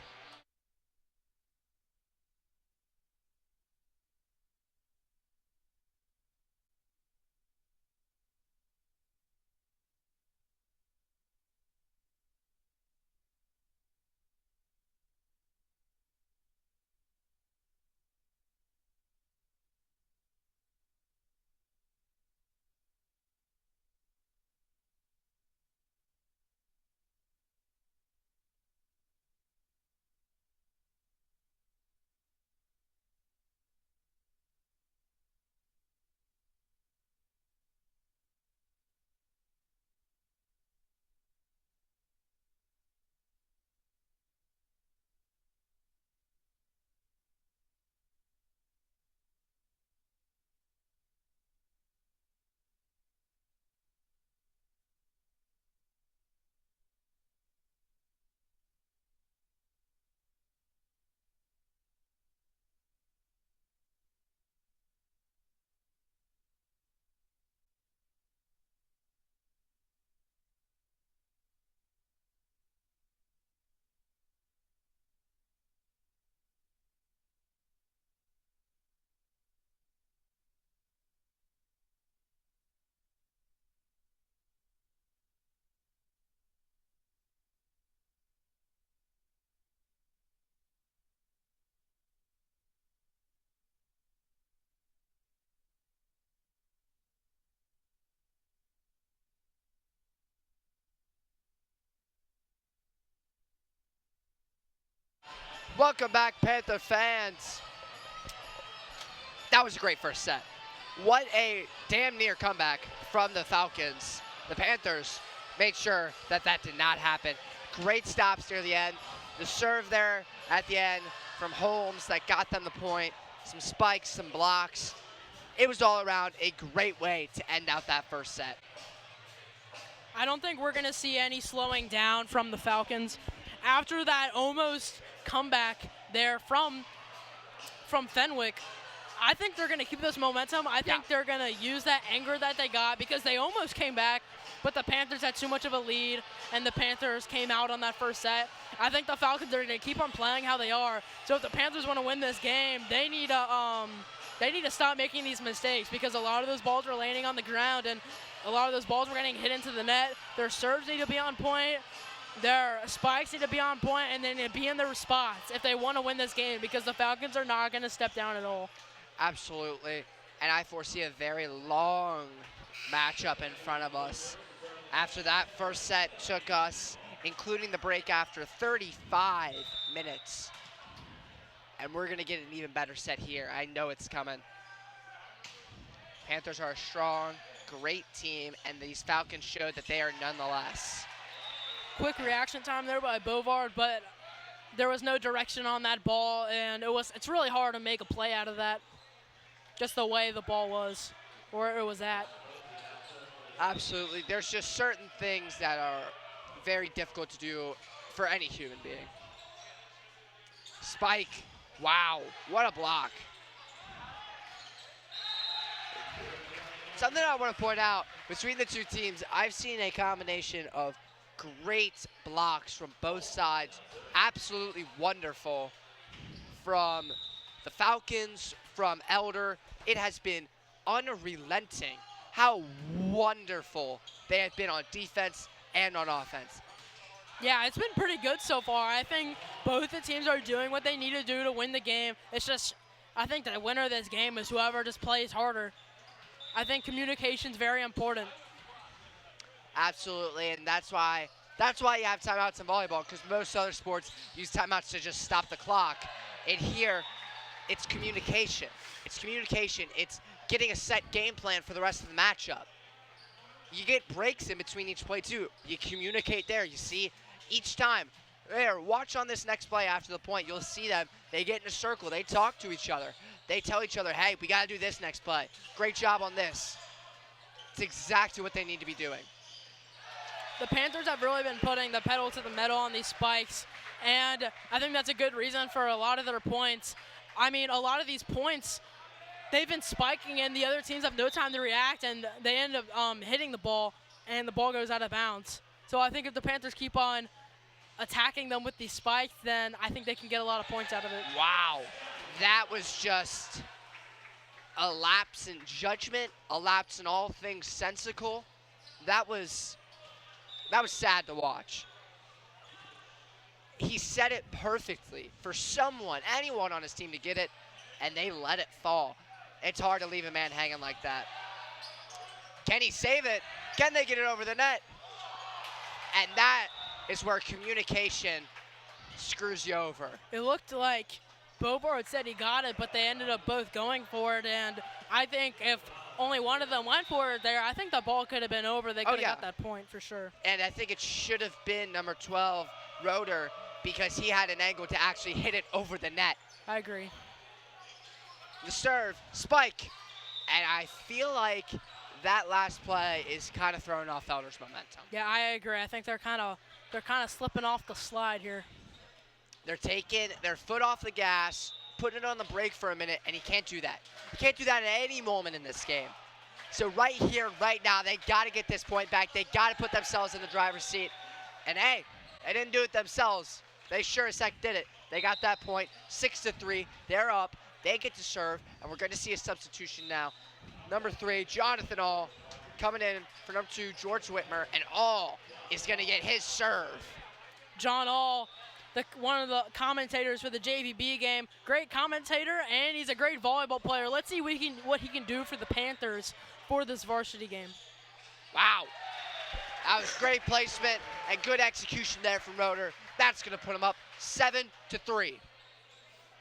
Welcome back, Panther fans. That was a great first set. What a damn near comeback from the Falcons. The Panthers made sure that that did not happen. Great stops near the end. The serve there at the end from Holmes that got them the point. Some spikes, some blocks. It was all around a great way to end out that first set. I don't think we're going to see any slowing down from the Falcons. After that almost comeback there from Fenwick, I think they're going to keep this momentum. I think they're going to use that anger that they got because they almost came back, but the Panthers had too much of a lead, and the Panthers came out on that first set. I think the Falcons are going to keep on playing how they are. So if the Panthers want to win this game, they need to stop making these mistakes because a lot of those balls were landing on the ground, and a lot of those balls were getting hit into the net. Their serves need to be on point. Their spikes need to be on point, and they need to be in their spots if they want to win this game because the Falcons are not going to step down at all. Absolutely. And I foresee a very long matchup in front of us. After that first set took us, including the break after 35 minutes. And we're going to get an even better set here. I know it's coming. Panthers are a strong, great team, and these Falcons showed that they are nonetheless. Quick reaction time there by Bovard, but there was no direction on that ball, and it's really hard to make a play out of that, just the way the ball was, where it was at. Absolutely. There's just certain things that are very difficult to do for any human being. Spike. Wow, what a block. Something I want to point out, between the two teams, I've seen a combination of great blocks from both sides. Absolutely wonderful from the Falcons, from Elder. It has been unrelenting how wonderful they have been on defense and on offense. Yeah, it's been pretty good so far. I think both the teams are doing what they need to do to win the game. It's just, I think the winner of this game is whoever just plays harder. I think communication's very important. Absolutely, and that's why you have timeouts in volleyball, because most other sports use timeouts to just stop the clock. And here, it's communication. It's communication. It's getting a set game plan for the rest of the matchup. You get breaks in between each play, too. You communicate there. You see each time. There, watch on this next play after the point. You'll see them. They get in a circle. They talk to each other. They tell each other, hey, we got to do this next play. Great job on this. It's exactly what they need to be doing. The Panthers have really been putting the pedal to the metal on these spikes, and I think that's a good reason for a lot of their points. I mean, a lot of these points, they've been spiking, and the other teams have no time to react, and they end up hitting the ball. and the ball goes out of bounds. So I think if the Panthers keep on attacking them with these spikes, then I think they can get a lot of points out of it. Wow. That was just a lapse in judgment, a lapse in all things sensical. That was sad to watch. He said it perfectly for anyone on his team to get it, and they let it fall. It's hard to leave a man hanging like that. Can he save it? Can they get it over the net? And that is where communication screws you over. It looked like Bobard said he got it, but they ended up both going for it, and I think if only one of them went for it there, I think the ball could have been over. They could have got that point for sure. And I think it should have been number 12, Roeder, because he had an angle to actually hit it over the net. I agree. The serve, spike, and I feel like that last play is kind of throwing off Elder's momentum. Yeah, I agree. I think they're kind of slipping off the slide here. They're taking their foot off the gas, putting it on the brake for a minute, and he can't do that. He can't do that at any moment in this game. So right here, right now, they got to get this point back. They got to put themselves in the driver's seat. And hey, they didn't do it themselves. They sure as heck did it. They got that point, 6-3. They're up. They get to serve, and we're going to see a substitution now. Number 3, Jonathan All, coming in for number 2, George Whitmer, and All is going to get his serve. John All, one of the commentators for the JVB game, great commentator, and he's a great volleyball player. Let's see what he can do for the Panthers for this varsity game. Wow. That was great placement and good execution there from Roeder. That's going to put him up 7-3.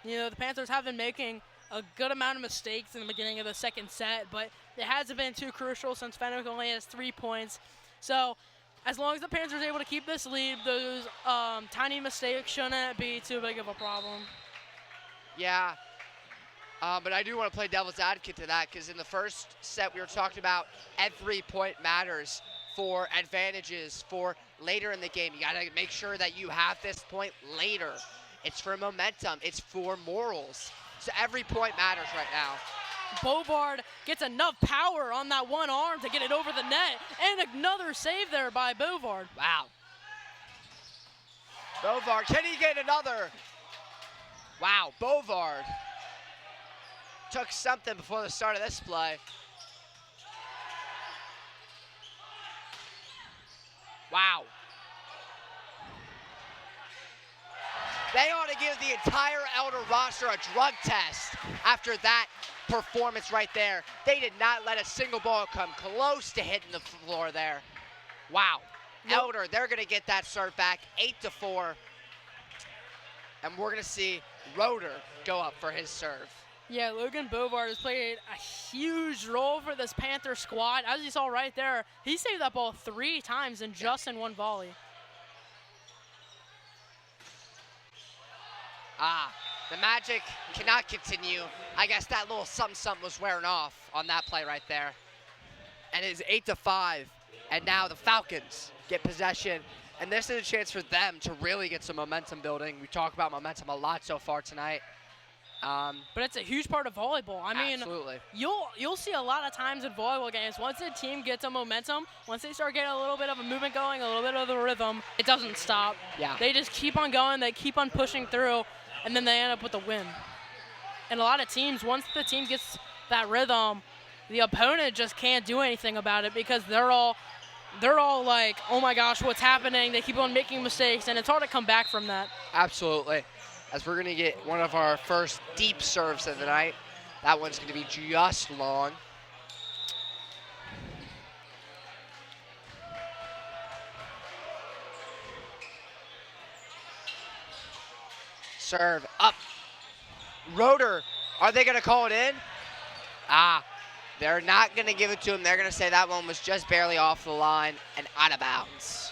You know, the Panthers have been making a good amount of mistakes in the beginning of the second set, but it hasn't been too crucial since Fenwick only has 3 points. So as long as the Panthers are able to keep this lead, those tiny mistakes shouldn't be too big of a problem. Yeah, but I do want to play devil's advocate to that, because in the first set we were talking about every point matters for advantages for later in the game. You got to make sure that you have this point later. It's for momentum. It's for morals. So every point matters right now. Bovard gets enough power on that one arm to get it over the net, and another save there by Bovard. Wow. Bovard, can he get another? Wow, Bovard took something before the start of this play. Wow. They ought to give the entire Elder roster a drug test after that performance right there. They did not let a single ball come close to hitting the floor there. Wow. Nope. Elder, they're going to get that serve back, 8-4. And we're going to see Roeder go up for his serve. Yeah, Logan Bovard has played a huge role for this Panther squad. As you saw right there, he saved that ball 3 times in just in one volley. The magic cannot continue. I guess that little something was wearing off on that play right there. And it is 8-5. And now the Falcons get possession. And this is a chance for them to really get some momentum building. We talk about momentum a lot so far tonight. But it's a huge part of volleyball. I mean, absolutely. You'll see a lot of times in volleyball games, once a team gets a momentum, once they start getting a little bit of a movement going, a little bit of the rhythm, it doesn't stop. Yeah. They just keep on going, they keep on pushing through, and then they end up with a win. And a lot of teams, once the team gets that rhythm, the opponent just can't do anything about it because they're all like, oh my gosh, what's happening? They keep on making mistakes, and it's hard to come back from that. Absolutely. As we're going to get one of our first deep serves of the night. That one's going to be just long. Serve up. Roeder, are they going to call it in? They're not going to give it to him. They're going to say that one was just barely off the line and out of bounds.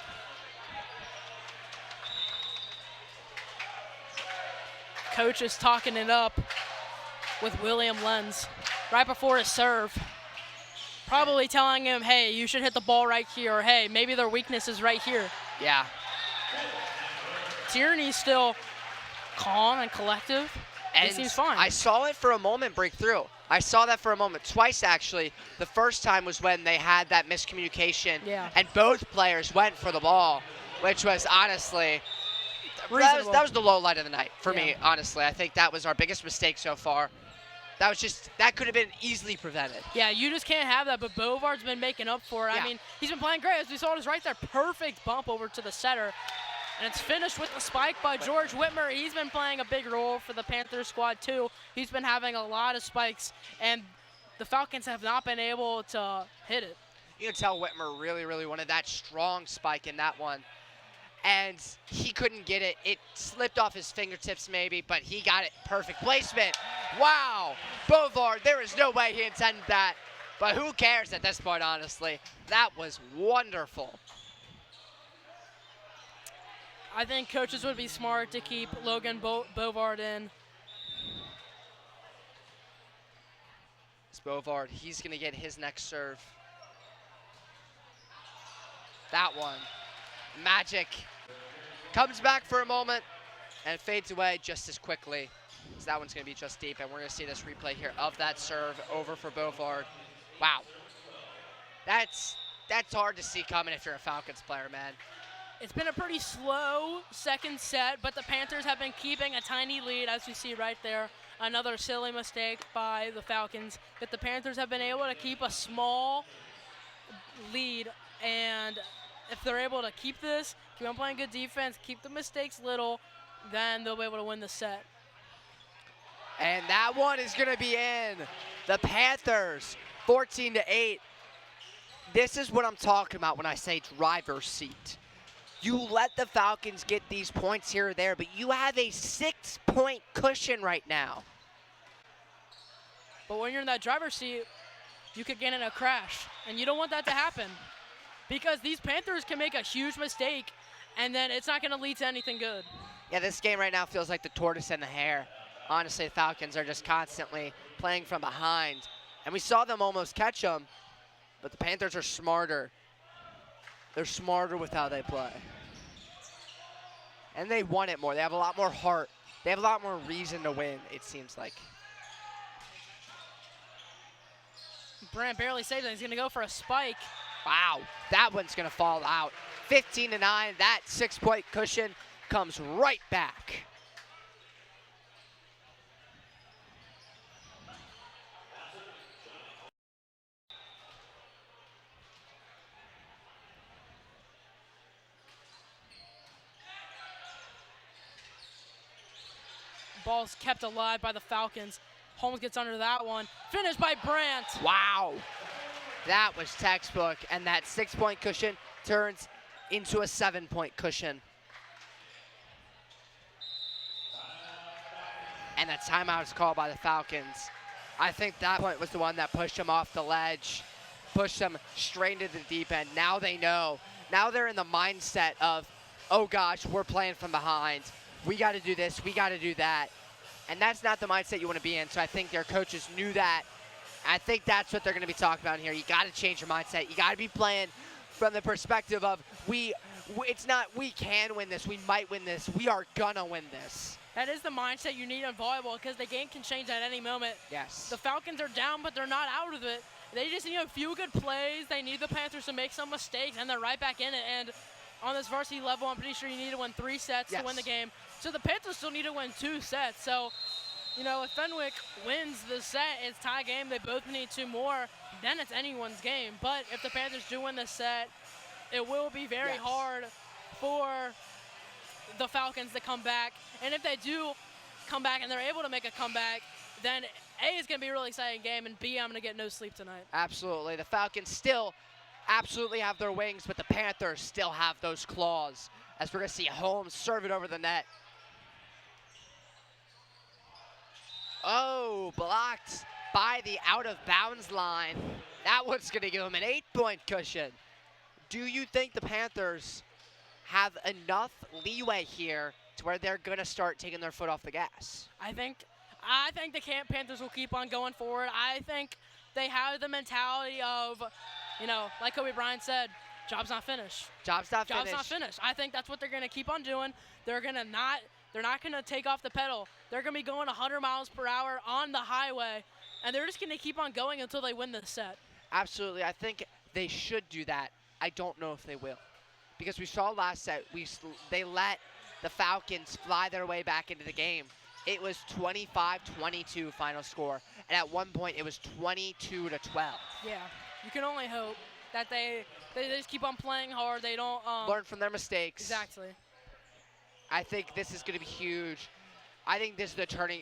Coach is talking it up with William Lenz right before his serve. Probably telling him, hey, you should hit the ball right here, or hey, maybe their weakness is right here. Yeah. Tierney's still calm and collective. And he seems fine. I saw it for a moment break through. I saw that for a moment, twice actually. The first time was when they had that miscommunication, Yeah. and both players went for the ball, which was honestly, Reasonable. that was the low light of the night for me, Yeah. honestly. I think that was our biggest mistake so far. That could have been easily prevented. Yeah, you just can't have that, but Bovard's been making up for it. Yeah. I mean, he's been playing great. As we saw, it was right there. Perfect bump over to the setter. And it's finished with the spike by George Whitmer. He's been playing a big role for the Panthers squad, too. He's been having a lot of spikes, and the Falcons have not been able to hit it. You can tell Whitmer really, really wanted that strong spike in that one. And he couldn't get it. It slipped off his fingertips maybe, but he got it. Perfect placement. Wow. Bovard, there is no way he intended that. But who cares at this point, honestly? That was wonderful. I think coaches would be smart to keep Logan Bovard in. It's Bovard. He's going to get his next serve. That one. Magic. Comes back for a moment and fades away just as quickly. So that one's going to be just deep, and we're going to see this replay here of that serve over for Bovard. Wow. That's hard to see coming if you're a Falcons player, man. It's been a pretty slow second set, but the Panthers have been keeping a tiny lead, as we see right there. Another silly mistake by the Falcons. But the Panthers have been able to keep a small lead, and if they're able to keep this, keep on playing good defense, keep the mistakes little, then they'll be able to win the set. And that one is going to be in. The Panthers, 14-8. This is what I'm talking about when I say driver's seat. You let the Falcons get these points here or there, but you have a 6-point cushion right now. But when you're in that driver's seat, you could get in a crash, and you don't want that to happen. Because these Panthers can make a huge mistake, and then it's not going to lead to anything good. Yeah, this game right now feels like the tortoise and the hare. Honestly, the Falcons are just constantly playing from behind. And we saw them almost catch them, but the Panthers are smarter. They're smarter with how they play. And they want it more. They have a lot more heart. They have a lot more reason to win, it seems like. Brant barely saves it. He's going to go for a spike. Wow, that one's going to fall out. 15-9, that 6-point cushion comes right back. Ball's kept alive by the Falcons. Holmes gets under that one. Finished by Brant. Wow. That was textbook, and that 6-point cushion turns into a 7-point cushion. And that timeout is called by the Falcons. I think that point was the one that pushed them off the ledge, pushed them straight into the deep end. Now they know. Now they're in the mindset of, oh gosh, we're playing from behind. We got to do this, we got to do that. And that's not the mindset you want to be in, so I think their coaches knew that. I think that's what they're going to be talking about here. You got to change your mindset. You got to be playing from the perspective of it's not we can win this, we might win this, we are going to win this. That is the mindset you need in volleyball because the game can change at any moment. Yes. The Falcons are down, but they're not out of it. They just need a few good plays. They need the Panthers to make some mistakes, and they're right back in it. And on this varsity level, I'm pretty sure you need to win 3 sets to win the game. So the Panthers still need to win 2 sets. So, you know, if Fenwick wins the set, it's tie game. They both need 2 more. Then it's anyone's game. But if the Panthers do win the set, it will be very hard for the Falcons to come back. And if they do come back and they're able to make a comeback, then A, is going to be a really exciting game, and B, I'm going to get no sleep tonight. Absolutely. The Falcons still absolutely have their wings, but the Panthers still have those claws. As we're going to see Holmes serve it over the net. Oh, blocked by the out-of-bounds line. That one's going to give them an 8-point cushion. Do you think the Panthers have enough leeway here to where they're going to start taking their foot off the gas? I think the Panthers will keep on going forward. I think they have the mentality of, you know, like Kobe Bryant said, job's not finished. Job's not finished. Job's not finished. I think that's what they're going to keep on doing. They're not going to take off the pedal. They're going to be going 100 miles per hour on the highway and they're just going to keep on going until they win the set. Absolutely. I think they should do that. I don't know if they will. Because we saw last set, they let the Falcons fly their way back into the game. It was 25-22 final score. And at one point, it was 22-12. Yeah, you can only hope that they just keep on playing hard. They don't learn from their mistakes. Exactly. I think this is going to be huge. I think this is the turning.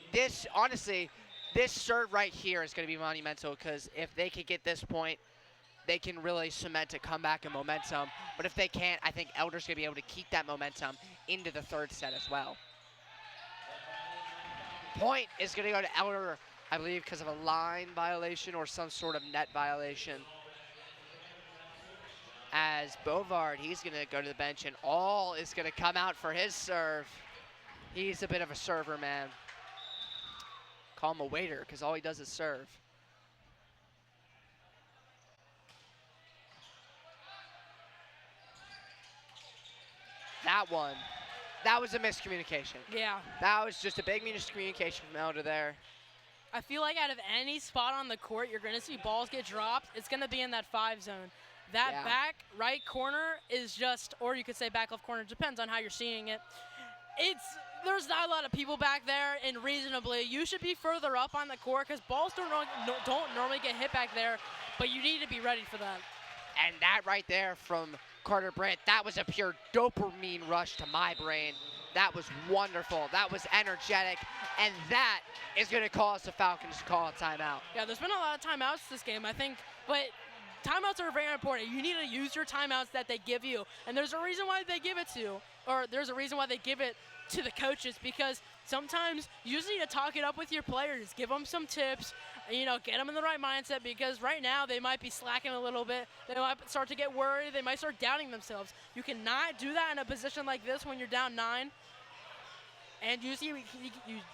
Honestly, this serve right here is going to be monumental because if they can get this point, they can really cement a comeback and momentum. But if they can't, I think Elder's going to be able to keep that momentum into the third set as well. Point is going to go to Elder, I believe, because of a line violation or some sort of net violation. As Bovard, he's going to go to the bench, and all is going to come out for his serve. He's a bit of a server, man. Call him a waiter, because all he does is serve. That one, that was a miscommunication. Yeah. That was just a big miscommunication from Elder there. I feel like out of any spot on the court, you're going to see balls get dropped. It's going to be in that 5 zone. That back right corner is just, or you could say back left corner, depends on how you're seeing it. There's not a lot of people back there, and reasonably, you should be further up on the court because balls don't normally get hit back there, but you need to be ready for that. And that right there from Carter Brandt, that was a pure dopamine rush to my brain. That was wonderful. That was energetic, and that is going to cause the Falcons to call a timeout. Yeah, there's been a lot of timeouts this game, I think, but timeouts are very important. You need to use your timeouts that they give you, and there's a reason why they give it to you, or there's a reason why they give it to the coaches, because sometimes you just need to talk it up with your players, give them some tips, get them in the right mindset, because right now they might be slacking a little bit. They might start to get worried. They might start doubting themselves. You cannot do that in a position like this when you're down 9. And you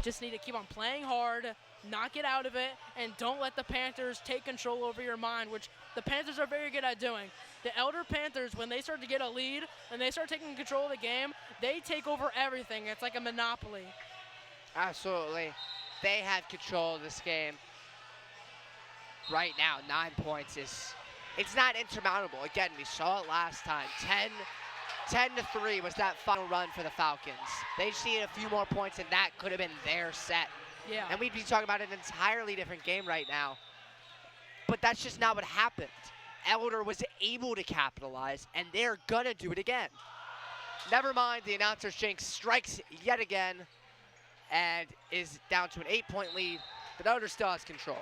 just need to keep on playing hard, not get out of it, and don't let the Panthers take control over your mind, which the Panthers are very good at doing. The Elder Panthers, when they start to get a lead and they start taking control of the game, they take over everything. It's like a monopoly. Absolutely. They have control of this game. Right now, 9 points it's not insurmountable. Again, we saw it last time. 10-3 was that final run for the Falcons. They just needed a few more points, and that could have been their set. Yeah. And we'd be talking about an entirely different game right now. But that's just not what happened. Elder was able to capitalize, and they're going to do it again. Never mind, the announcer Shanks strikes yet again and is down to an 8-point lead, but Elder still has control.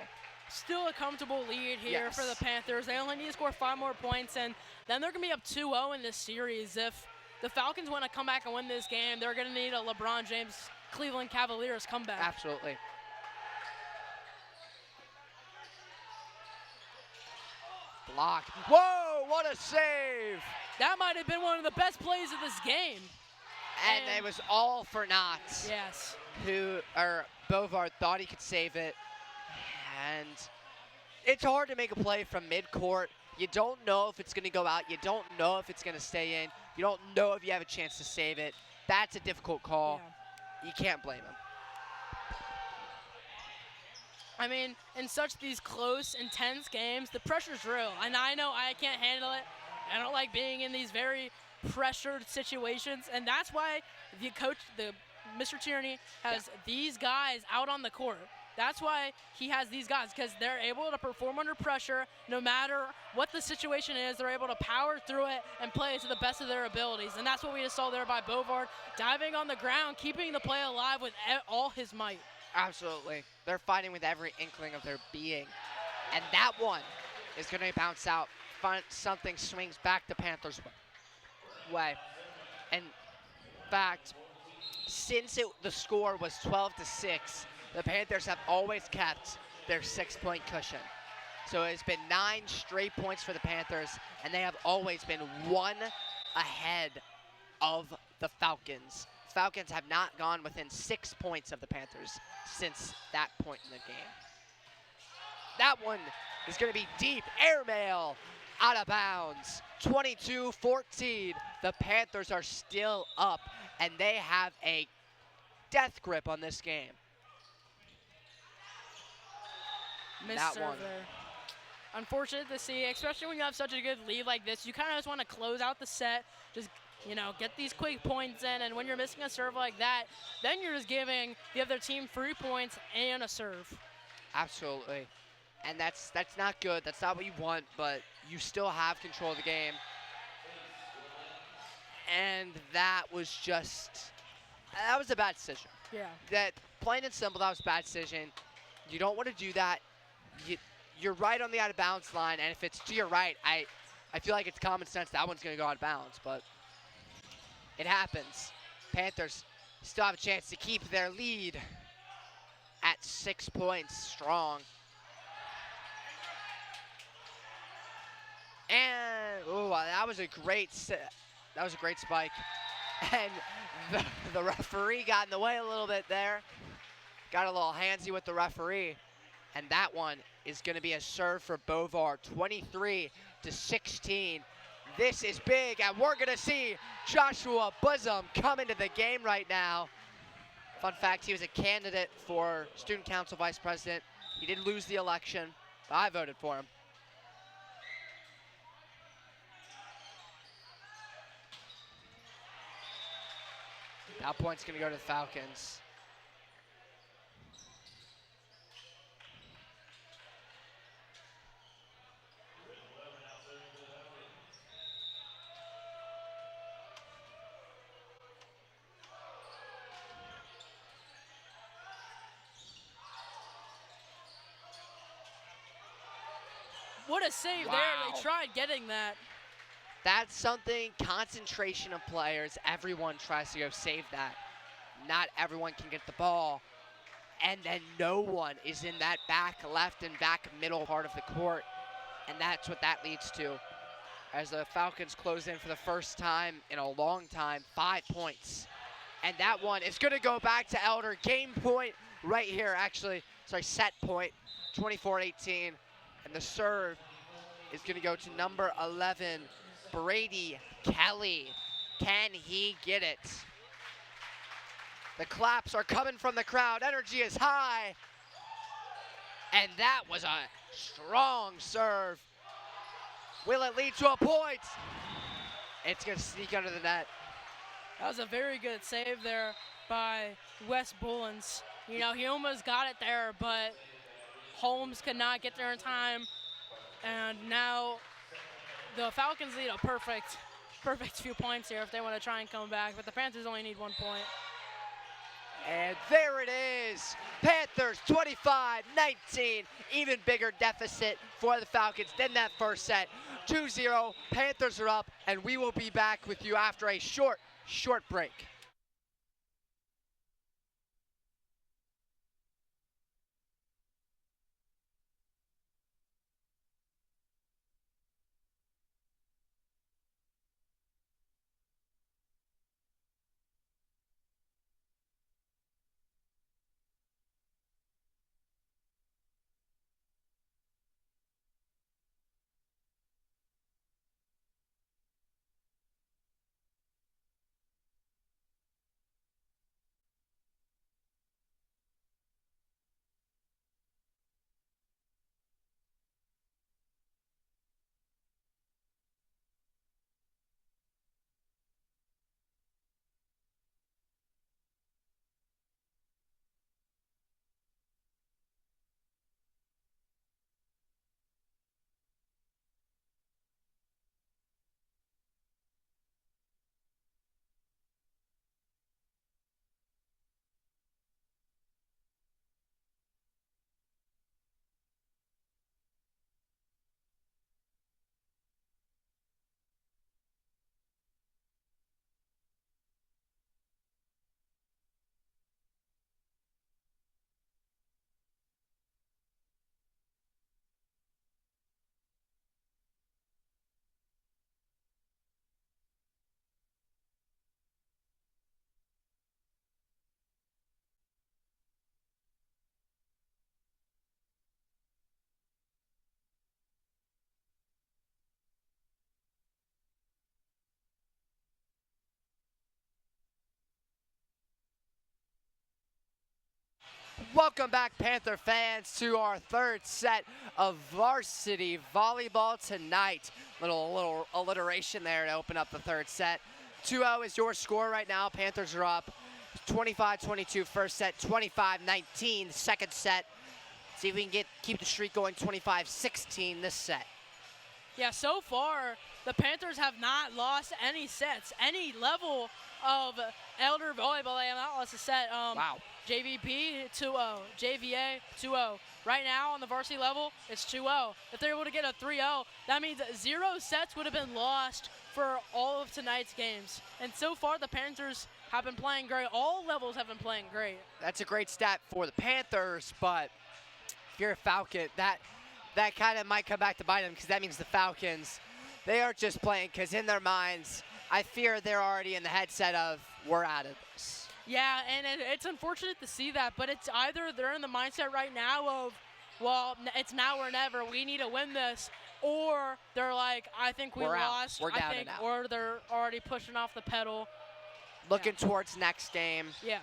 Still a comfortable lead here for the Panthers. They only need to score 5 more points, and then they're going to be up 2-0 in this series. If the Falcons want to come back and win this game, they're going to need a LeBron James Cleveland Cavaliers comeback. Absolutely. Block. Whoa, what a save! That might have been one of the best plays of this game. And it was all for naught. Yes. Bovard thought he could save it. And it's hard to make a play from midcourt. You don't know if it's going to go out. You don't know if it's going to stay in. You don't know if you have a chance to save it. That's a difficult call. Yeah. You can't blame him. I mean, in these close, intense games, the pressure's real. And I know I can't handle it. I don't like being in these very pressured situations. And that's why Mr. Tierney has these guys out on the court. That's why he has these guys, because they're able to perform under pressure no matter what the situation is. They're able to power through it and play to the best of their abilities. And that's what we just saw there by Bovard, diving on the ground, keeping the play alive with all his might. Absolutely. They're fighting with every inkling of their being. And that one is going to bounce out. Something swings back the Panthers' way. In fact, since the score was 12-6, the Panthers have always kept their 6-point cushion. So it's been 9 straight points for the Panthers, and they have always been 1 ahead of the Falcons. Falcons have not gone within 6 points of the Panthers since that point in the game. That one is going to be deep. Airmail out of bounds. 22-14. The Panthers are still up, and they have a death grip on this game. Missed that serve one. there. Unfortunate to see, especially when you have such a good lead like this. You kind of just want to close out the set, just get these quick points in, and when you're missing a serve like that, then you're just giving the other team 3 points and a serve. Absolutely. And that's not good. That's not what you want, but you still have control of the game. And that was a bad decision. Yeah. That plain and simple, that was a bad decision. You don't want to do that. You're right on the out of bounds line, and if it's to your right, I feel like it's common sense that one's going to go out of bounds, but it happens. Panthers still have a chance to keep their lead at 6 points strong. And that was a great spike. And the referee got in the way a little bit there. Got a little handsy with the referee. And that one is going to be a serve for Bovar, 23-16. This is big, and we're going to see Joshua Bosom come into the game right now. Fun fact, he was a candidate for Student Council Vice President. He did lose the election, but I voted for him. That point's going to go to the Falcons. What a save there. Wow. They tried getting that. That's something, concentration of players. Everyone tries to go save that. Not everyone can get the ball. And then no one is in that back left and back middle part of the court. And that's what that leads to. As the Falcons close in for the first time in a long time, 5 points. And that one is going to go back to Elder. Game point right here, set point, 24-18. And the serve is going to go to number 11, Brady Kelly. Can he get it? The claps are coming from the crowd. Energy is high. And that was a strong serve. Will it lead to a point? It's going to sneak under the net. That was a very good save there by Wes Bullens. He almost got it there, but Holmes could not get there in time. And now the Falcons need a perfect few points here if they want to try and come back, but the Panthers only need 1 point. And there it is. Panthers 25-19. Even bigger deficit for the Falcons than that first set. 2-0. Panthers are up, and we will be back with you after a short break. Welcome back, Panther fans, to our third set of varsity volleyball tonight. Little alliteration there to open up the third set. 2-0 is your score right now. Panthers are up 25-22 first set, 25-19 second set. See if we can keep the streak going, 25-16 this set. Yeah, so far, the Panthers have not lost any sets. Any level of Elder Volleyball, they have not lost a set. Wow. JVP, 2-0. JVA, 2-0. Right now, on the varsity level, it's 2-0. If they're able to get a 3-0, that means 0 sets would have been lost for all of tonight's games. And so far, the Panthers have been playing great. All levels have been playing great. That's a great stat for the Panthers, but if you're a Falcon, that kind of might come back to bite them, because that means the Falcons, they are just playing because in their minds, I fear they're already in the headset of, we're out of this. Yeah, and it's unfortunate to see that, but it's either they're in the mindset right now of, well, it's now or never, we need to win this, or they're like, I think we We're out. lost, We're down and out. or they're already pushing off the pedal. Looking towards next game. Yeah.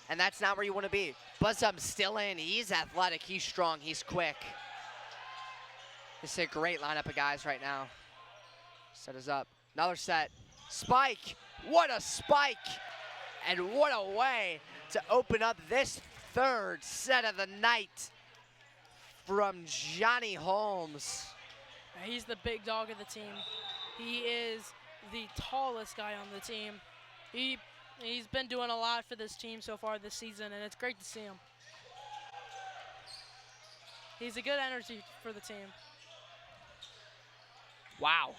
And that's not where you want to be. Buzzum's still in. He's athletic. He's strong. He's quick. This is a great lineup of guys right now. Set us up. Another set. Spike. What a spike. And what a way to open up this third set of the night from Johnny Holmes. He's the big dog of the team. He is the tallest guy on the team. He's been doing a lot for this team so far this season, and it's great to see him. He's a good energy for the team. Wow.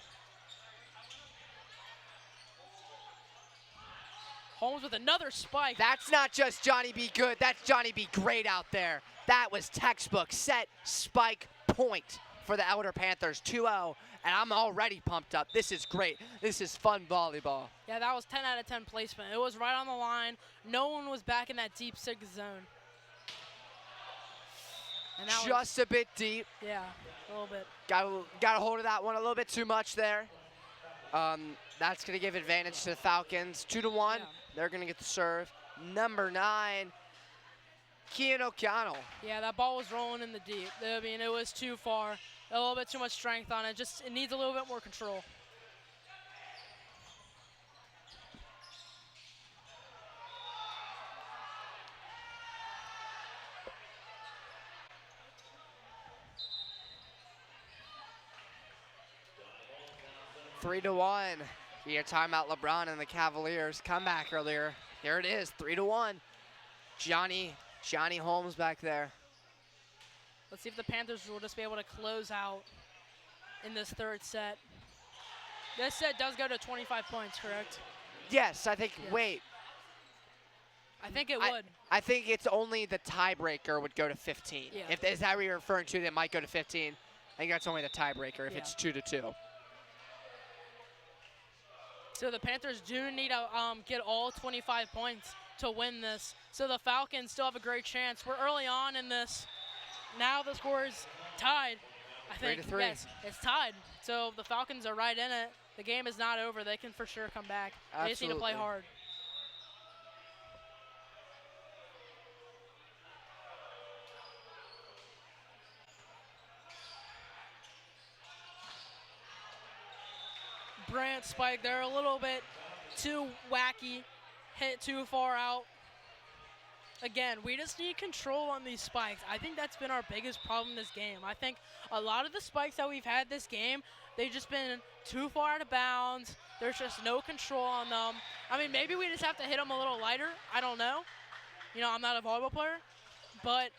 Holmes with another spike. That's not just Johnny B. Good. That's Johnny B. Great out there. That was textbook. Set, spike, point for the Elder Panthers. 2-0, and I'm already pumped up. This is great. This is fun volleyball. Yeah, that was 10 out of 10 placement. It was right on the line. No one was back in that deep 6 zone. And that Just a bit deep. yeah, a little bit. Got a hold of that one a little bit too much there. That's going to give advantage to the Falcons. 2-1. Yeah. They're going to get the serve. Number 9, Kian O'Connell. Yeah, that ball was rolling in the deep. I mean, it was too far. A little bit too much strength on it. It needs a little bit more control. Three to 1. Your timeout, LeBron and the Cavaliers. Comeback earlier. Here it is, 3-1. Johnny Holmes back there. Let's see if the Panthers will just be able to close out in this third set. This set does go to 25 points, correct? Yes, I think, Yes. wait. I think it would. I think it's only the tiebreaker would go to 15. Yeah. If is that what you're referring to, that might go to 15. I think that's only the tiebreaker if Yeah. it's 2-2. So the Panthers do need to get all 25 points to win this. So the Falcons still have a great chance. We're early on in this. Now the score is tied. I think 3-3. yes, it's tied. So the Falcons are right in it. The game is not over. They can for sure come back. They just need to play Absolutely. hard. Brant spike, they're a little bit too wacky, hit too far out. Again, we just need control on these spikes. I think that's been our biggest problem this game. I think a lot of the spikes that we've had this game, they've just been too far out of bounds. There's just no control on them. I mean, maybe we just have to hit them a little lighter. I don't know. You know, I'm not a volleyball player. But,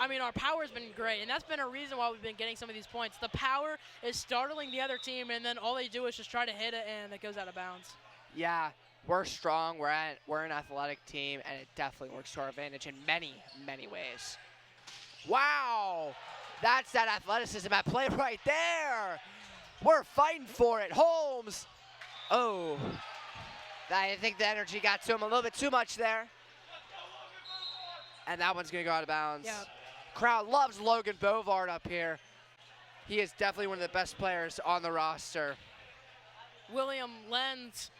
I mean, our power's been great, and that's been a reason why we've been getting some of these points. The power is startling the other team, and then all they do is just try to hit it, and it goes out of bounds. Yeah, we're strong. We're an athletic team, and it definitely works to our advantage in many, many ways. Wow, that's that athleticism at play right there. We're fighting for it. Holmes. Oh, I think the energy got to him a little bit too much there. And that one's going to go out of bounds. Yeah. Crowd loves Logan Bovard up here. He is definitely one of the best players on the roster. William Lenz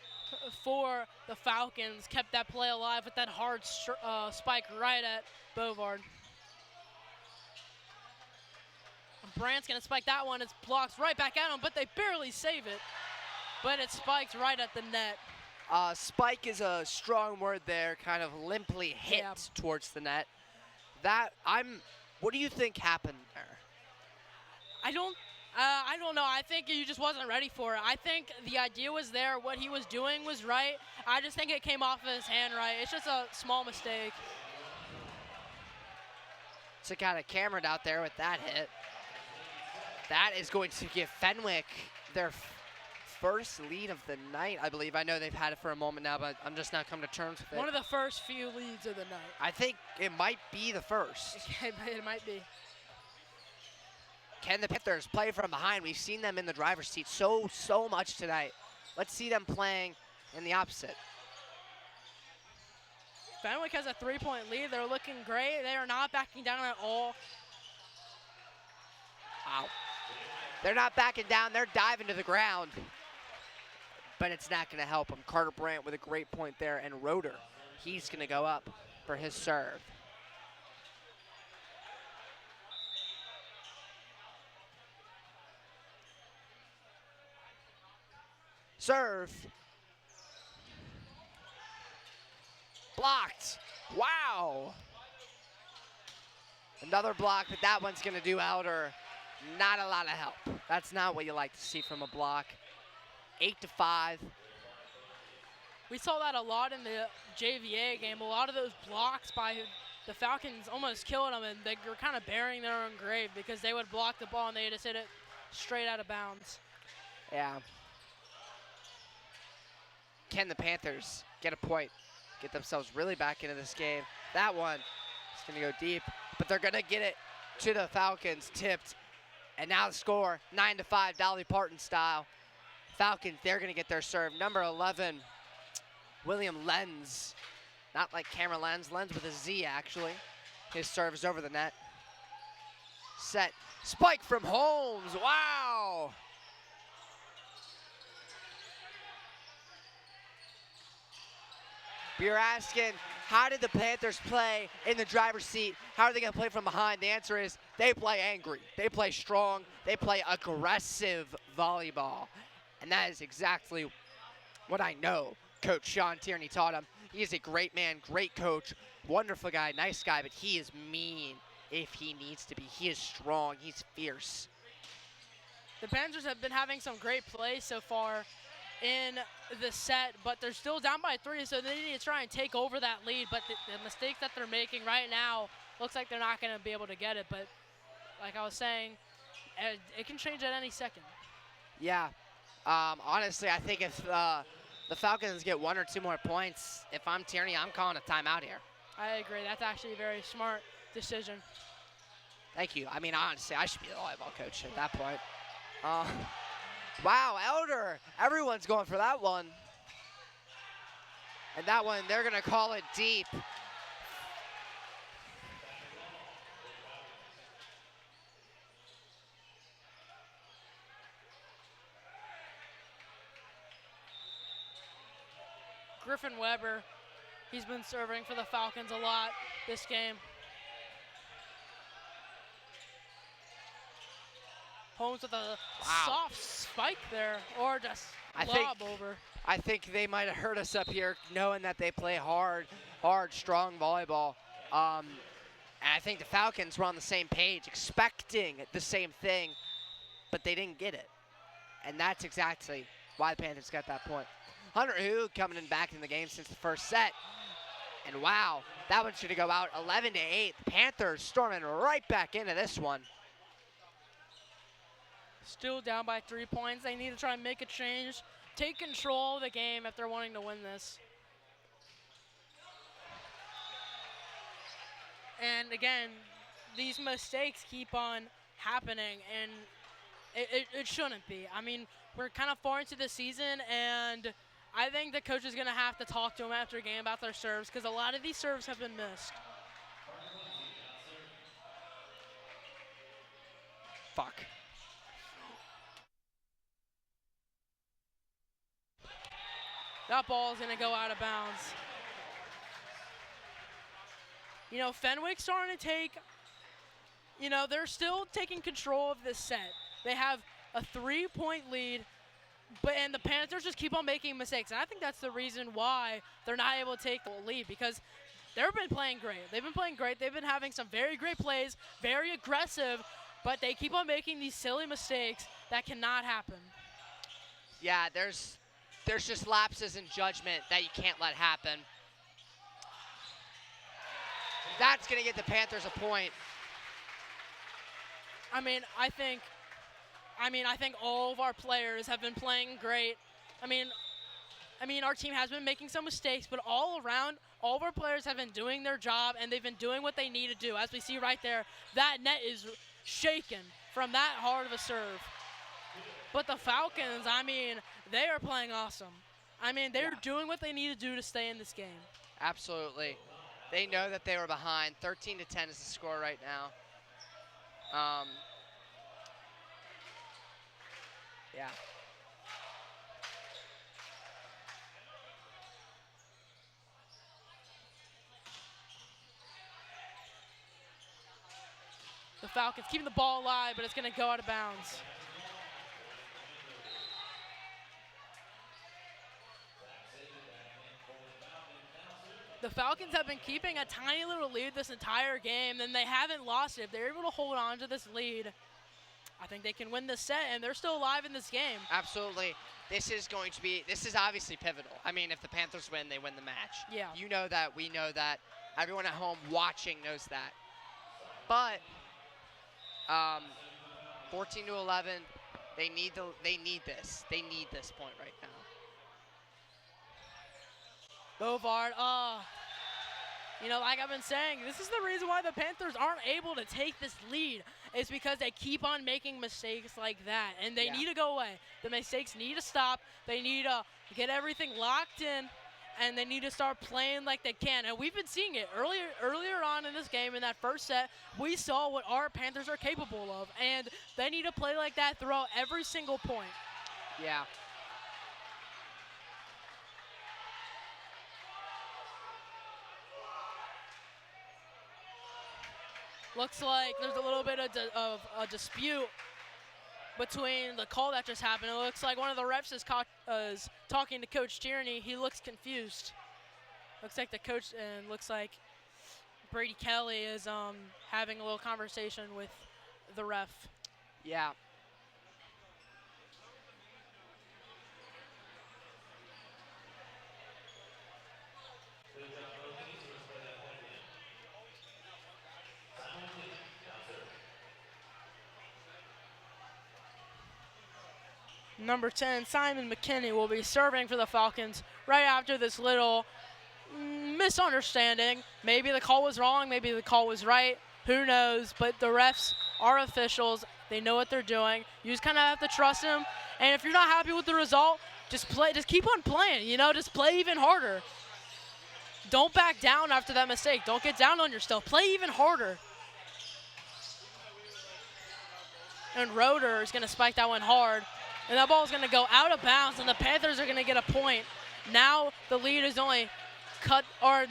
for the Falcons kept that play alive with that hard spike right at Bovard. Brandt's going to spike that one. It's blocked right back at him, but they barely save it. But it spikes right at the net. Spike is a strong word there, kind of limply hit towards the net. What do you think happened there? I don't know. I think he just wasn't ready for it. I think the idea was there. What he was doing was right. I just think it came off of his hand right. It's just a small mistake. So kind of cameraed out there with that hit. That is going to give Fenwick their first lead of the night, I believe. I know they've had it for a moment now, but I'm just not coming to terms with it. One of the first few leads of the night. I think it might be the first. It might be. Can the Panthers play from behind? We've seen them in the driver's seat so much tonight. Let's see them playing in the opposite. Fenwick has a 3-point lead. They're looking great. They are not backing down at all. Wow. They're not backing down. They're diving to the ground. But it's not going to help them. Carter Brandt with a great point there. And Roeder, he's going to go up for his serve. Serve. Blocked. Wow. Another block, but that one's going to do Elder not a lot of help. That's not what you like to see from a block. 8-5. We saw that a lot in the JVA game. A lot of those blocks by the Falcons almost killed them, and they were kind of burying their own grave because they would block the ball and they just hit it straight out of bounds. Yeah. Can the Panthers get a point, get themselves really back into this game? That one is going to go deep, but they're going to get it to the Falcons, tipped. And now the score, 9-5, Dolly Parton style. Falcons, they're going to get their serve. Number 11, William Lenz. Not like camera lens, Lenz with a Z, actually. His serve is over the net. Set. Spike from Holmes. Wow. You're asking, how did the Panthers play in the driver's seat? How are they going to play from behind? The answer is they play angry. They play strong. They play aggressive volleyball. And that is exactly what I know Coach Sean Tierney taught him. He is a great man, great coach, wonderful guy, nice guy, but he is mean if he needs to be. He is strong. He's fierce. The Panthers have been having some great plays so far in the set, but they're still down by 3, so they need to try and take over that lead. But the mistakes that they're making right now looks like they're not going to be able to get it. But like I was saying, it can change at any second. Yeah. Honestly, I think if the Falcons get 1 or 2 more points, if I'm Tierney, I'm calling a timeout here. I agree. That's actually a very smart decision. Thank you. I mean, honestly, I should be the volleyball coach at that point. Wow, Elder. Everyone's going for that one. And that one, they're going to call it deep. Griffin Weber, he's been serving for the Falcons a lot this game. Holmes with a soft spike there, or just lob over. I think they might have hurt us up here, knowing that they play hard, strong volleyball. And I think the Falcons were on the same page, expecting the same thing, but they didn't get it. And that's exactly why the Panthers got that point. Hunter Hu coming in back in the game since the first set. And wow, that one should go out 11-8. The Panthers storming right back into this one. Still down by 3 points. They need to try and make a change, take control of the game if they're wanting to win this. And again, these mistakes keep on happening, and it shouldn't be. I mean, we're kind of far into the season, and I think the coach is going to have to talk to them after a game about their serves, because a lot of these serves have been missed. Fuck. That ball is going to go out of bounds. You know, Fenwick's starting to take, you know, they're still taking control of this set. They have a 3-point lead, and the Panthers just keep on making mistakes. And I think that's the reason why they're not able to take the lead, because they've been playing great. They've been playing great. They've been having some very great plays, very aggressive, but they keep on making these silly mistakes that cannot happen. Yeah, there's just lapses in judgment that you can't let happen. That's going to get the Panthers a point. I think all of our players have been playing great. I mean, our team has been making some mistakes, but all around, all of our players have been doing their job, and they've been doing what they need to do. As we see right there, that net is shaken from that hard of a serve. But the Falcons, I mean, they are playing awesome. I mean, they're doing what they need to do to stay in this game. Absolutely. They know that they were behind. 13-10 is the score right now. Yeah. The Falcons keeping the ball alive, but it's going to go out of bounds. The Falcons have been keeping a tiny little lead this entire game, and they haven't lost it. If they're able to hold on to this lead, I think they can win this set, and they're still alive in this game. Absolutely. This is obviously pivotal. I mean, if the Panthers win, they win the match. Yeah. You know that, we know that. Everyone at home watching knows that. But 14-11, they need this. They need this point right now. Bovard, you know, like I've been saying, this is the reason why the Panthers aren't able to take this lead. It's because they keep on making mistakes like that, and they need to go away. The mistakes need to stop. They need to get everything locked in, and they need to start playing like they can. And we've been seeing it earlier on in this game. In that first set, we saw what our Panthers are capable of, and they need to play like that throughout every single point. Yeah. Looks like there's a little bit of a dispute between the call that just happened. It looks like one of the refs is talking to Coach Tierney. He looks confused. Looks like the coach, and looks like Brady Kelly is having a little conversation with the ref. Yeah. Number 10, Simon McKinney, will be serving for the Falcons right after this little misunderstanding. Maybe the call was wrong, maybe the call was right, who knows, but the refs are officials. They know what they're doing. You just kind of have to trust them, and if you're not happy with the result, just keep on playing, you know, just play even harder. Don't back down after that mistake. Don't get down on yourself. Play even harder. And Roeder is going to spike that one hard. And that ball is going to go out of bounds, and the Panthers are going to get a point. Now the lead is only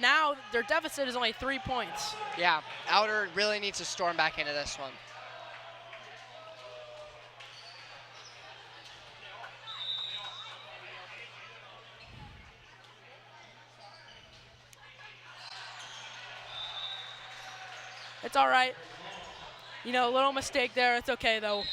now their deficit is only 3 points. Yeah, Outer really needs to storm back into this one. It's all right. You know, a little mistake there. It's okay, though.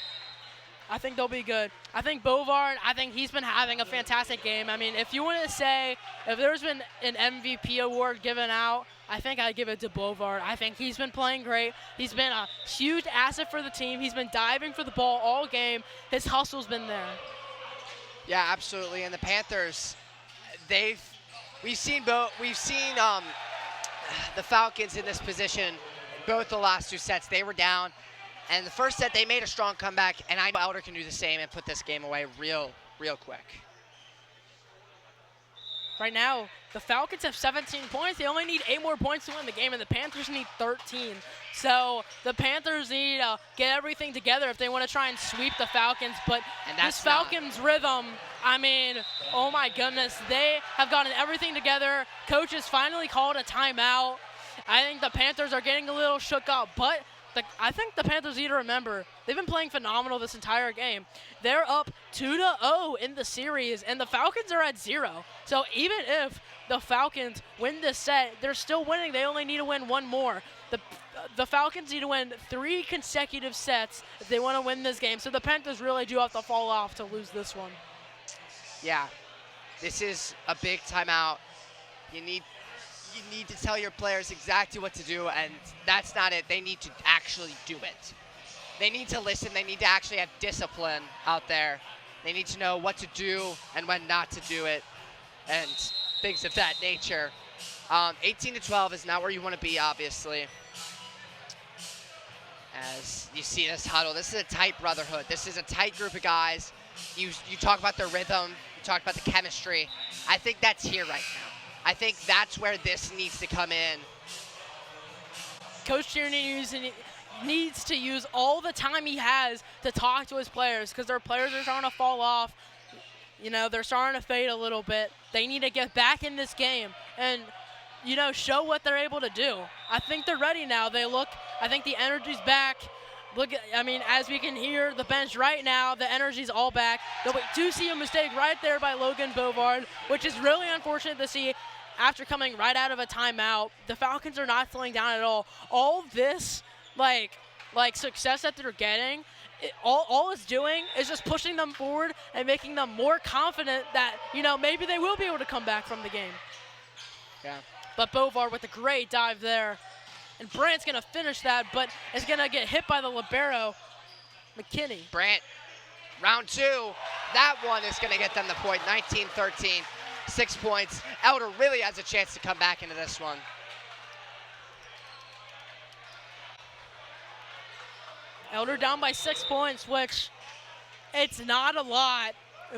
I think they'll be good. I think Bovard, he's been having a fantastic game. I mean, if you want to say, if there's been an MVP award given out, I think I'd give it to Bovard. I think he's been playing great. He's been a huge asset for the team. He's been diving for the ball all game. His hustle's been there. Yeah, absolutely. And the Panthers, we've seen the Falcons in this position both the last 2 sets. They were down. And the first set, they made a strong comeback, and I know Elder can do the same and put this game away real quick. right now, the Falcons have 17 points. They only need 8 more points to win the game, and the Panthers need 13. So the Panthers need to get everything together if they want to try and sweep the Falcons. But this Falcons rhythm, I mean, oh my goodness, they have gotten everything together. Coaches finally called a timeout. I think the Panthers are getting a little shook up, but I think the Panthers need to remember, they've been playing phenomenal this entire game. They're up 2-0 in the series, and the Falcons are at 0. So even if the Falcons win this set, they're still winning. They only need to win 1 more. The Falcons need to win 3 consecutive sets if they want to win this game. So the Panthers really do have to fall off to lose this one. Yeah, this is a big timeout. You need to tell your players exactly what to do, and that's not it. They need to actually do it. They need to listen. They need to actually have discipline out there. They need to know what to do and when not to do it, and things of that nature. 18-12 is not where you want to be, obviously. As you see this huddle, this is a tight brotherhood. This is a tight group of guys. You talk about the rhythm. You talk about the chemistry. I think that's here right now. I think that's where this needs to come in. Coach Tierney needs to use all the time he has to talk to his players, because their players are starting to fall off. You know, they're starting to fade a little bit. They need to get back in this game and, you know, show what they're able to do. I think they're ready now. I think the energy's back. I mean, as we can hear the bench right now, the energy's all back. Though we do see a mistake right there by Logan Bovard, which is really unfortunate to see after coming right out of a timeout. The Falcons are not slowing down at all. All this, like success that they're getting, all it's doing is just pushing them forward and making them more confident that, you know, maybe they will be able to come back from the game. Yeah. But Bovard with a great dive there. And Brandt's going to finish that, but is going to get hit by the libero, McKinney. Brandt, round 2. That one is going to get them the point, 19-13. 6 points. Elder really has a chance to come back into this one. Elder down by 6 points, which it's not a lot,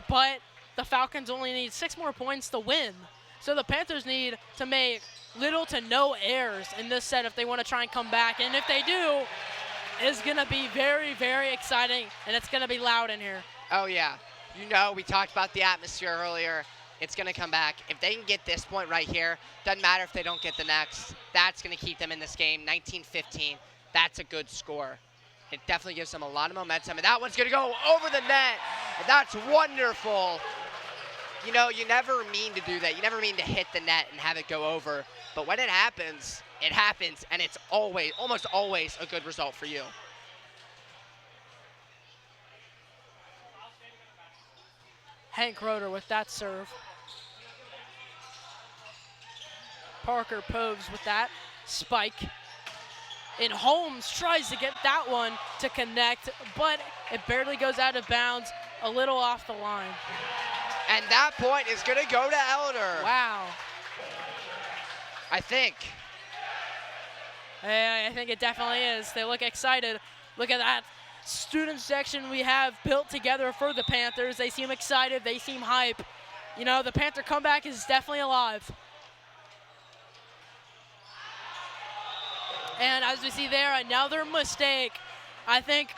but the Falcons only need 6 more points to win. So the Panthers need to make little to no errors in this set if they want to try and come back. And if they do, it's going to be very, very exciting, and it's going to be loud in here. Oh, yeah. You know, we talked about the atmosphere earlier. It's going to come back. If they can get this point right here, doesn't matter if they don't get the next. That's going to keep them in this game. 19-15. That's a good score. It definitely gives them a lot of momentum. And that one's going to go over the net. And that's wonderful. You know, you never mean to do that. You never mean to hit the net and have it go over. But when it happens, and it's almost always a good result for you. Hank Roeder with that serve. Parker Poves with that spike. And Holmes tries to get that one to connect, but it barely goes out of bounds, a little off the line. And that point is going to go to Elder. Wow. I think. Yeah, I think it definitely is. They look excited. Look at that student section we have built together for the Panthers. They seem excited. They seem hype. You know, the Panther comeback is definitely alive. And as we see there, another mistake. I think,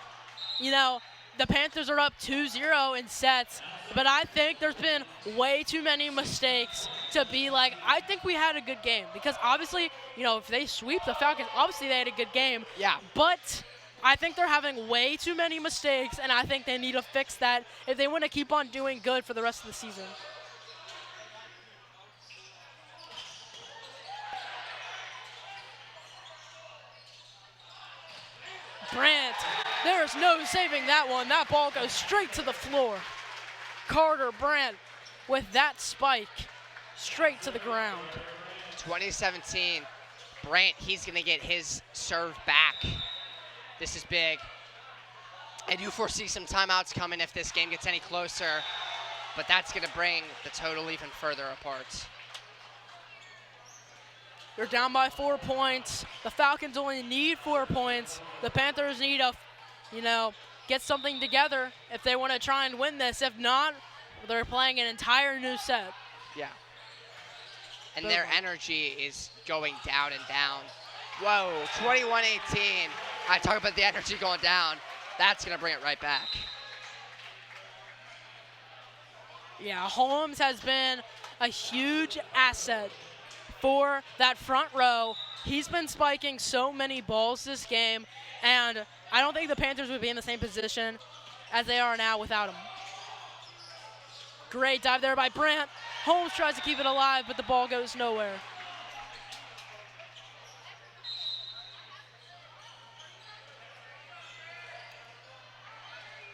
you know, the Panthers are up 2-0 in sets, but I think there's been way too many mistakes to be like, I think we had a good game. Because obviously, you know, if they sweep the Falcons, obviously they had a good game. Yeah. But I think they're having way too many mistakes, and I think they need to fix that if they want to keep on doing good for the rest of the season. Brandt, there's no saving that one. That ball goes straight to the floor. Carter Brandt with that spike straight to the ground. 2017, Brandt, he's going to get his serve back. This is big. I do foresee some timeouts coming if this game gets any closer, but that's going to bring the total even further apart. They're down by 4 points. The Falcons only need 4 points. The Panthers need to, you know, get something together if they want to try and win this. If not, they're playing an entire new set. Yeah. and their energy is going down and down. Whoa, 21-18. I talk about the energy going down. That's going to bring it right back. Yeah, Holmes has been a huge asset for that front row. He's been spiking so many balls this game, and I don't think the Panthers would be in the same position as they are now without him. Great dive there by Brandt. Holmes tries to keep it alive, but the ball goes nowhere.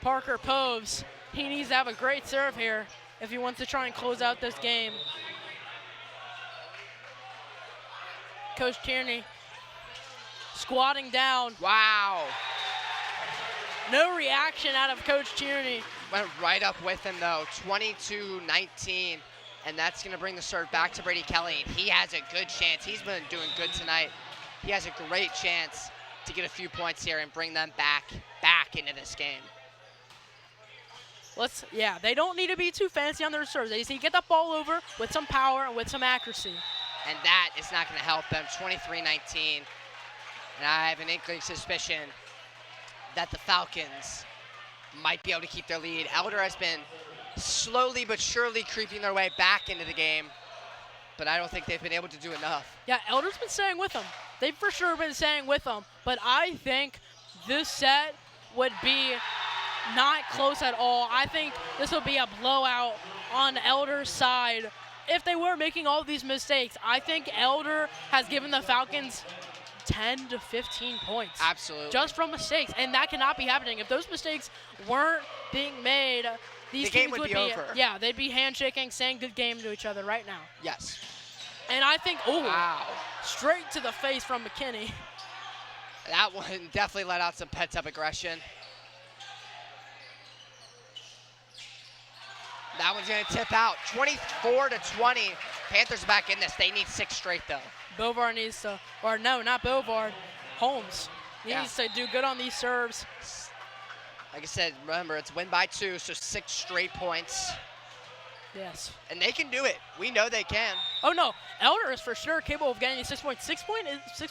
Parker Poves, he needs to have a great serve here if he wants to try and close out this game. Coach Tierney squatting down. Wow. No reaction out of Coach Tierney. Went right up with him, though. 22-19, and that's going to bring the serve back to Brady Kelly. He has a good chance. He's been doing good tonight. He has a great chance to get a few points here and bring them back into this game. They don't need to be too fancy on their serves. They just need to get that ball over with some power and with some accuracy. And that is not going to help them. 23-19. And I have an inkling suspicion that the Falcons might be able to keep their lead. Elder has been slowly but surely creeping their way back into the game, but I don't think they've been able to do enough. Yeah, Elder's been staying with them. They've for sure been staying with them, but I think this set would be not close at all. I think this will be a blowout on Elder's side. If they were making all these mistakes, I think Elder has given the Falcons 10 to 15 points. Absolutely. Just from mistakes, and that cannot be happening. If those mistakes weren't being made, these the game teams would be over. Yeah, they'd be handshaking, saying good game to each other right now. Yes. And I think, wow. Straight to the face from McKinney. That one definitely let out some pent-up aggression. That one's going to tip out. 24-20. Panthers back in this. They need 6 straight, though. Bovard needs to, or no, not Bovard. Holmes needs to do good on these serves. Like I said, remember, it's win by 2, so 6 straight points. Yes. And they can do it. We know they can. Oh, no. Elder is for sure capable of getting 6 points. 6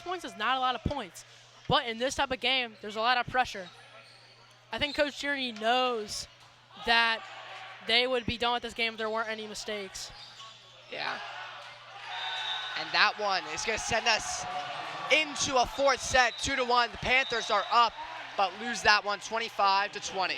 points is not a lot of points. But in this type of game, there's a lot of pressure. I think Coach Tierney knows that they would be done with this game if there weren't any mistakes. Yeah. And that one is going to send us into a 4th set, 2-1. The Panthers are up, but lose that one 25-20.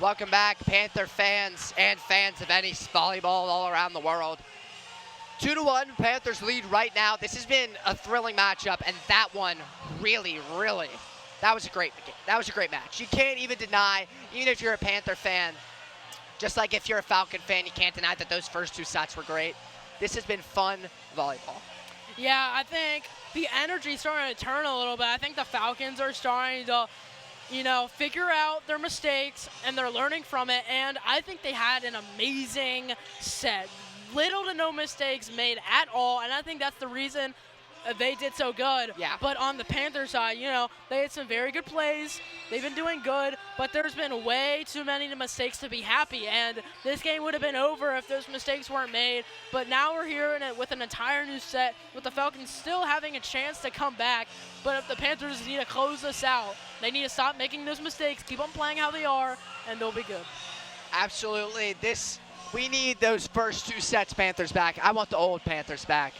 Welcome back, Panther fans and fans of any volleyball all around the world. 2-1, Panthers lead right now. This has been a thrilling matchup, and that one really, that was a great match. You can't even deny, even if you're a Panther fan, Just like if you're a Falcon fan, you can't deny that those first 2 sets were great. This has been fun volleyball. Yeah, I think the energy's starting to turn a little bit. I think the Falcons are starting to, figure out their mistakes, and they're learning from it. And I think they had an amazing set. Little to no mistakes made at all, and I think that's the reason they did so good. Yeah. But on the Panthers side, they had some very good plays. They've been doing good, but there's been way too many mistakes to be happy. And this game would have been over if those mistakes weren't made. But now we're here with an entire new set, with the Falcons still having a chance to come back. But if the Panthers need to close this out, they need to stop making those mistakes, keep on playing how they are, and they'll be good. Absolutely. We need those first 2 sets Panthers back. I want the old Panthers back.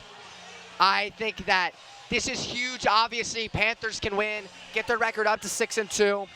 I think that this is huge. Obviously, Panthers can win, get their record up to 6-2.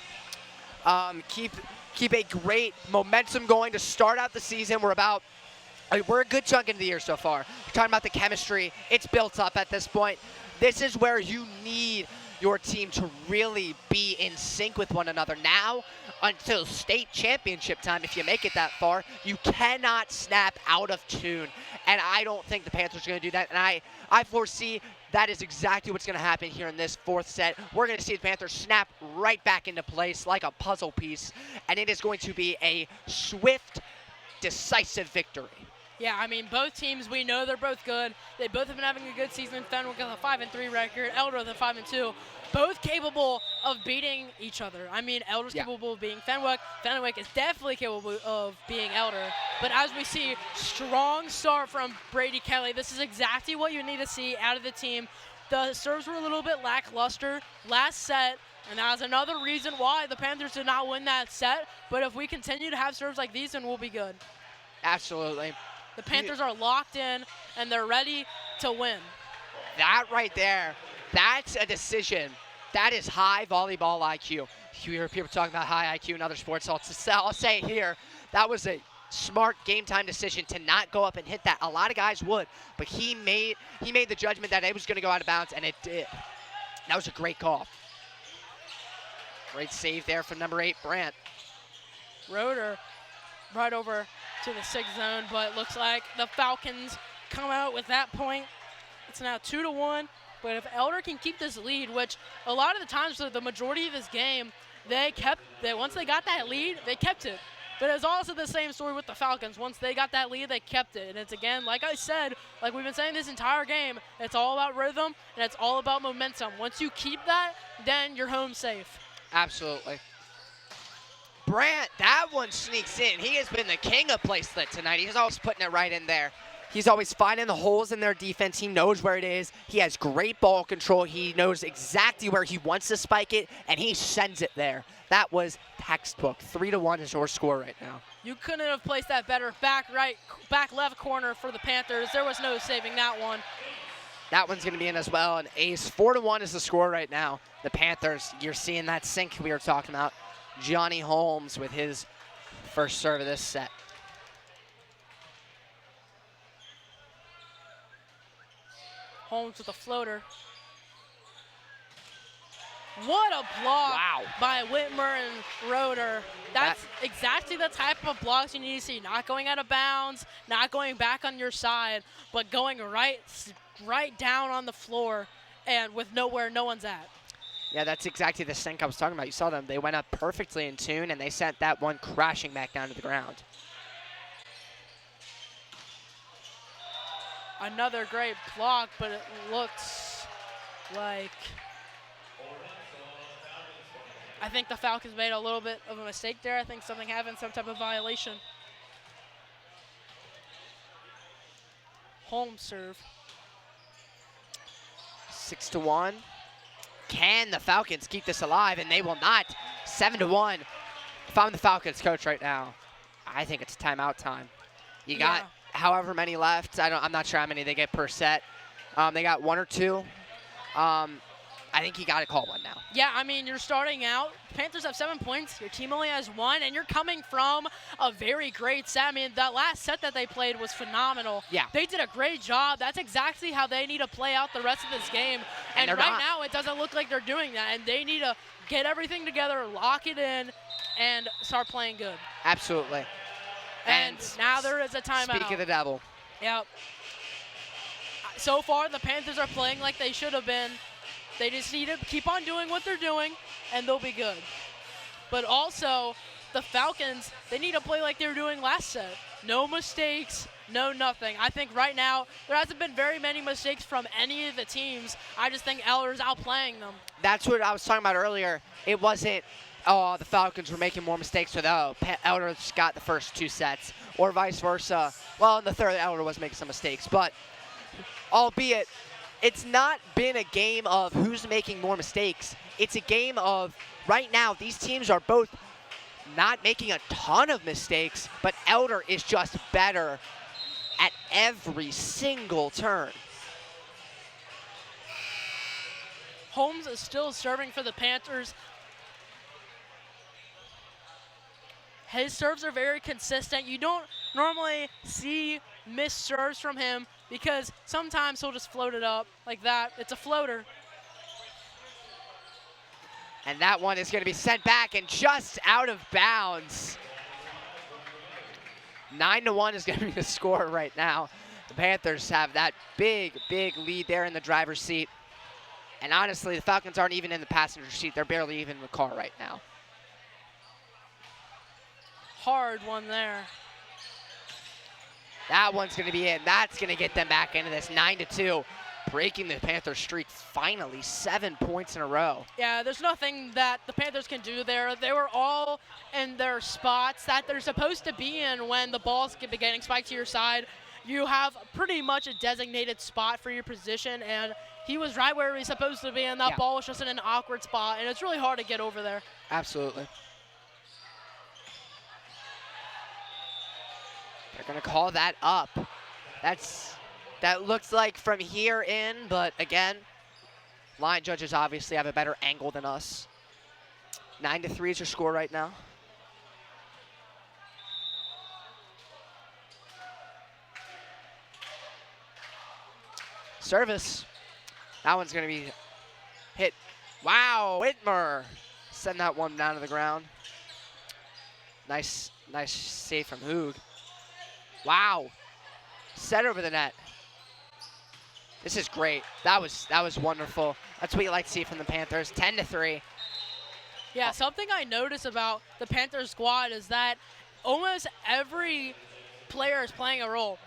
Keep a great momentum going to start out the season. We're a good chunk into the year so far. We're talking about the chemistry. It's built up at this point. This is where you need your team to really be in sync with one another. Now, until state championship time, if you make it that far, you cannot snap out of tune. And I don't think the Panthers are going to do that. And I foresee that is exactly what's going to happen here in this 4th set. We're going to see the Panthers snap right back into place like a puzzle piece. And it is going to be a swift, decisive victory. Yeah, I mean, both teams, we know they're both good. They both have been having a good season. Fenwick has a 5-3 record, Elder with a 5-2. Both capable of beating each other. I mean, Elder's capable of beating Fenwick. Fenwick is definitely capable of beating Elder. But as we see, strong start from Brady Kelly. This is exactly what you need to see out of the team. The serves were a little bit lackluster last set, and that was another reason why the Panthers did not win that set. But if we continue to have serves like these, then we'll be good. Absolutely. The Panthers are locked in, and they're ready to win. That right there, that's a decision. That is high volleyball IQ. You hear people talking about high IQ in other sports, so I'll say it here. That was a smart game time decision to not go up and hit that. A lot of guys would, but he made the judgment that it was going to go out of bounds, and it did. That was a great call. Great save there from number 8, Brandt. Roeder right over to the 6th zone, but looks like the Falcons come out with that point. It's now 2-1, but if Elder can keep this lead, which a lot of the times for the majority of this game, once they got that lead, they kept it. But it's also the same story with the Falcons. Once they got that lead, they kept it. And it's, again, like I said, like we've been saying this entire game, it's all about rhythm, and it's all about momentum. Once you keep that, then you're home safe. Absolutely. Brandt, that one sneaks in. He has been the king of placement tonight. He's always putting it right in there. He's always finding the holes in their defense. He knows where it is. He has great ball control. He knows exactly where he wants to spike it, and he sends it there. That was textbook. 3-1 is your score right now. You couldn't have placed that better. Back left corner for the Panthers. There was no saving that one. That one's going to be in as well. An ace. 4-1 is the score right now. The Panthers, you're seeing that sink we were talking about. Johnny Holmes with his first serve of this set. Holmes with a floater. What a block by Whitmer and Roeder. That's exactly the type of blocks you need to see. Not going out of bounds, not going back on your side, but going right down on the floor and with nowhere no one's at. Yeah, that's exactly the sink I was talking about. You saw them. They went up perfectly in tune, and they sent that one crashing back down to the ground. Another great block, but it looks like I think the Falcons made a little bit of a mistake there. I think something happened, some type of violation. Home serve. 6-1. Can the Falcons keep this alive? And they will not. 7-1. If I'm the Falcons coach right now, I think it's timeout time. You got however many left. I'm not sure how many they get per set. They got 1 or 2. I think you got to call one now. Yeah, I mean, you're starting out. Panthers have 7 points. Your team only has 1, and you're coming from a very great set. I mean, that last set that they played was phenomenal. Yeah. They did a great job. That's exactly how they need to play out the rest of this game. And right now, it doesn't look like they're doing that, and they need to get everything together, lock it in, and start playing good. Absolutely. And now there is a timeout. Speak of the devil. Yep. So far, the Panthers are playing like they should have been. They just need to keep on doing what they're doing, and they'll be good. But also, the Falcons, they need to play like they were doing last set. No mistakes, no nothing. I think right now, there hasn't been very many mistakes from any of the teams. I just think Elder's outplaying them. That's what I was talking about earlier. It wasn't, oh, the Falcons were making more mistakes, so Elder's got the first 2 sets, or vice versa. Well, in the third, Elder was making some mistakes, but albeit, it's not been a game of who's making more mistakes. It's a game of, right now, these teams are both not making a ton of mistakes, but Elder is just better at every single turn. Holmes is still serving for the Panthers. His serves are very consistent. You don't normally see missed serves from him because sometimes he'll just float it up like that. It's a floater. And that one is going to be sent back and just out of bounds. 9-1 is going to be the score right now. The Panthers have that big, big lead there in the driver's seat. And honestly, the Falcons aren't even in the passenger seat. They're barely even in the car right now. Hard one there. That one's going to be in. That's going to get them back into this 9-2. Breaking the Panthers streak finally, 7 points in a row. Yeah, there's nothing that the Panthers can do there. They were all in their spots that they're supposed to be in when the ball's getting spiked to your side. You have pretty much a designated spot for your position, and he was right where he's supposed to be, and that ball was just in an awkward spot, and it's really hard to get over there. Absolutely. They're going to call that up. That looks like from here in, but again, line judges obviously have a better angle than us. 9-3 is your score right now. Service. That one's going to be hit. Wow, Whitmer. Send that one down to the ground. Nice save from Hoog. Wow. Set over the net. This is great. That was wonderful. That's what you like to see from the Panthers. 10-3. Yeah, something I notice about the Panthers squad is that almost every player is playing a role.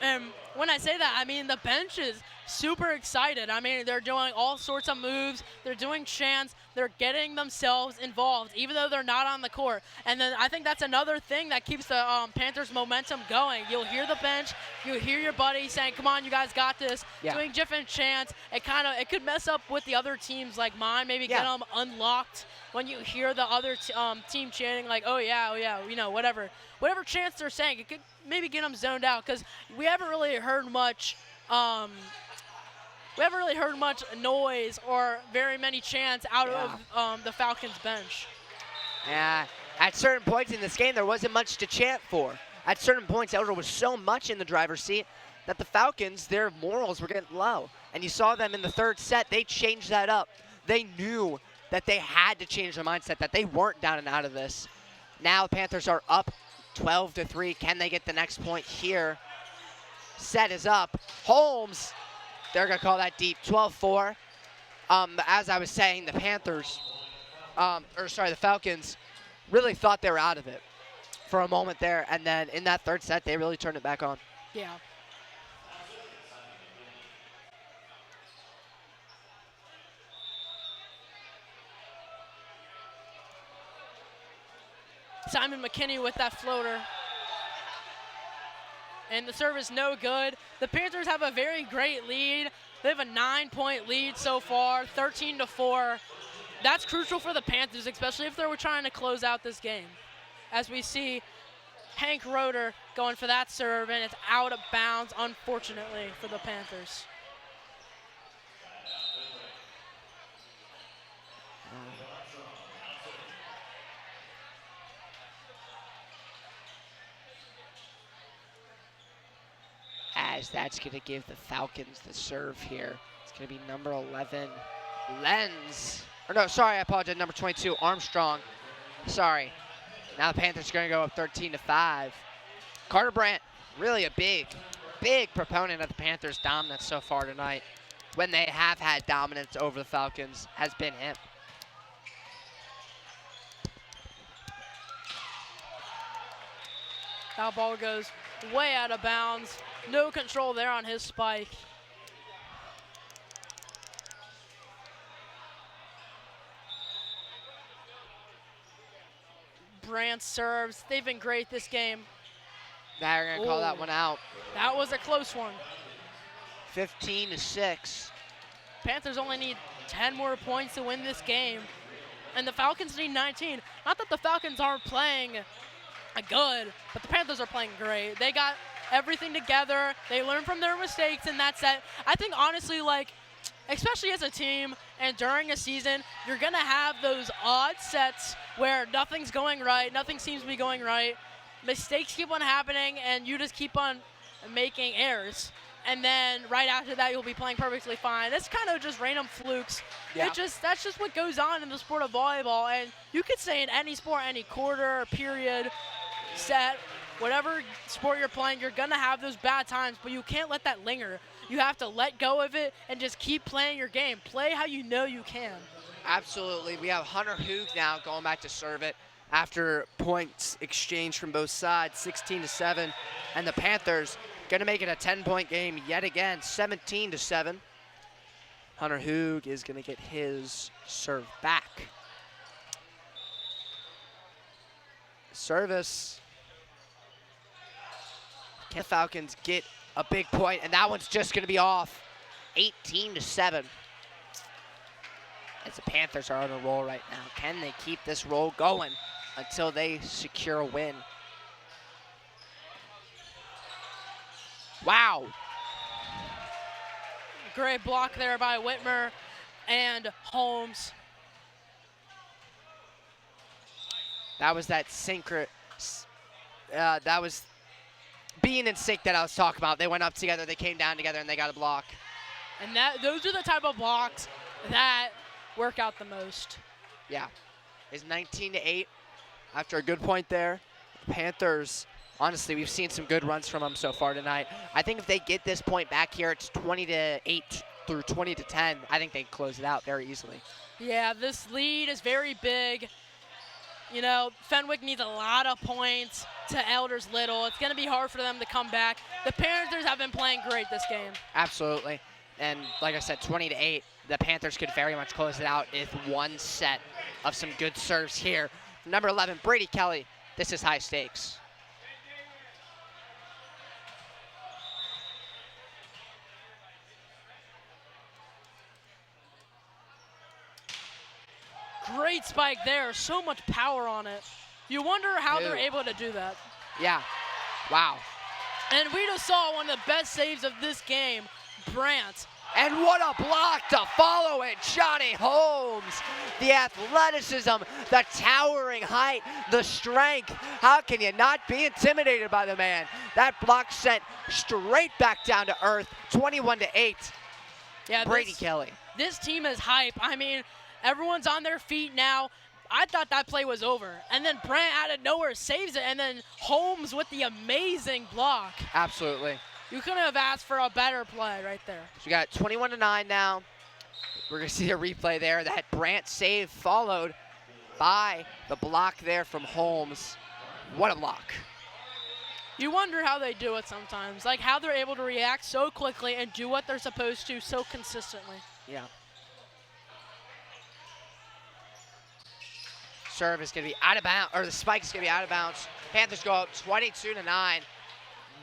And when I say that, I mean the bench is super excited. I mean, they're doing all sorts of moves. They're doing chants. They're getting themselves involved, even though they're not on the court. And then I think that's another thing that keeps the Panthers' momentum going. You'll hear the bench. You'll hear your buddy saying, come on, you guys got this, doing different chants. It could mess up with the other teams like mine, maybe get them unlocked when you hear the other team chanting like, oh, yeah, you know, whatever chants they're saying. It could maybe get them zoned out because we haven't really heard much noise or very many chants out of the Falcons bench. Yeah, at certain points in this game, there wasn't much to chant for. At certain points, Elder was so much in the driver's seat that the Falcons, their morals were getting low. And you saw them in the third set. They changed that up. They knew that they had to change their mindset, that they weren't down and out of this. Now the Panthers are up 12-3. Can they get the next point here? Set is up. Holmes, they're going to call that deep. 12-4. As I was saying, the Falcons really thought they were out of it for a moment there. And then in that third set, they really turned it back on. Yeah. Simon McKinney with that floater. And the serve is no good. The Panthers have a very great lead. They have a 9-point lead so far, 13-4. That's crucial for the Panthers, especially if they were trying to close out this game. As we see Hank Roeder going for that serve, and it's out of bounds, unfortunately, for the Panthers. As that's going to give the Falcons the serve here. It's going to be number 11, Lenz. Or no, sorry, I apologize, number 22, Armstrong. Sorry. Now the Panthers are going to go up 13-5. Carter Brandt, really a big proponent of the Panthers' dominance so far tonight. When they have had dominance over the Falcons, has been him. That ball goes way out of bounds. No control there on his spike. Brandt serves. They've been great this game. Now they're going to call that one out. That was a close one. 15-6. Panthers only need 10 more points to win this game. And the Falcons need 19. Not that the Falcons aren't playing good, but the Panthers are playing great. They got everything together. They learn from their mistakes, and that's it. I think, honestly, like, especially as a team and during a season, you're going to have those odd sets where nothing's going right, nothing seems to be going right. Mistakes keep on happening, and you just keep on making errors. And then right after that, you'll be playing perfectly fine. It's kind of just random flukes. Yeah. That's just what goes on in the sport of volleyball. And you could say in any sport, any quarter, period, set, whatever sport you're playing, you're going to have those bad times, but you can't let that linger. You have to let go of it and just keep playing your game. Play how you know you can. Absolutely. We have Hunter Hoog now going back to serve it after points exchanged from both sides, 16-7. And the Panthers going to make it a 10-point game yet again, 17-7. Hunter Hoog is going to get his serve back. Service. Can the Falcons get a big point? And that one's just going to be off, 18-7. As the Panthers are on a roll right now. Can they keep this roll going until they secure a win? Wow. Great block there by Whitmer and Holmes. That was that that was being in sync that I was talking about. They went up together, they came down together, and they got a block. And those are the type of blocks that work out the most. Yeah. It's 19-8 after a good point there. Panthers, honestly, we've seen some good runs from them so far tonight. I think if they get this point back here, it's 20-8 through 20-10. I think they close it out very easily. Yeah, this lead is very big. You know, Fenwick needs a lot of points to Elder's little. It's going to be hard for them to come back. The Panthers have been playing great this game. Absolutely. And like I said, 20-8, the Panthers could very much close it out if one set of some good serves here. Number 11, Brady Kelly. This is high stakes. Great spike there. So much power on it. You wonder how they're Ew. able to do that. Yeah. Wow. And we just saw one of the best saves of this game, Brandt. And what a block to follow it, Johnny Holmes. The athleticism, the towering height, the strength. How can you not be intimidated by the man? That block sent straight back down to earth, 21-8. Yeah, Brady Kelly. This team is hype. I mean, everyone's on their feet now. I thought that play was over. And then Brandt out of nowhere saves it. And then Holmes with the amazing block. Absolutely. You couldn't have asked for a better play right there. So we got 21-9 now. We're going to see a replay there. That Brandt save followed by the block there from Holmes. What a block. You wonder how they do it sometimes. Like how they're able to react so quickly and do what they're supposed to so consistently. Yeah. Serve is going to be out of bounds, or the spike is going to be out of bounds. Panthers go up 22-9.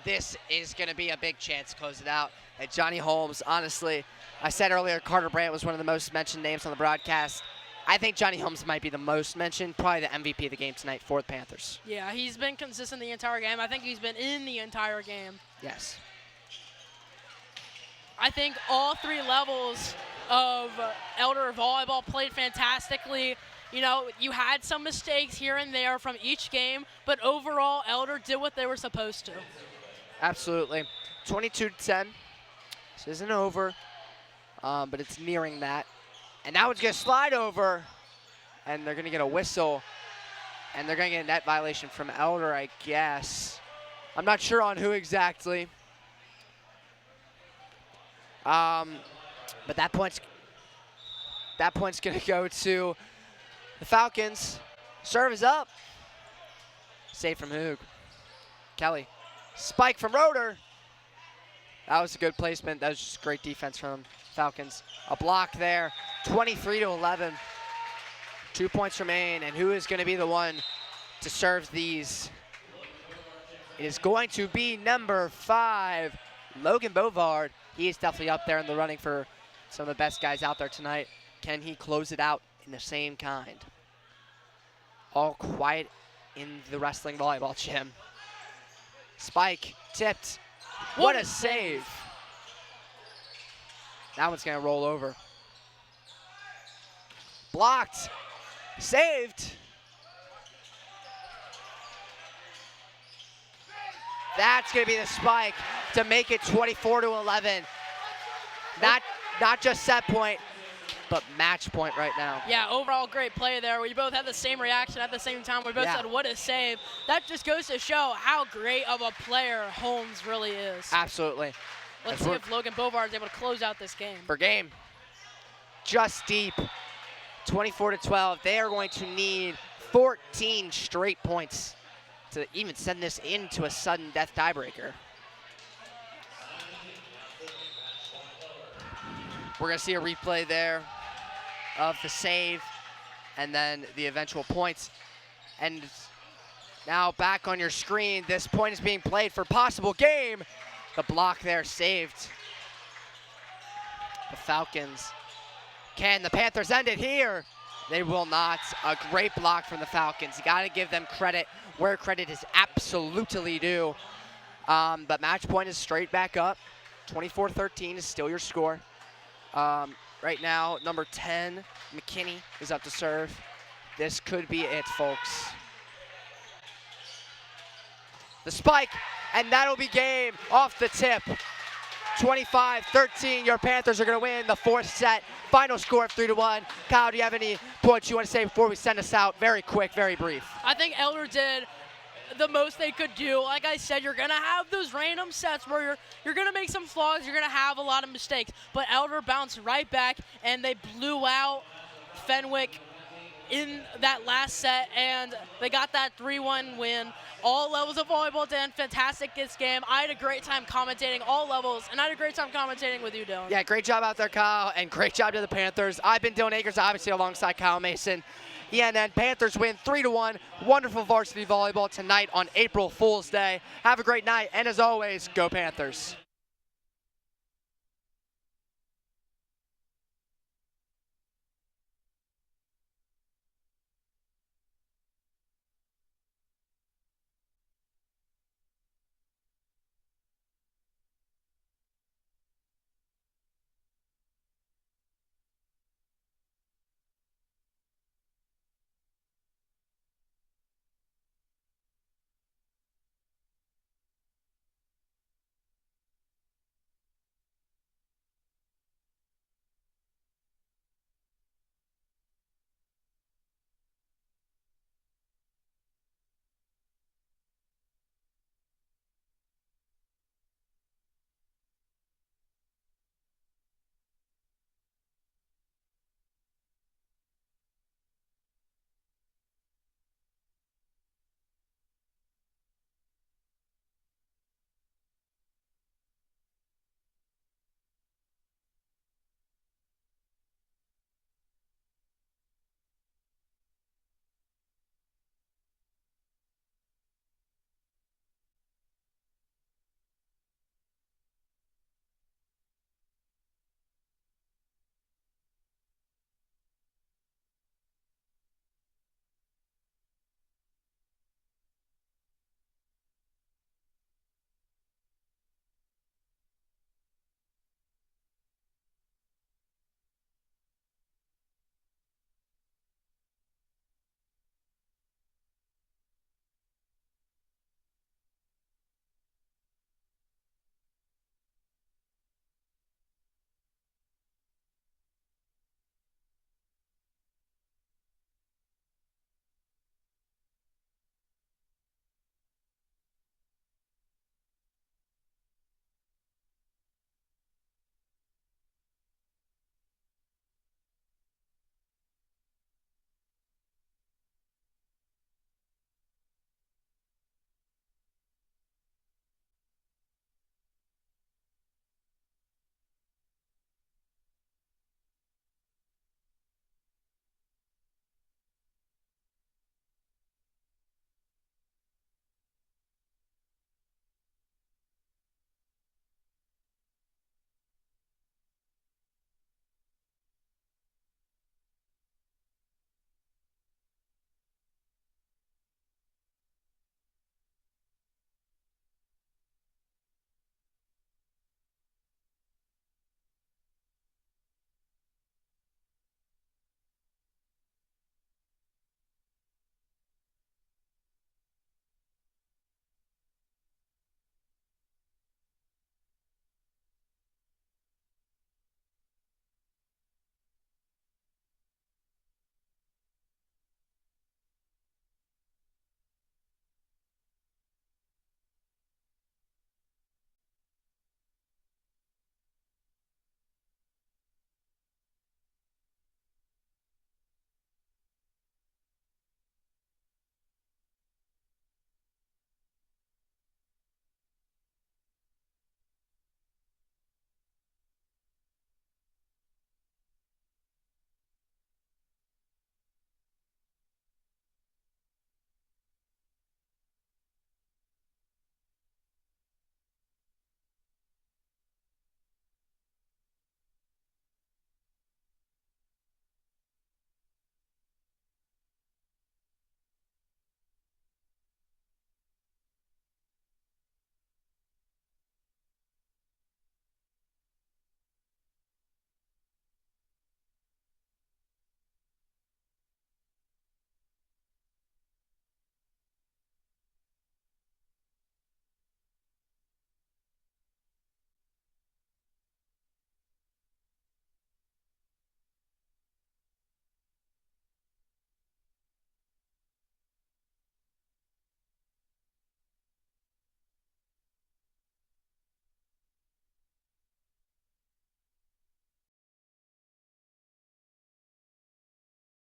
This is going to be a big chance to close it out. And Johnny Holmes, honestly, I said earlier Carter Brandt was one of the most mentioned names on the broadcast. I think Johnny Holmes might be the most mentioned, probably the MVP of the game tonight for the Panthers. Yeah, he's been consistent the entire game. I think he's been in the entire game. Yes. I think all three levels of Elder volleyball played fantastically. You know, you had some mistakes here and there from each game, but overall, Elder did what they were supposed to. Absolutely. 22-10. This isn't over, but it's nearing that. And that one's going to slide over, and they're going to get a whistle. And they're going to get a net violation from Elder, I guess. I'm not sure on who exactly. But that point's going to go to the Falcons. Serve is up. Save from Hoog. Kelly. Spike from Roeder. That was a good placement. That was just great defense from Falcons. A block there. 23-11. 2 points remain. And who is going to be the one to serve these? It is going to be number 5, Logan Bovard. He is definitely up there in the running for some of the best guys out there tonight. Can he close it out in the same kind? All quiet in the wrestling volleyball gym. Spike tipped. What a save. That one's going to roll over. Blocked. Saved. That's going to be the spike to make it 24-11. Not just set point, but match point right now. Yeah, overall great play there. We both had the same reaction at the same time. We both said, what a save. That just goes to show how great of a player Holmes really is. Absolutely. Let's see if Logan Bovard is able to close out this game. For game. Just deep. 24-12. They are going to need 14 straight points to even send this into a sudden death tiebreaker. We're going to see a replay there of the save and then the eventual points. And now back on your screen, this point is being played for possible game. The block there saved. The Falcons. Can the Panthers end it here? They will not. A great block from the Falcons. You got to give them credit where credit is absolutely due. But match point is straight back up. 24-13 is still your score. Right now, number 10, McKinney, is up to serve. This could be it, folks. The spike, and that'll be game off the tip. 25-13, your Panthers are going to win the fourth set. Final score of 3-1. Kyle, do you have any points you want to say before we send us out? Very quick, very brief. I think Elder did the most they could do. Like I said, you're going to have those random sets where you're going to make some flaws. You're going to have a lot of mistakes. But Elder bounced right back, and they blew out Fenwick in that last set, and they got that 3-1 win. All levels of volleyball, Dan, fantastic this game. I had a great time commentating all levels, and I had a great time commentating with you, Dylan. Yeah, great job out there, Kyle, and great job to the Panthers. I've been Dylan Akers, obviously alongside Kyle Mason. ENN Panthers win 3-1. Wonderful varsity volleyball tonight on April Fool's Day. Have a great night, and as always, go Panthers.